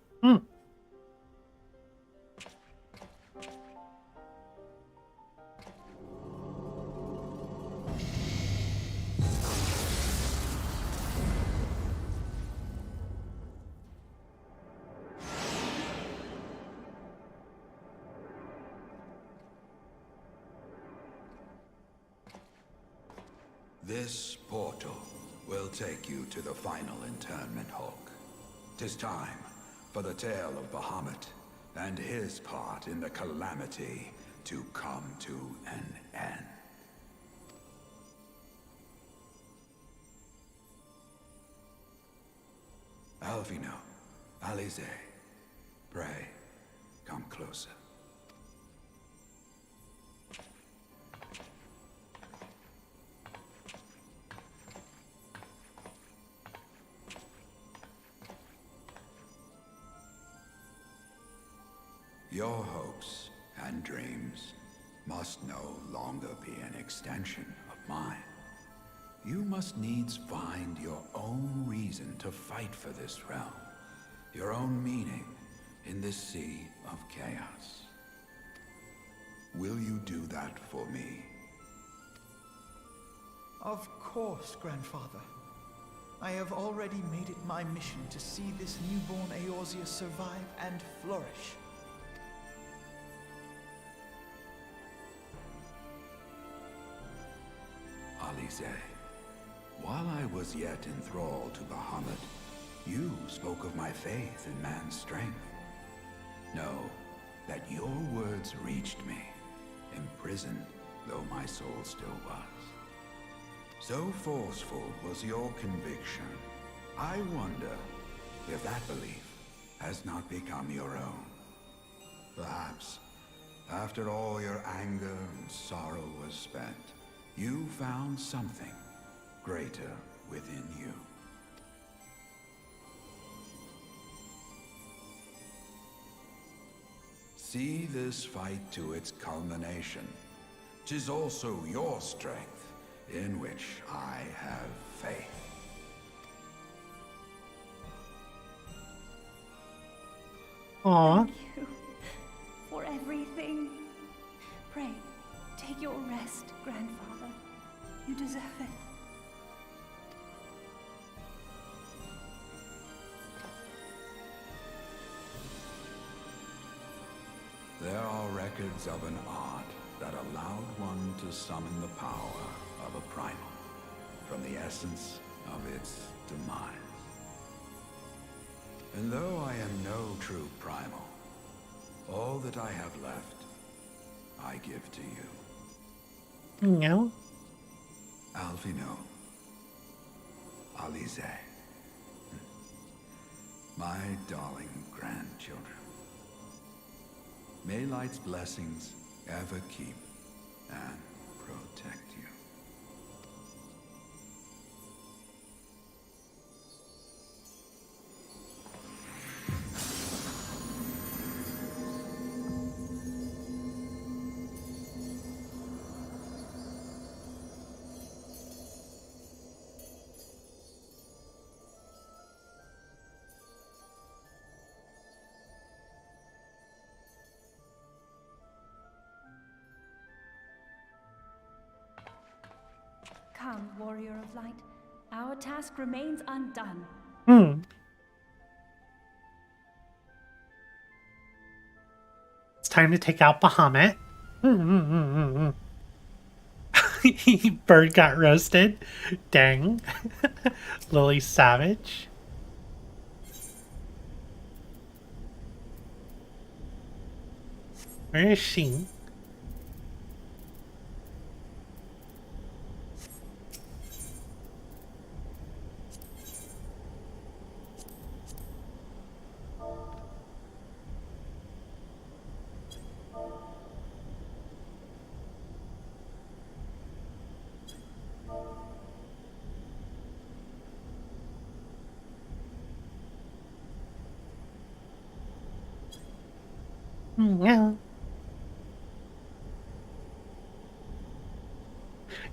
This portal will take you to the final internment hulk. 'Tis time for the tale of Bahamut and his part in the calamity to come to an end. Delphino, Alize, pray, come closer. Your hopes and dreams must no longer be an extension of mine. You must needs find your own reason to fight for this realm, your own meaning in this sea of chaos. Will you do that for me? Of course, Grandfather. I have already made it my mission to see this newborn Eorzea survive and flourish. Alize, while I was yet enthralled to Bahamut, you spoke of my faith in man's strength. Know that your words reached me, imprisoned though my soul still was. So forceful was your conviction, I wonder if that belief has not become your own. Perhaps, after all your anger and sorrow was spent, you found something greater within you. See this fight to its culmination. 'Tis also your strength in which I have faith. Aw. Thank you for everything. Pray, take your rest, Grandfather. You deserve it. There are records of an art that allowed one to summon the power of a primal from the essence of its demise. And though I am no true primal, all that I have left, I give to you. No. Alphino, Alize, my darling grandchildren. May Light's blessings ever keep and protect you. Come, warrior of light. Our task remains undone. It's time to take out Bahamut. Bird got roasted. Dang. Lily Savage. Where is she?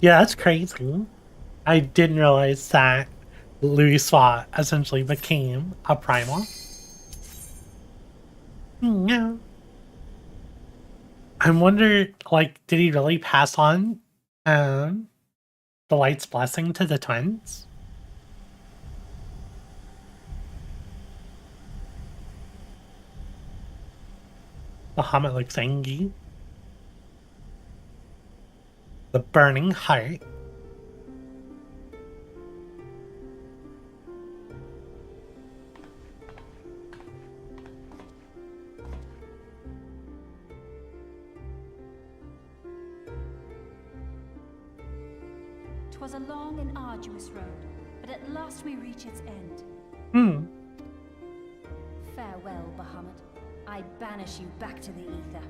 Yeah, that's crazy. I didn't realize that Louis Swat essentially became a primal. Yeah. I wonder, like, did he really pass on the Light's blessing to the twins? Bahamut looks angry. The burning heart. Twas a long and arduous road, but at last we reach its end. Farewell, Bahamut. I banish you back to the ether.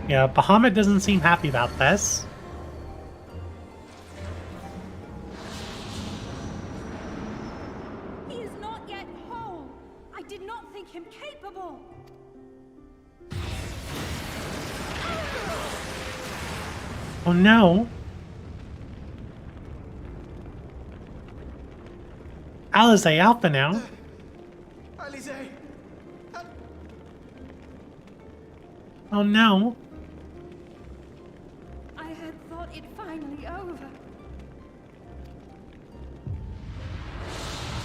Yeah, Bahamut doesn't seem happy about this. He is not yet whole. I did not think him capable. Oh no. Alizé Alpha now. Alize! Oh no. I had thought it finally over.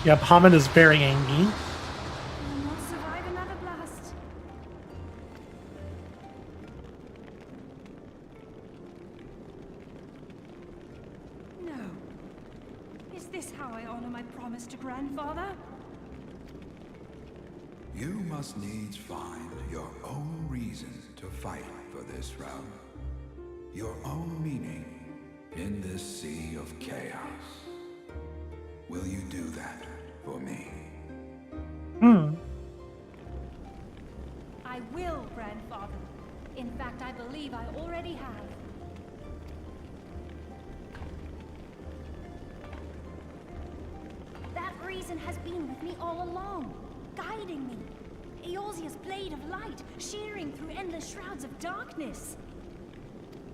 Yeah, Bahamut is very angry. I will not survive another blast. No. Is this how I honor my promise to Grandfather? You must needs find your own reason to fight for this realm. Your own meaning in this sea of chaos. Will you do that for me? I will, Grandfather. In fact, I believe I already have. That reason has been with me all along, guiding me. Eorzea's blade of light, shearing through endless shrouds of darkness.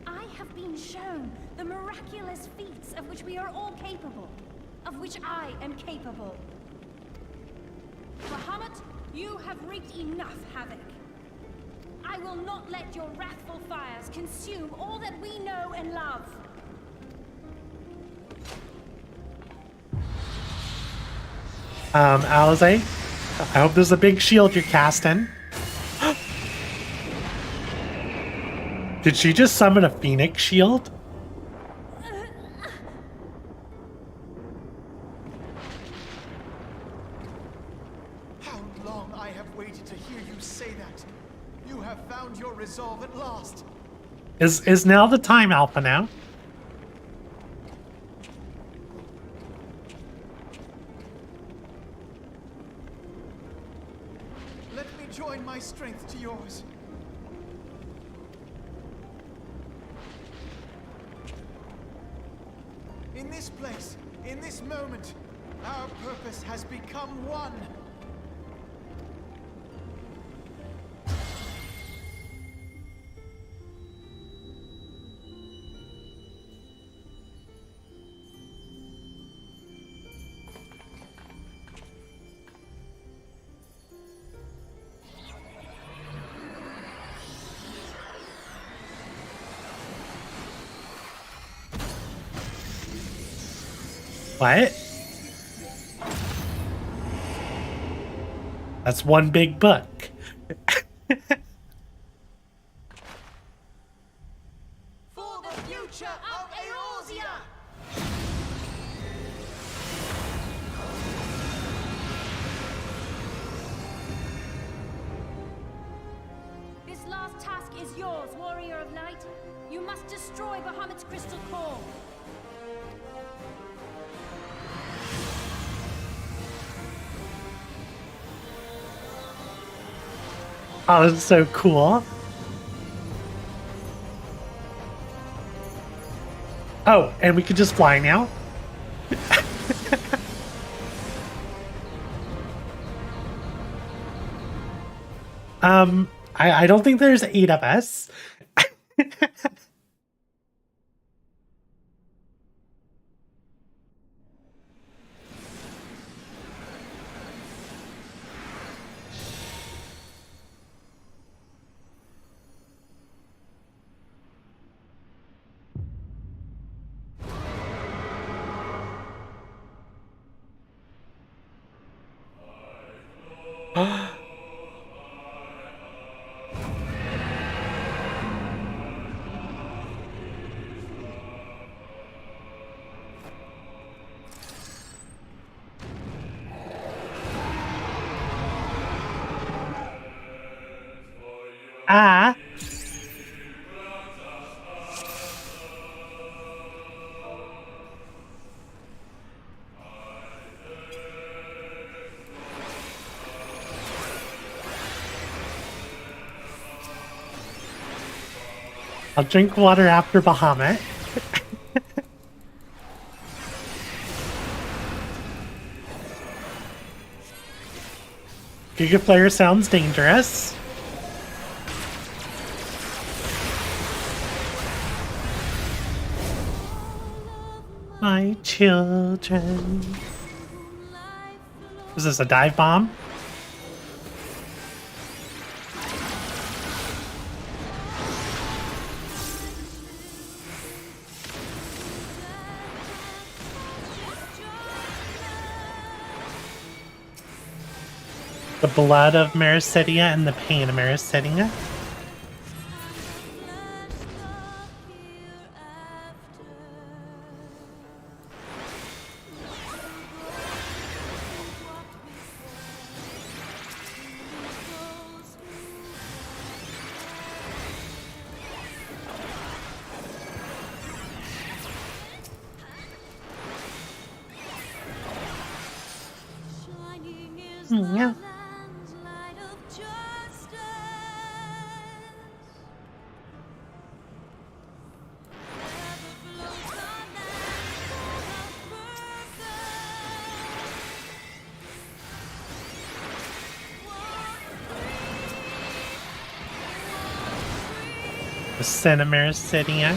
I have been shown the miraculous feats of which we are all capable, of which I am capable. Bahamut, you have wreaked enough havoc. I will not let your wrathful fires consume all that we know and love. Alizé, I hope there's a big shield you're casting. Did she just summon a Phoenix shield? How long I have waited to hear you say that. You have found your resolve at last. Is now the time, Alpha now? Let me join my strength to yours. In this place, in this moment, our purpose has become one. What? That's one big book. For the future of Eorzea! This last task is yours, Warrior of Light. You must destroy Bahamut's crystal core. Oh, this is so cool. Oh, and we could just fly now? I don't think there's 8 of us. I'll drink water after Bahamut. Giga Player sounds dangerous. My children. Is this a dive bomb? The blood of Mericidia and the pain of Mericidia. Yeah. The Sin of Mericidia.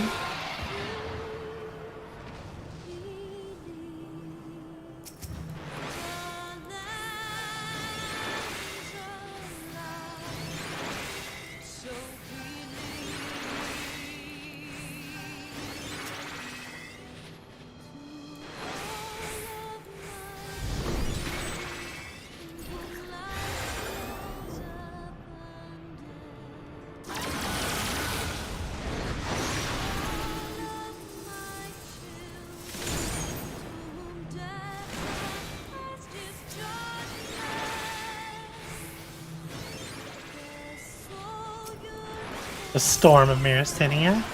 The Storm of Mericidia.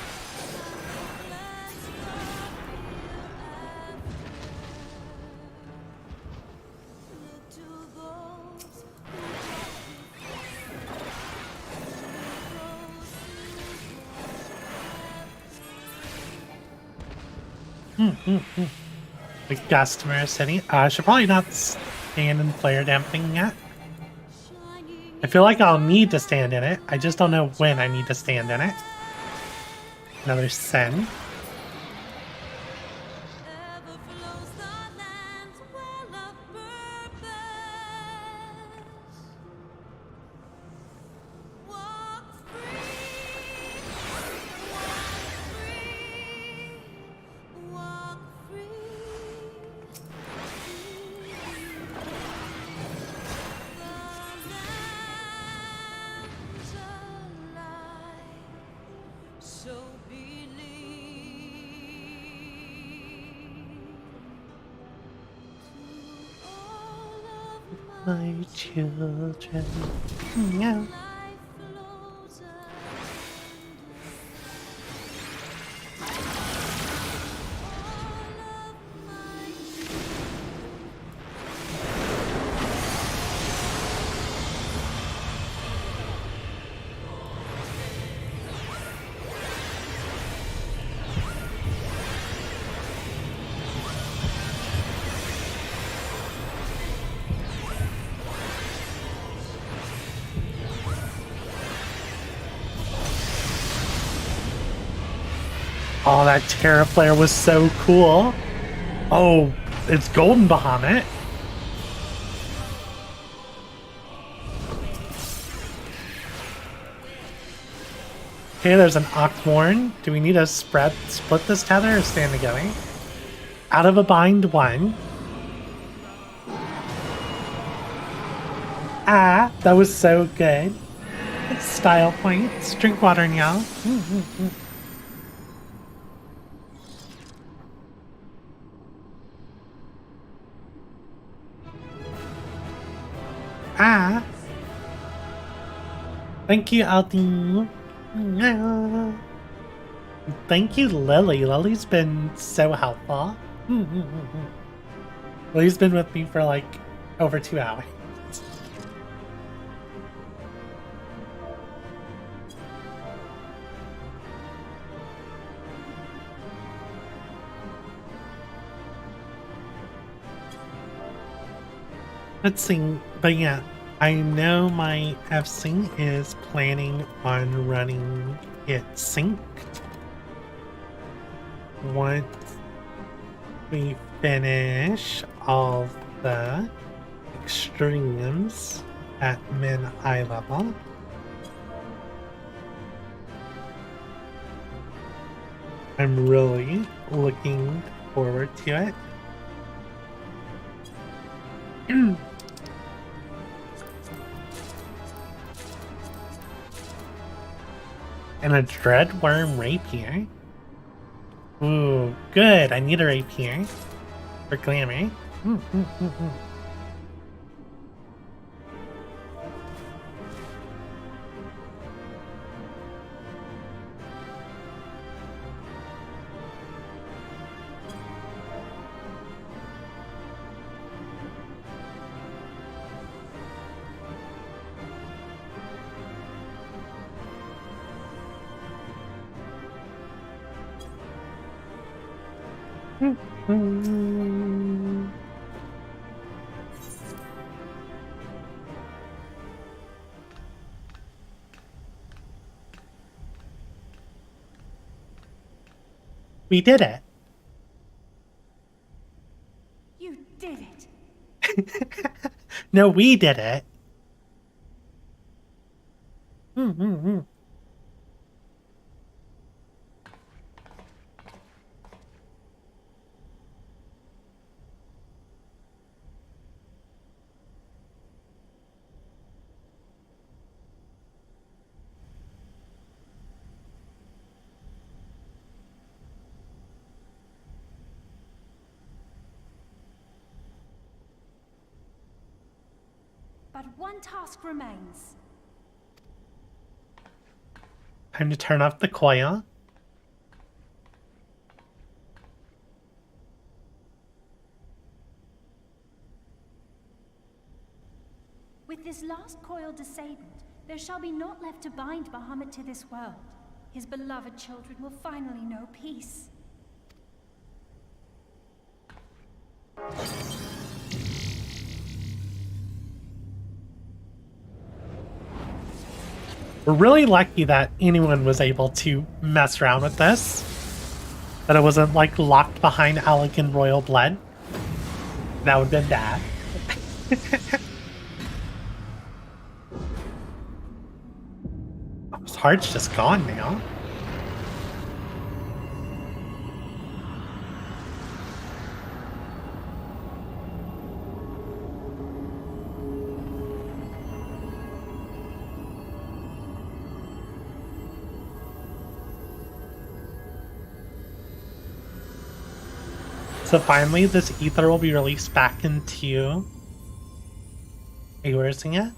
The Gust of Mericidia. I should probably not stand in player dampening yet. I feel like I'll need to stand in it. I just don't know when I need to stand in it. Another Sen. My children. Yeah. Oh, that Terra flare was so cool. Oh, it's Golden Bahamut. Okay, there's an Octworn. Do we need to split this tether or stand together? Out of a bind 1. Ah, that was so good. Style points. Drink water now. Ah. Thank you, Aldi. Thank you, Lily. Lily's been so helpful. Lily's been with me for like over 2 hours. Let's see, but yeah, I know my FC is planning on running it synced once we finish all the extremes at min eye level. I'm really looking forward to it. And a Dreadworm Rapier. Ooh, good. I need a Rapier for Glamour. We did it. You did it. No, we did it. But one task remains. Time to turn off the coil. With this last coil disabled, there shall be naught left to bind Bahamut to this world. His beloved children will finally know peace. We're really lucky that anyone was able to mess around with this. That it wasn't like locked behind Elegant Royal Blood. That would have been bad. His heart's just gone now. So finally, this ether will be released back into... Hey, where is it?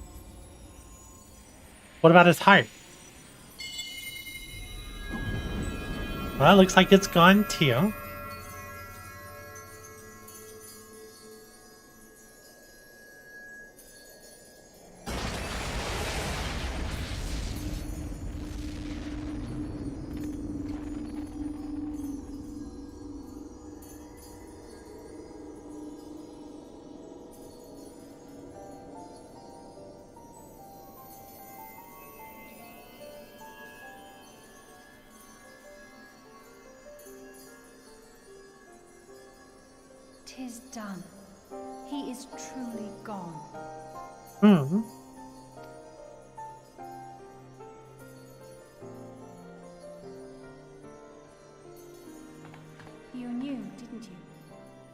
What about his heart? Well, it looks like it's gone too. Tis done. He is truly gone. Hmm. You knew, didn't you?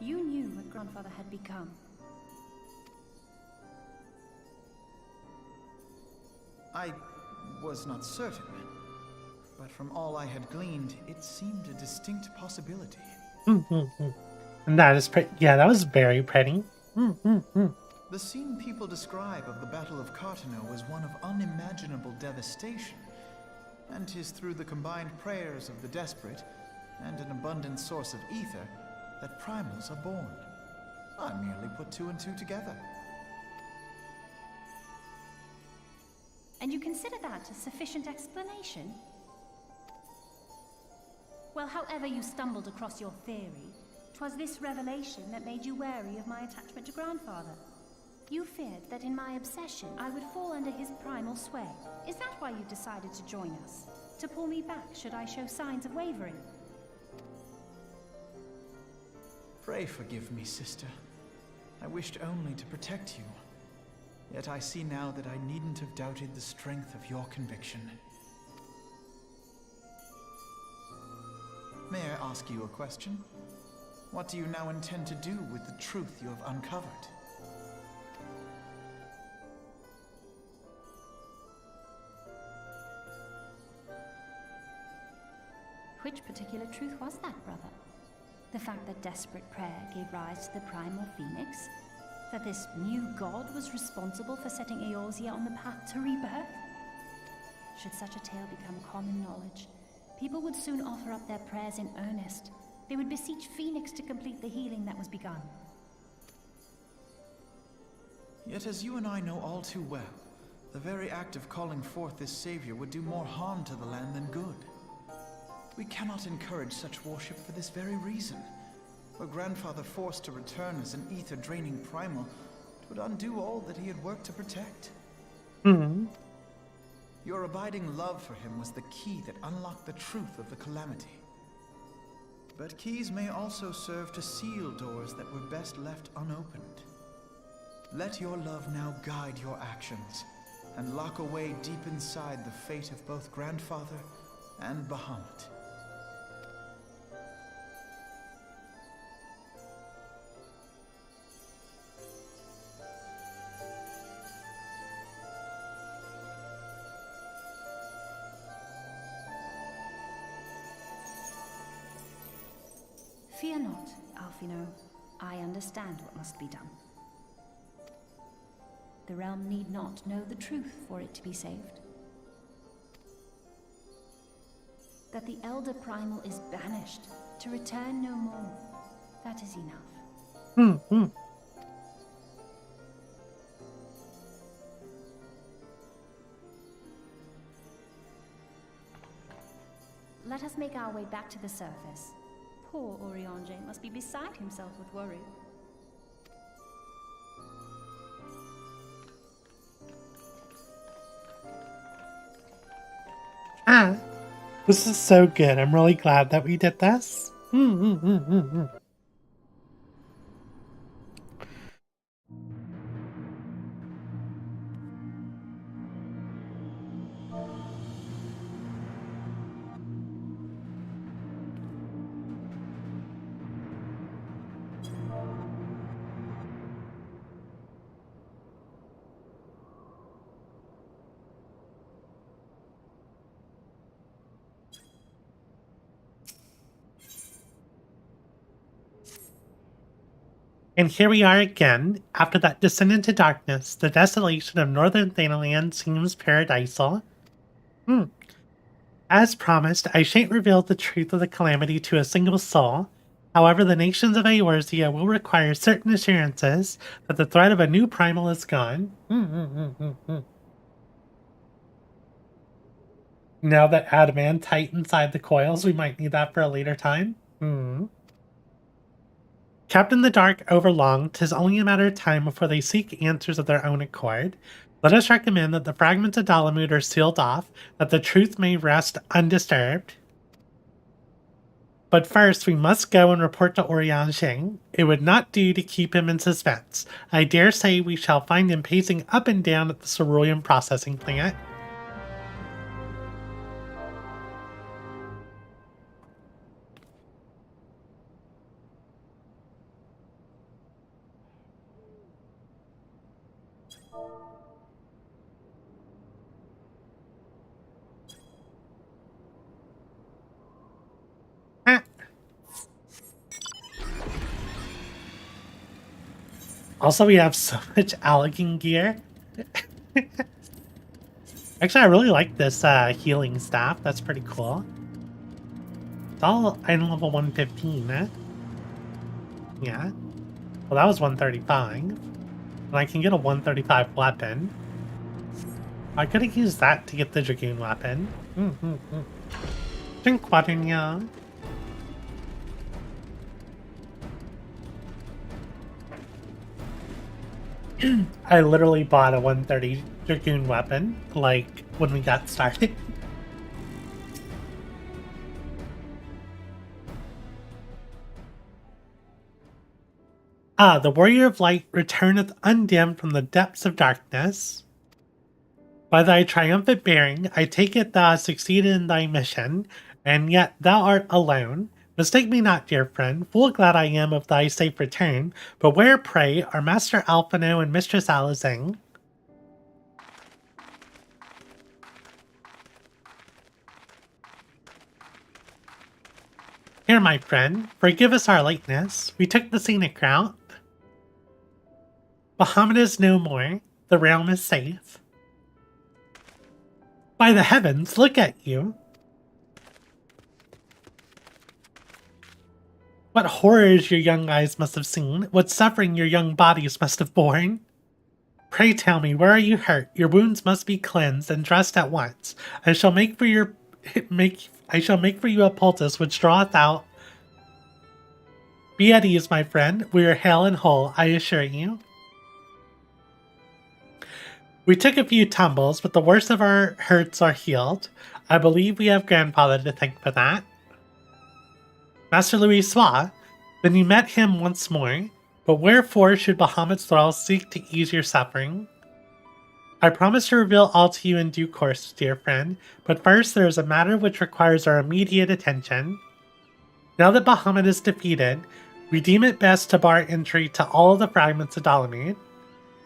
You knew what Grandfather had become. I was not certain, but from all I had gleaned, it seemed a distinct possibility. And that is pretty. Yeah, that was very pretty. The scene people describe of the Battle of Cartano was one of unimaginable devastation, and 'tis through the combined prayers of the desperate and an abundant source of ether that primals are born. I merely put two and two together. And you consider that a sufficient explanation? Well, however you stumbled across your theory, 'twas this revelation that made you wary of my attachment to Grandfather. You feared that in my obsession, I would fall under his primal sway. Is that why you decided to join us? To pull me back should I show signs of wavering? Pray forgive me, sister. I wished only to protect you. Yet I see now that I needn't have doubted the strength of your conviction. May I ask you a question? What do you now intend to do with the truth you have uncovered? Which particular truth was that, brother? The fact that desperate prayer gave rise to the primal phoenix? That this new god was responsible for setting Eorzea on the path to rebirth? Should such a tale become common knowledge, people would soon offer up their prayers in earnest. They would beseech Phoenix to complete the healing that was begun. Yet as you and I know all too well, the very act of calling forth this savior would do more harm to the land than good. We cannot encourage such worship for this very reason. Were Grandfather forced to return as an ether-draining primal, it would undo all that he had worked to protect. Your abiding love for him was the key that unlocked the truth of the calamity. But keys may also serve to seal doors that were best left unopened. Let your love now guide your actions, and lock away deep inside the fate of both Grandfather and Bahamut. Fear not, Alphino. I understand what must be done. The realm need not know the truth for it to be saved. That the Elder Primal is banished, to return no more. That is enough. Let us make our way back to the surface. Poor Oriange must be beside himself with worry. This is so good. I'm really glad that we did this. And here we are again. After that descent into darkness, the desolation of northern Thanaland seems paradisal. As promised, I shan't reveal the truth of the calamity to a single soul. However, the nations of Eorzea will require certain assurances that the threat of a new primal is gone. Now that adamantite inside the coils, we might need that for a later time. Kept in the dark over long, 'tis only a matter of time before they seek answers of their own accord. Let us recommend that the fragments of Dalamud are sealed off, that the truth may rest undisturbed. But first, we must go and report to Oriange. It would not do to keep him in suspense. I dare say we shall find him pacing up and down at the cerulean processing plant. Also, we have so much Allergan gear. Actually, I really like this healing staff. That's pretty cool. It's all item level 115, eh? Yeah. Well, that was 135. And I can get a 135 weapon. I could have used that to get the Dragoon weapon. Drink water now. I literally bought a 130 Dragoon weapon, like, when we got started. Ah, the Warrior of Light returneth undimmed from the depths of darkness. By thy triumphant bearing, I take it thou hast succeeded in thy mission, and yet thou art alone. Mistake me not, dear friend, full glad I am of thy safe return, but where, pray, are Master Alphino and Mistress Alizing? Here, my friend, forgive us our lateness. We took the scenic route. Bahamut is no more. The realm is safe. By the heavens, look at you. What horrors your young eyes must have seen, what suffering your young bodies must have borne. Pray tell me, where are you hurt? Your wounds must be cleansed and dressed at once. I shall make for you a poultice which draweth out. Be at ease, my friend. We are hale and whole, I assure you. We took a few tumbles, but the worst of our hurts are healed. I believe we have grandfather to thank for that. Master Louis Sois, then you met him once more, but wherefore should Bahamut's thralls seek to ease your suffering? I promise to reveal all to you in due course, dear friend, but first there is a matter which requires our immediate attention. Now that Bahamut is defeated, we deem it best to bar entry to all of the fragments of Dolomied.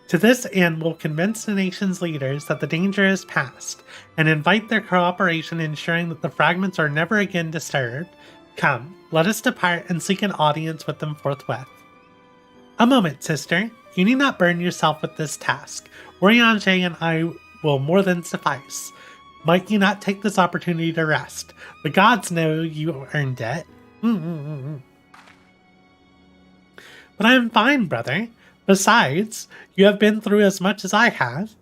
To this end, we'll convince the nation's leaders that the danger is past, and invite their cooperation ensuring that the fragments are never again disturbed. Come, let us depart and seek an audience with them forthwith. A moment, sister. You need not burden yourself with this task. Oriange and I will more than suffice. Might you not take this opportunity to rest? The gods know you earned it. But I am fine, brother. Besides, you have been through as much as I have.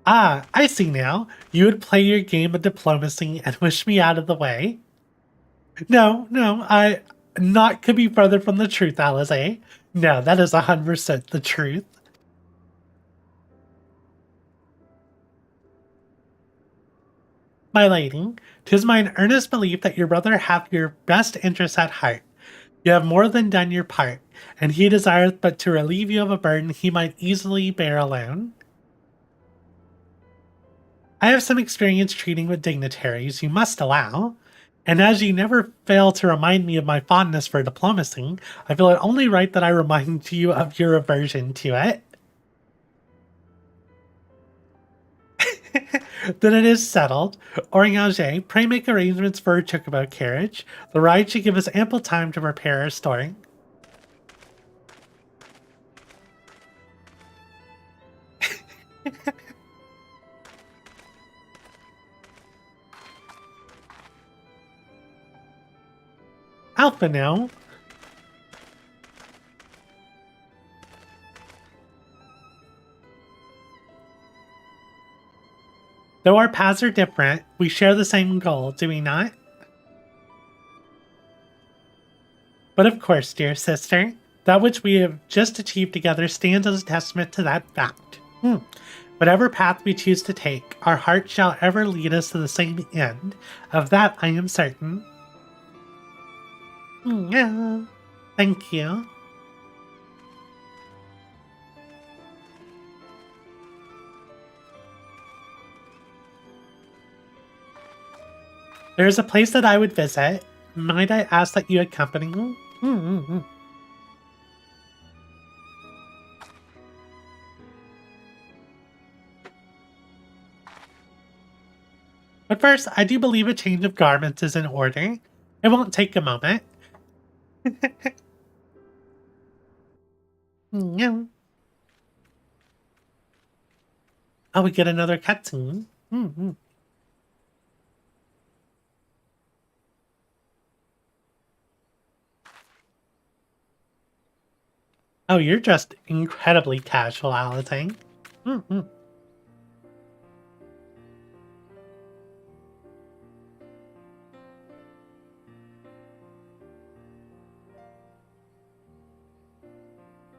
Ah, I see now. You would play your game of diplomacy and wish me out of the way. No, not could be further from the truth, Alize. No, that is 100% the truth. My lady, 'tis mine earnest belief that your brother hath your best interests at heart. You have more than done your part, and he desireth but to relieve you of a burden he might easily bear alone. I have some experience treating with dignitaries, you must allow, and as you never fail to remind me of my fondness for diplomacy, I feel it only right that I remind you of your aversion to it. Then it is settled. Oriange, pray make arrangements for a chocobo carriage. The ride should give us ample time to prepare our story. Alpha now. Though our paths are different, we share the same goal, do we not? But of course, dear sister, that which we have just achieved together stands as a testament to that fact. Whatever path we choose to take, our heart shall ever lead us to the same end. Of that I am certain. Yeah, thank you. There is a place that I would visit. Might I ask that you accompany me? But first, I do believe a change of garments is in order. It won't take a moment. Oh, we get another cutscene. Oh, you're just incredibly casual, Alice.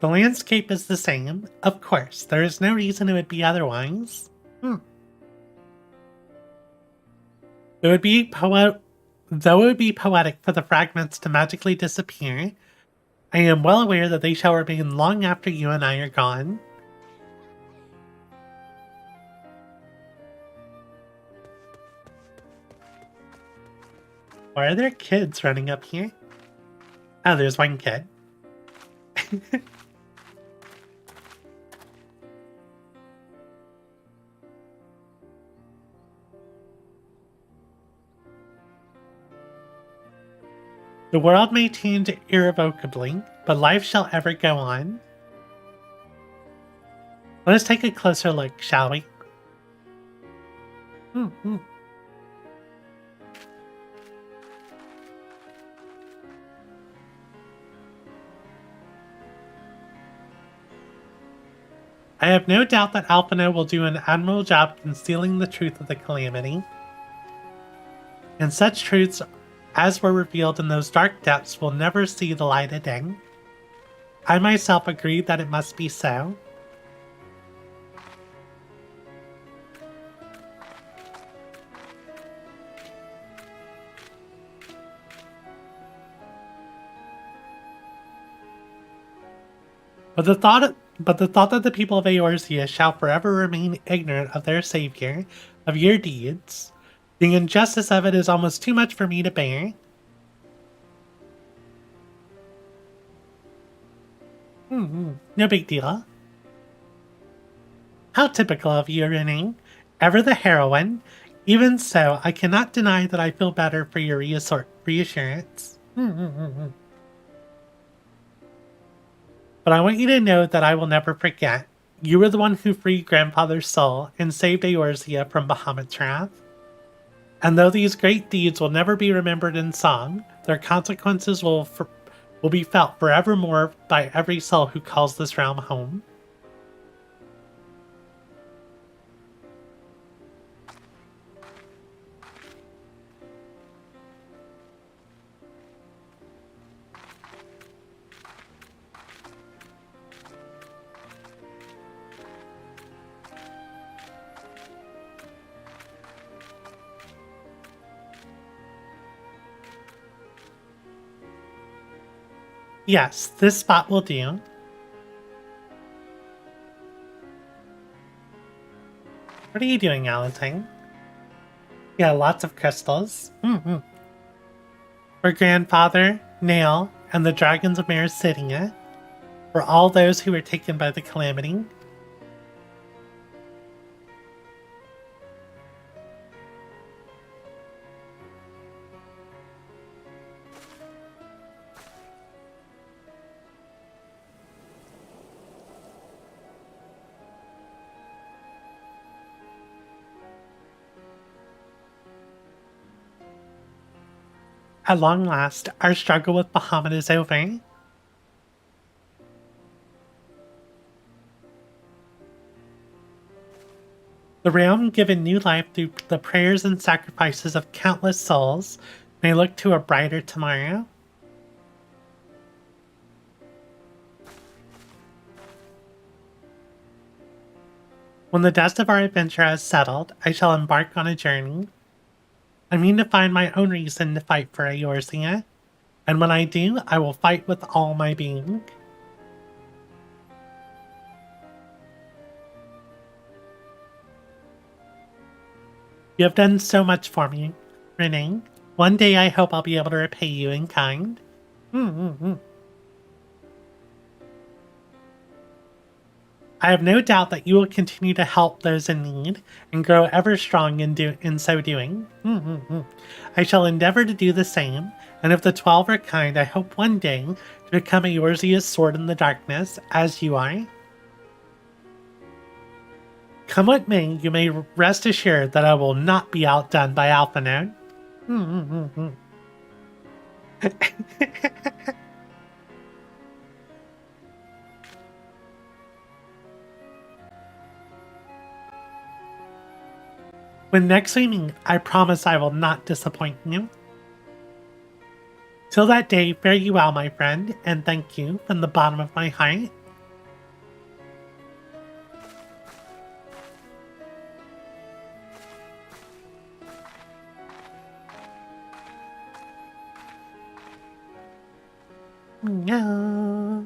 The landscape is the same, of course. There is no reason it would be otherwise. Though it would be poetic for the fragments to magically disappear, I am well aware that they shall remain long after you and I are gone. Why are there kids running up here? Oh, there's one kid. The world may change irrevocably, but life shall ever go on. Let us take a closer look, shall we? I have no doubt that Alphino will do an admirable job concealing the truth of the calamity. And such truths as were revealed in those dark depths will never see the light of day. I myself agree that it must be so. But the thought that the people of Eorzea shall forever remain ignorant of their savior, of your deeds, the injustice of it is almost too much for me to bear. No big deal. How typical of you, Renee. Ever the heroine. Even so, I cannot deny that I feel better for your reassurance. But I want you to know that I will never forget. You were the one who freed Grandfather's soul and saved Eorzea from Bahamut's wrath. And though these great deeds will never be remembered in song, their consequences will be felt forevermore by every soul who calls this realm home. Yes, this spot will do. What are you doing, Alantine? Yeah, lots of crystals. For Grandfather, Nail, and the Dragons of Mare Cydia, for all those who were taken by the calamity. At long last, our struggle with Bahamut is over. The realm, given new life through the prayers and sacrifices of countless souls, may look to a brighter tomorrow. When the dust of our adventure has settled, I shall embark on a journey. I mean to find my own reason to fight for Eorzea, and when I do, I will fight with all my being. You have done so much for me, Renee. One day I hope I'll be able to repay you in kind. I have no doubt that you will continue to help those in need and grow ever strong in so doing. I shall endeavor to do the same, and if the 12 are kind, I hope one day to become Eorzea's sword in the darkness, as you are. Come what may, you may rest assured that I will not be outdone by Alphino. When next we meet, I promise I will not disappoint you. Till that day, fare you well, my friend, and thank you from the bottom of my heart Yeah.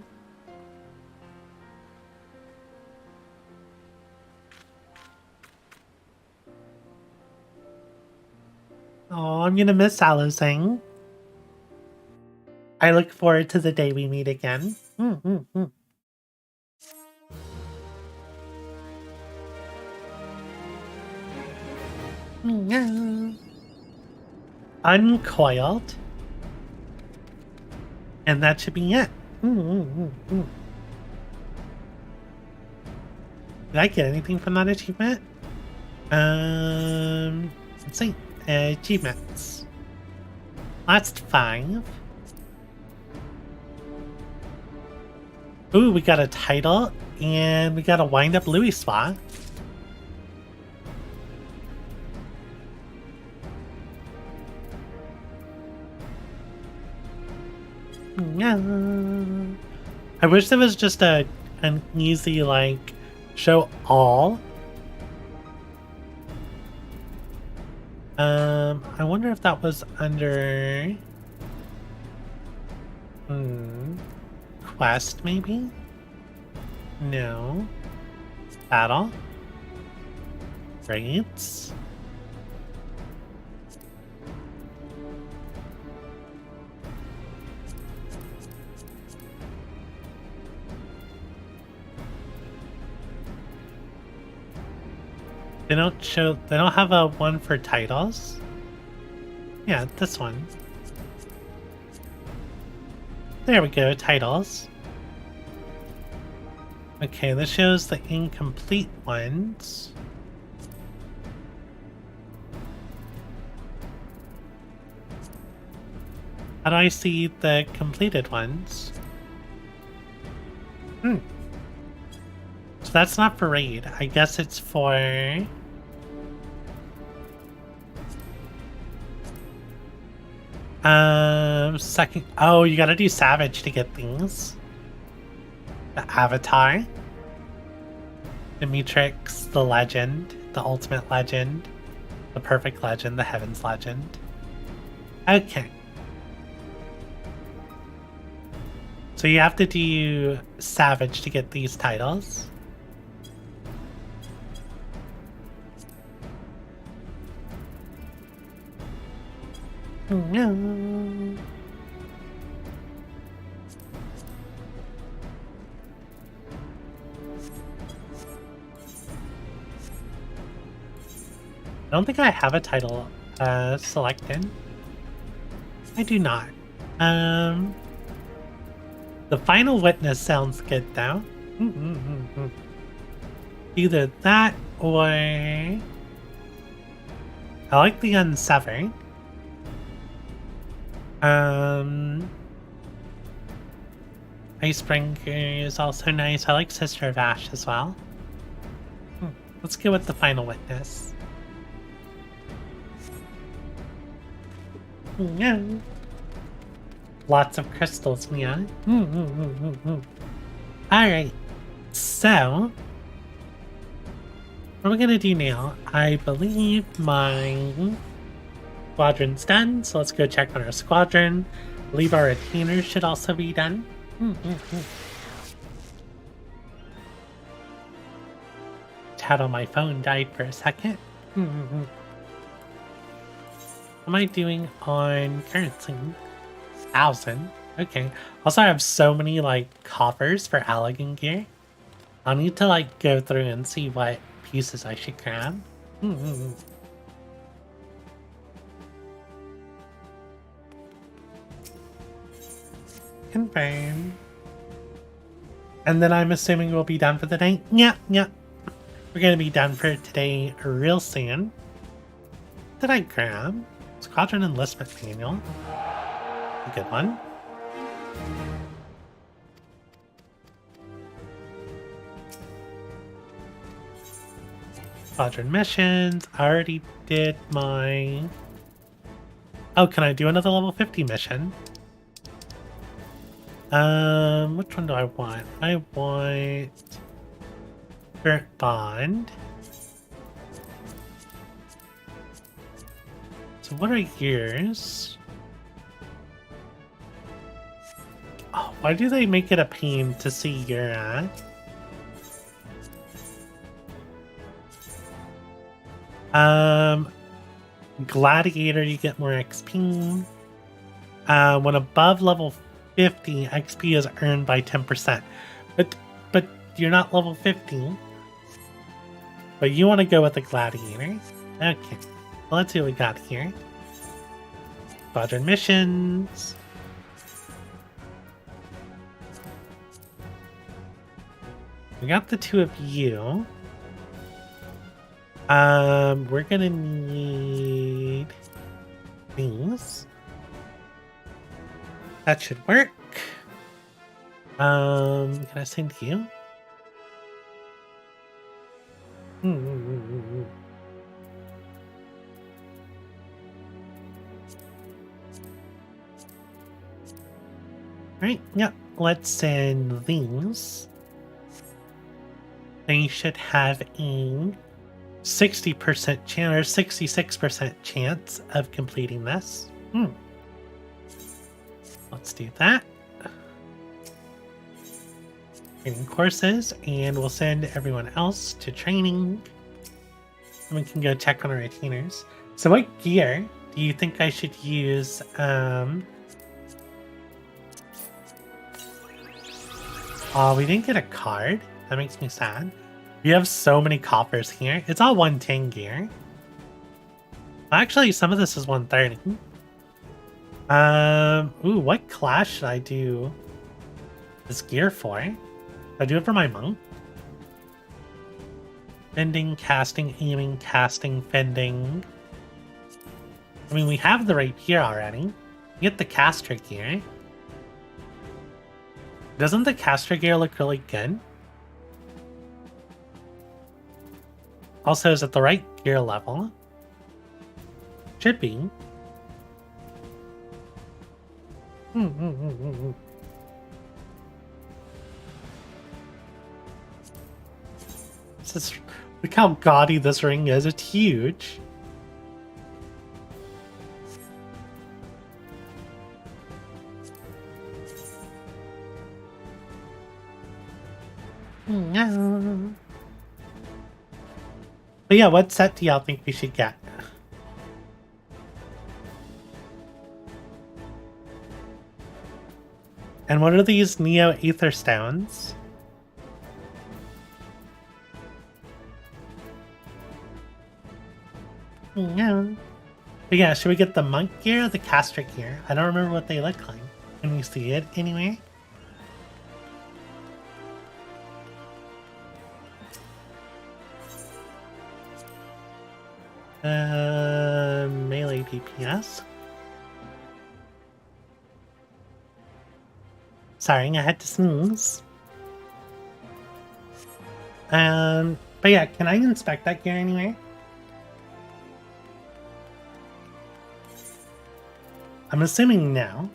Oh, I'm gonna miss Alizing. I look forward to the day we meet again. Yeah. Uncoiled. And that should be it. Did I get anything from that achievement? Let's see. Achievements. Last 5. Ooh, we got a title, and we got a wind-up Louis spot. Yeah. I wish there was just an easy, like, show all. I wonder if that was under quest, maybe? No. Battle. Raids. They don't have a one for titles. Yeah, this one. There we go, titles. Okay, this shows the incomplete ones. How do I see the completed ones? So that's not for raid. I guess it's for... second... Oh, you gotta do Savage to get things. The Avatar. The Matrix, the Legend, the Ultimate Legend, the Perfect Legend, the Heavens Legend. Okay. So you have to do Savage to get these titles. No. I don't think I have a title selected. I do not. The Final Witness sounds good though. Either that or I like the Unsevered. Icebringer is also nice. I like Sister of Ash as well. Let's go with the Final Witness. Yeah. Lots of crystals, yeah. Alright, so what are we gonna do now? I believe my squadron's done, so let's go check on our squadron. I believe our retainers should also be done. Chat on my phone died for a second. What am I doing on currency? 1,000. Okay. Also, I have so many like coffers for Allegan gear. I'll need to like go through and see what pieces I should grab. Confirm. And then I'm assuming we'll be done for the day. Yeah. We're gonna be done for today real soon. What did I grab? Squadron Enlistment Manual. A good one. Squadron missions. I already did my... Oh, can I do another level 50 mission? Which one do I want? I want... Spirit Bond. So what are yours? Oh, Why do they make it a pain to see your, Gladiator, you get more XP. When above level 50, XP is earned by 10%. But you're not level 50. But you want to go with the Gladiator. Okay. Well, let's see what we got here. Squadron missions. We got the two of you. We're gonna need these. That should work. Can I send you? Right, yeah, let's send these. They should have a 60% chance or 66% chance of completing this. Let's do that. Training courses, and we'll send everyone else to training. And we can go check on our retainers. So what gear do you think I should use? Oh, we didn't get a card. That makes me sad. We have so many coffers here. It's all 110 gear. Actually, some of this is 130. Ooh, what class should I do this gear for? Should I do it for my monk? Fending, casting, aiming, casting, fending. I mean, we have the rapier already. Get the caster gear. Doesn't the caster gear look really good? Also, is it the right gear level? Should be. This is, look how gaudy this ring is. It's huge. But yeah, what set do y'all think we should get? And what are these Neo Aether Stones? Yeah. But yeah, should we get the monk gear or the caster gear? I don't remember what they look like. Can we see it anywhere? Melee DPS. Sorry, I had to sneeze. But yeah, can I inspect that gear anyway? I'm assuming no.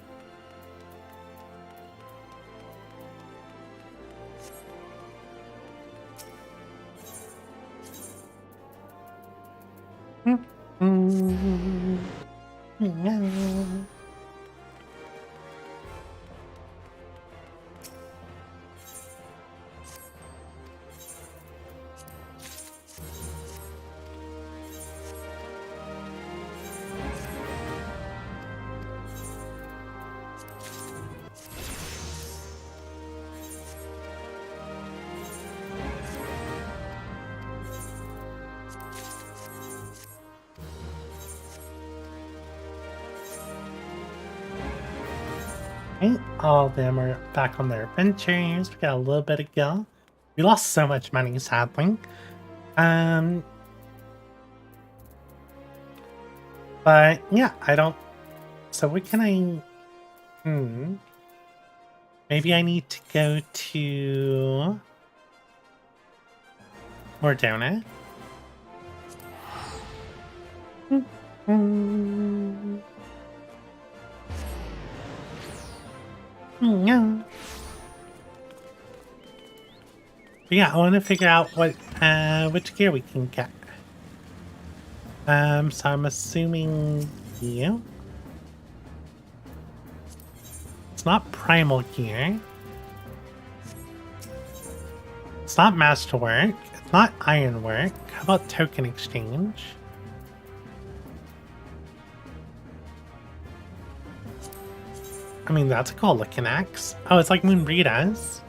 All of them are back on their adventures. We got a little bit of go. We lost so much money, sadly. But yeah, I don't. So what can I? Maybe I need to go to Mordona. No. But yeah, I want to figure out what which gear we can get. So I'm assuming you. It's not primal gear. It's not masterwork. It's not ironwork. How about token exchange? I mean, that's a cool looking axe. Oh, it's like Moonrita's.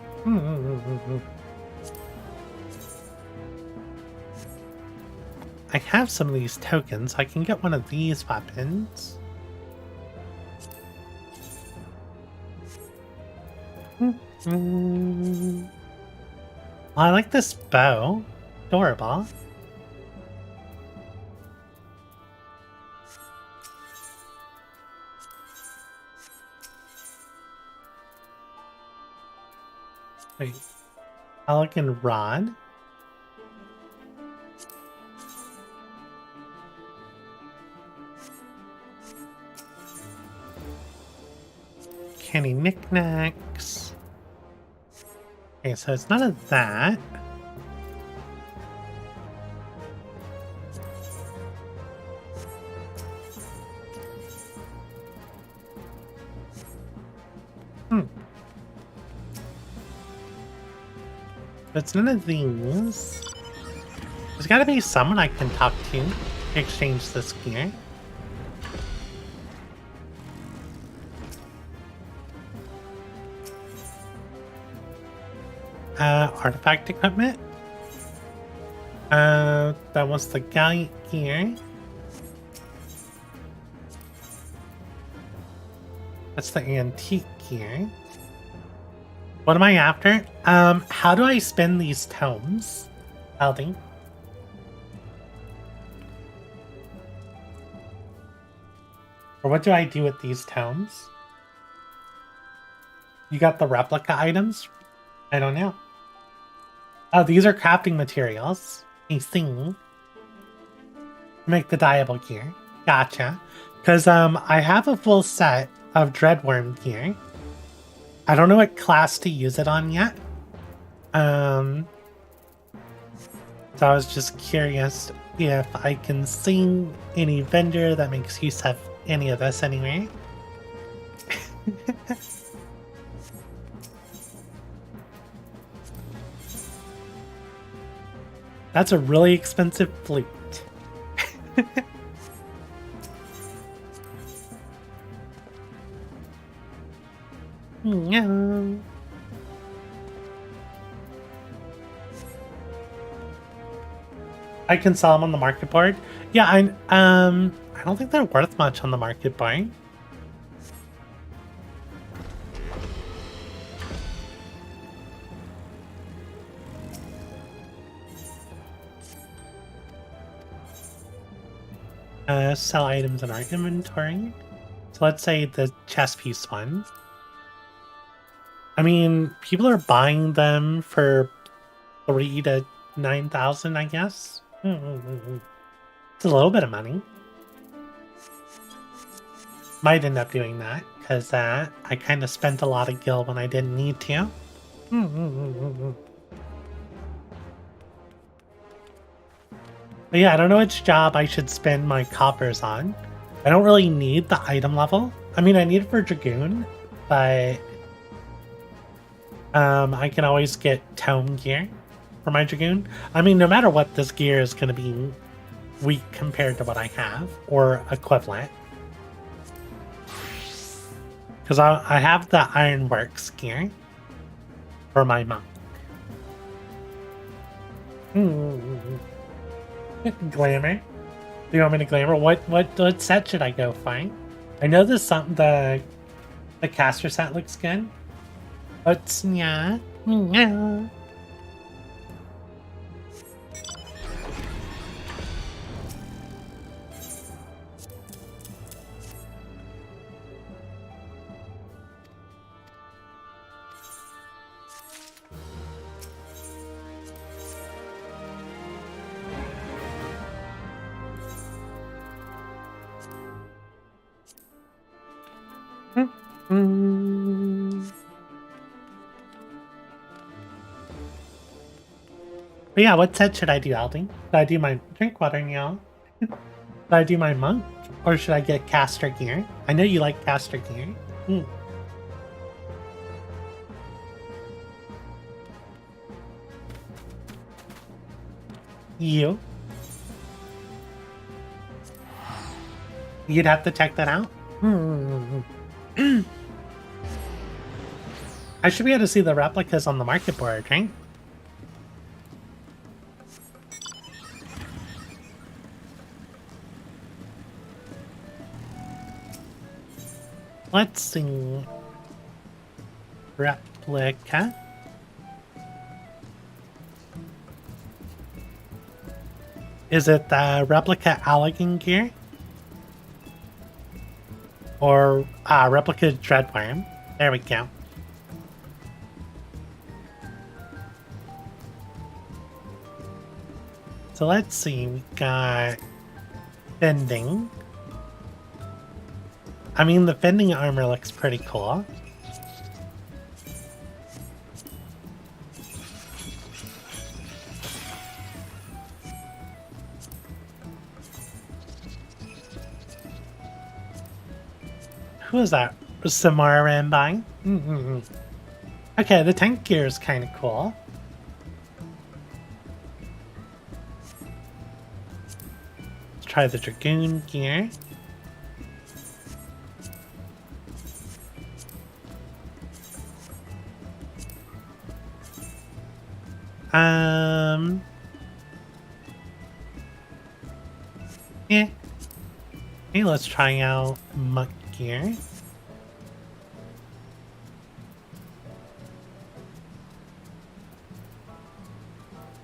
I have some of these tokens. I can get one of these weapons. Well, I like this bow. Adorable. Wait. Elegant rod. Candy knickknacks. Okay, so it's none of that. It's none of these. There's gotta be someone I can talk to exchange this gear. Artifact equipment. That was the Galliant gear. That's the antique gear. What am I after? How do I spin these tomes, Aldi? Or what do I do with these tomes? You got the replica items? I don't know. Oh, these are crafting materials. I see. Make the dyeable gear. Gotcha. Because I have a full set of Dreadworm gear. I don't know what class to use it on yet. So I was just curious if I can see any vendor that makes use of any of this anyway. That's a really expensive flute. Yeah. I can sell them on the market board. Yeah, I don't think they're worth much on the market board. Sell items in our inventory. So let's say the chess piece one. I mean, people are buying them for 3,000 to 9,000, I guess. It's a little bit of money. Might end up doing that because I kind of spent a lot of gil when I didn't need to. But yeah, I don't know which job I should spend my coppers on. I don't really need the item level. I mean, I need it for Dragoon, but I can always get tome gear for my Dragoon. I mean, no matter what, this gear is going to be weak compared to what I have, or equivalent. Because I have the Ironworks gear for my monk. Glamour. Do you want me to glamour? What set should I go find? I know there's something, the caster set looks good. But yeah. But yeah, what set should I do, Aldi? Should I do my drink water now? Should I do my monk? Or should I get caster gear? I know you like caster gear. You. You'd have to check that out. I should be able to see the replicas on the market board, right? Let's see. Replica. Is it the replica Allegan gear? Or replica Dreadworm? There we go. So let's see, we got Fending. I mean, the Fending armor looks pretty cool. Who is that? Samara ran by? Okay, the tank gear is kind of cool. Let's try the Dragoon gear. Yeah. Hey, let's try out Muck gear.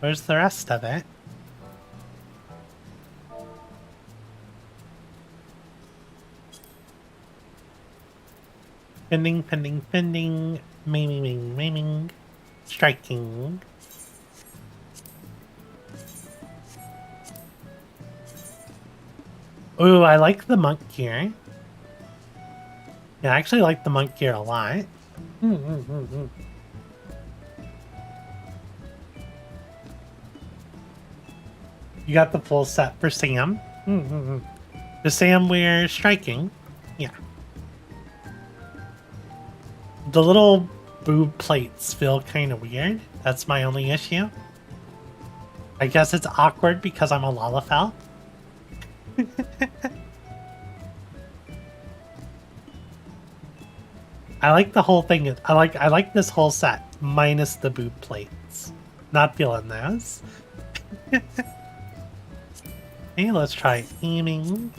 Where's the rest of it? Fending, fending, fending, maiming, striking. Ooh, I like the monk gear. Yeah, I actually like the monk gear a lot. You got the full set for Sam. The Sam we're striking. Yeah. The little boob plates feel kind of weird. That's my only issue. I guess it's awkward because I'm a Lalafell. I like the whole thing. I like this whole set minus the boob plates. Not feeling those. Okay, let's try aiming.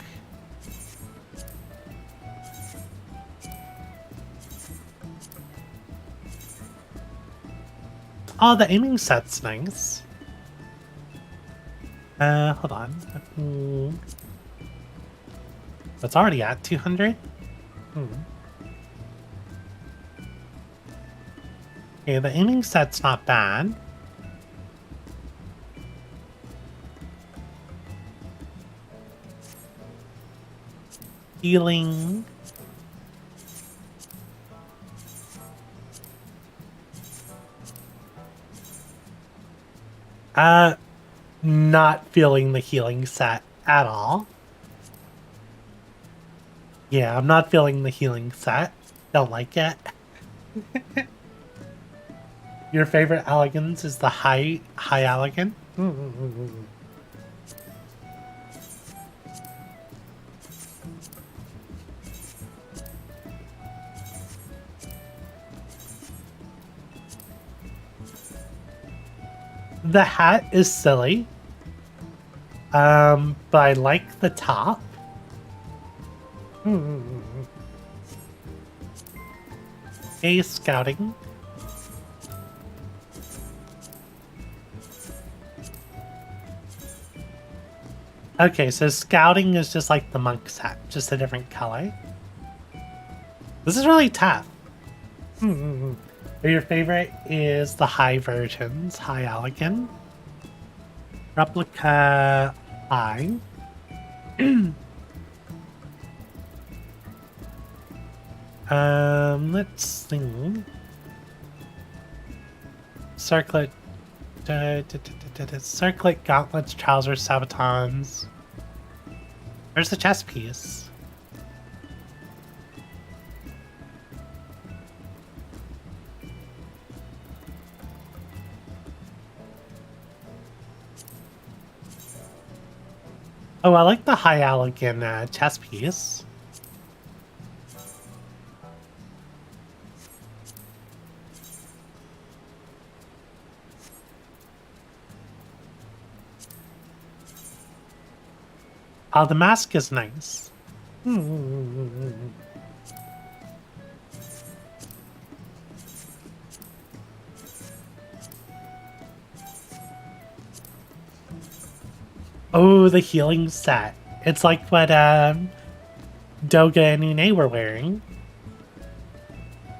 Oh, the aiming set's nice. Hold on. That's already at 200? Okay, the aiming set's not bad. Healing. Not feeling the healing set at all. Yeah, I'm not feeling the healing set. Don't like it. Your favorite Alligans is the high Alligan? The hat is silly. But I like the top. A scouting. Okay, so scouting is just like the monk's hat, just a different color. This is really tough. Your favorite is the high versions, high Allegan. Replica high. Let's see. Circlet. Circlet, gauntlets, trousers, sabatons. Where's the chest piece? Oh, I like the high elegant chess piece. Oh, the mask is nice. Oh, the healing set. It's like what Doga and Une were wearing.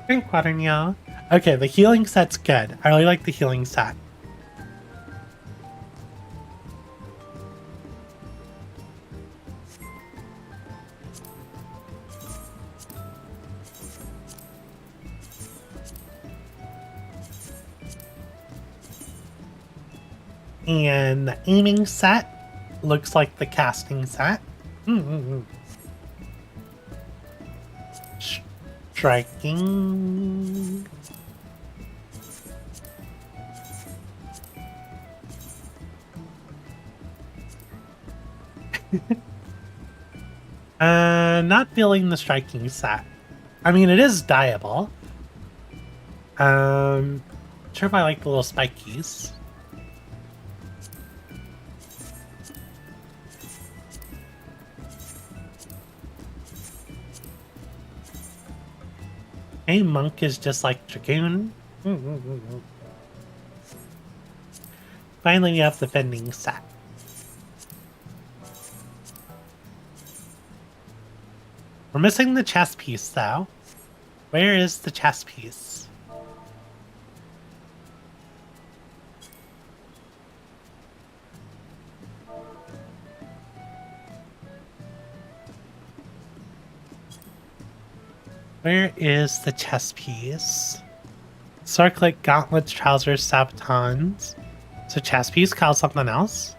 Drink water, Nya. Okay, the healing set's good. I really like the healing set. And the aiming set looks like the casting set. Striking. Not feeling the striking set. I mean, it is dyeable. Sure if I like the little spikies. Hey, monk is just like Dragoon. Finally, we have the fending set. We're missing the chess piece, though. Where is the chess piece? Where is the chess piece? Circlet, gauntlets, trousers, sabatons. So chess piece called something else?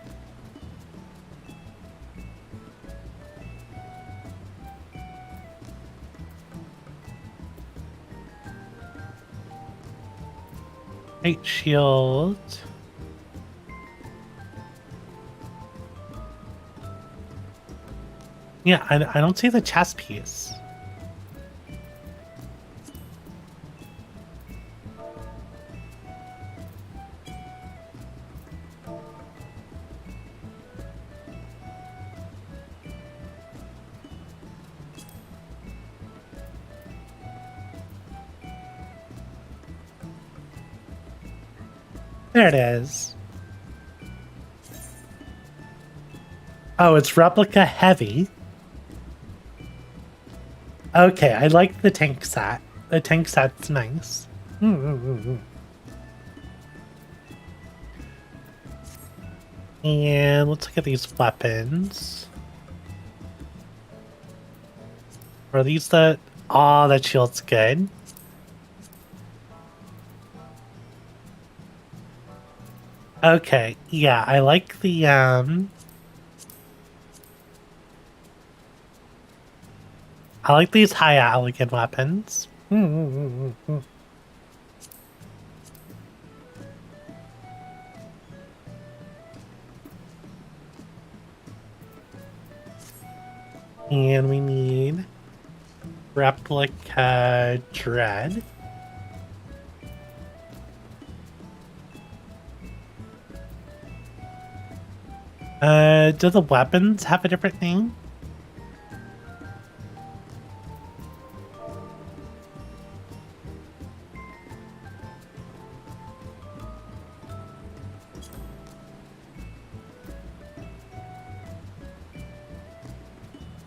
Eight shield. Yeah, I don't see the chess piece. There it is. Oh, it's replica heavy. Okay, I like the tank set. The tank set's nice. And let's look at these weapons. Are these the... Oh, that shield's good. Okay, yeah, I like the, I like these high elegant weapons. And we need replica dread. Do the weapons have a different name?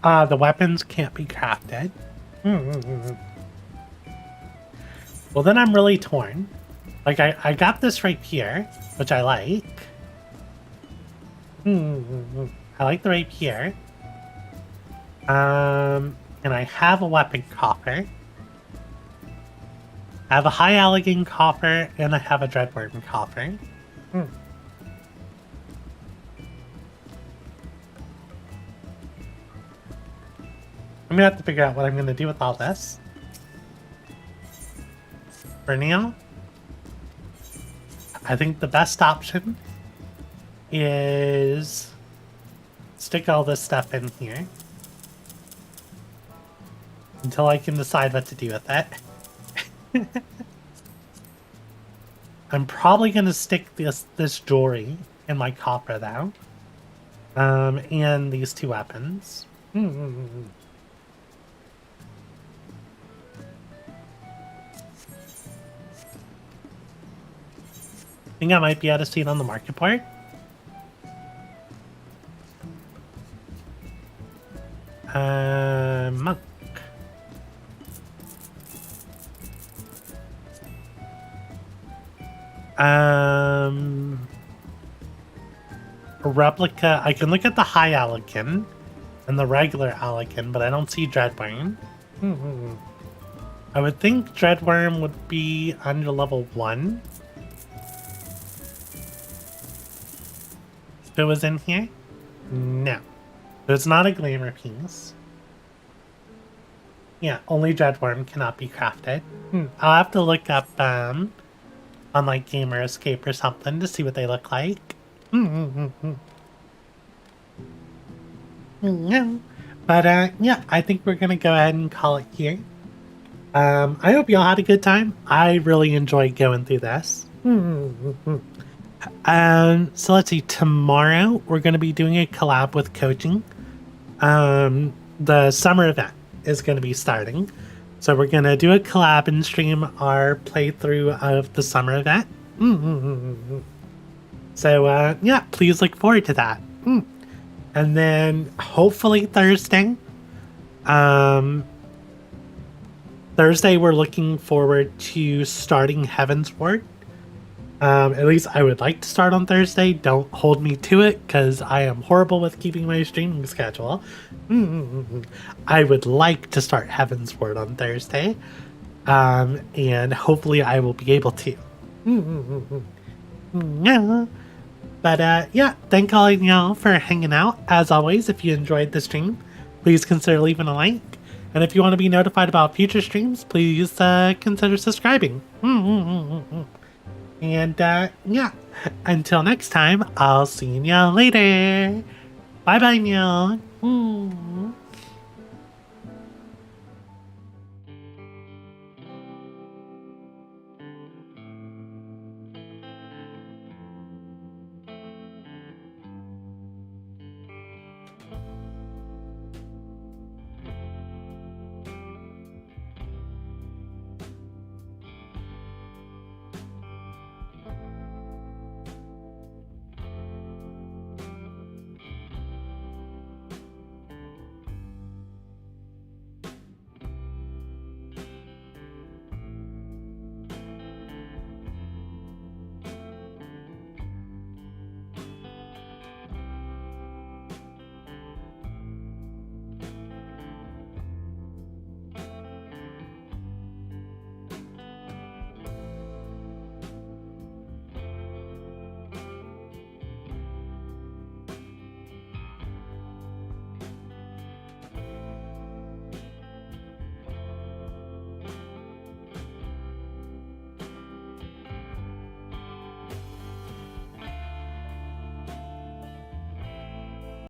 The weapons can't be crafted. Well, then I'm really torn. Like, I got this right here, which I like. I like the rapier. And I have a weapon coffer. I have a high elegant coffer, and I have a dreadworm coffer. I'm gonna have to figure out what I'm gonna do with all this. For now, I think the best option is stick all this stuff in here until I can decide what to do with it. I'm probably gonna stick this jewelry in my copper though, and these two weapons. Think I might be able to see it on the market board. Monk. Replica. I can look at the high Alican and the regular Alican, but I don't see Dreadworm. I would think Dreadworm would be under level 1. If it was in here? No. So it's not a glamour piece. Yeah, only Dreadworm cannot be crafted. I'll have to look up on like Gamer Escape or something to see what they look like. But yeah, I think we're gonna go ahead and call it here. I hope y'all had a good time. I really enjoyed going through this. So let's see, tomorrow we're going to be doing a collab with coaching. The summer event is going to be starting. So we're going to do a collab and stream our playthrough of the summer event. So yeah, please look forward to that. And then hopefully Thursday. Thursday we're looking forward to starting Heaven's Ward. At least I would like to start on Thursday. Don't hold me to it, because I am horrible with keeping my streaming schedule. I would like to start Heaven's Ward on Thursday. And hopefully I will be able to. But yeah, thank all of y'all for hanging out. As always, if you enjoyed the stream, please consider leaving a like. And if you want to be notified about future streams, please consider subscribing. And yeah, until next time, I'll see y'all later. Bye bye, y'all.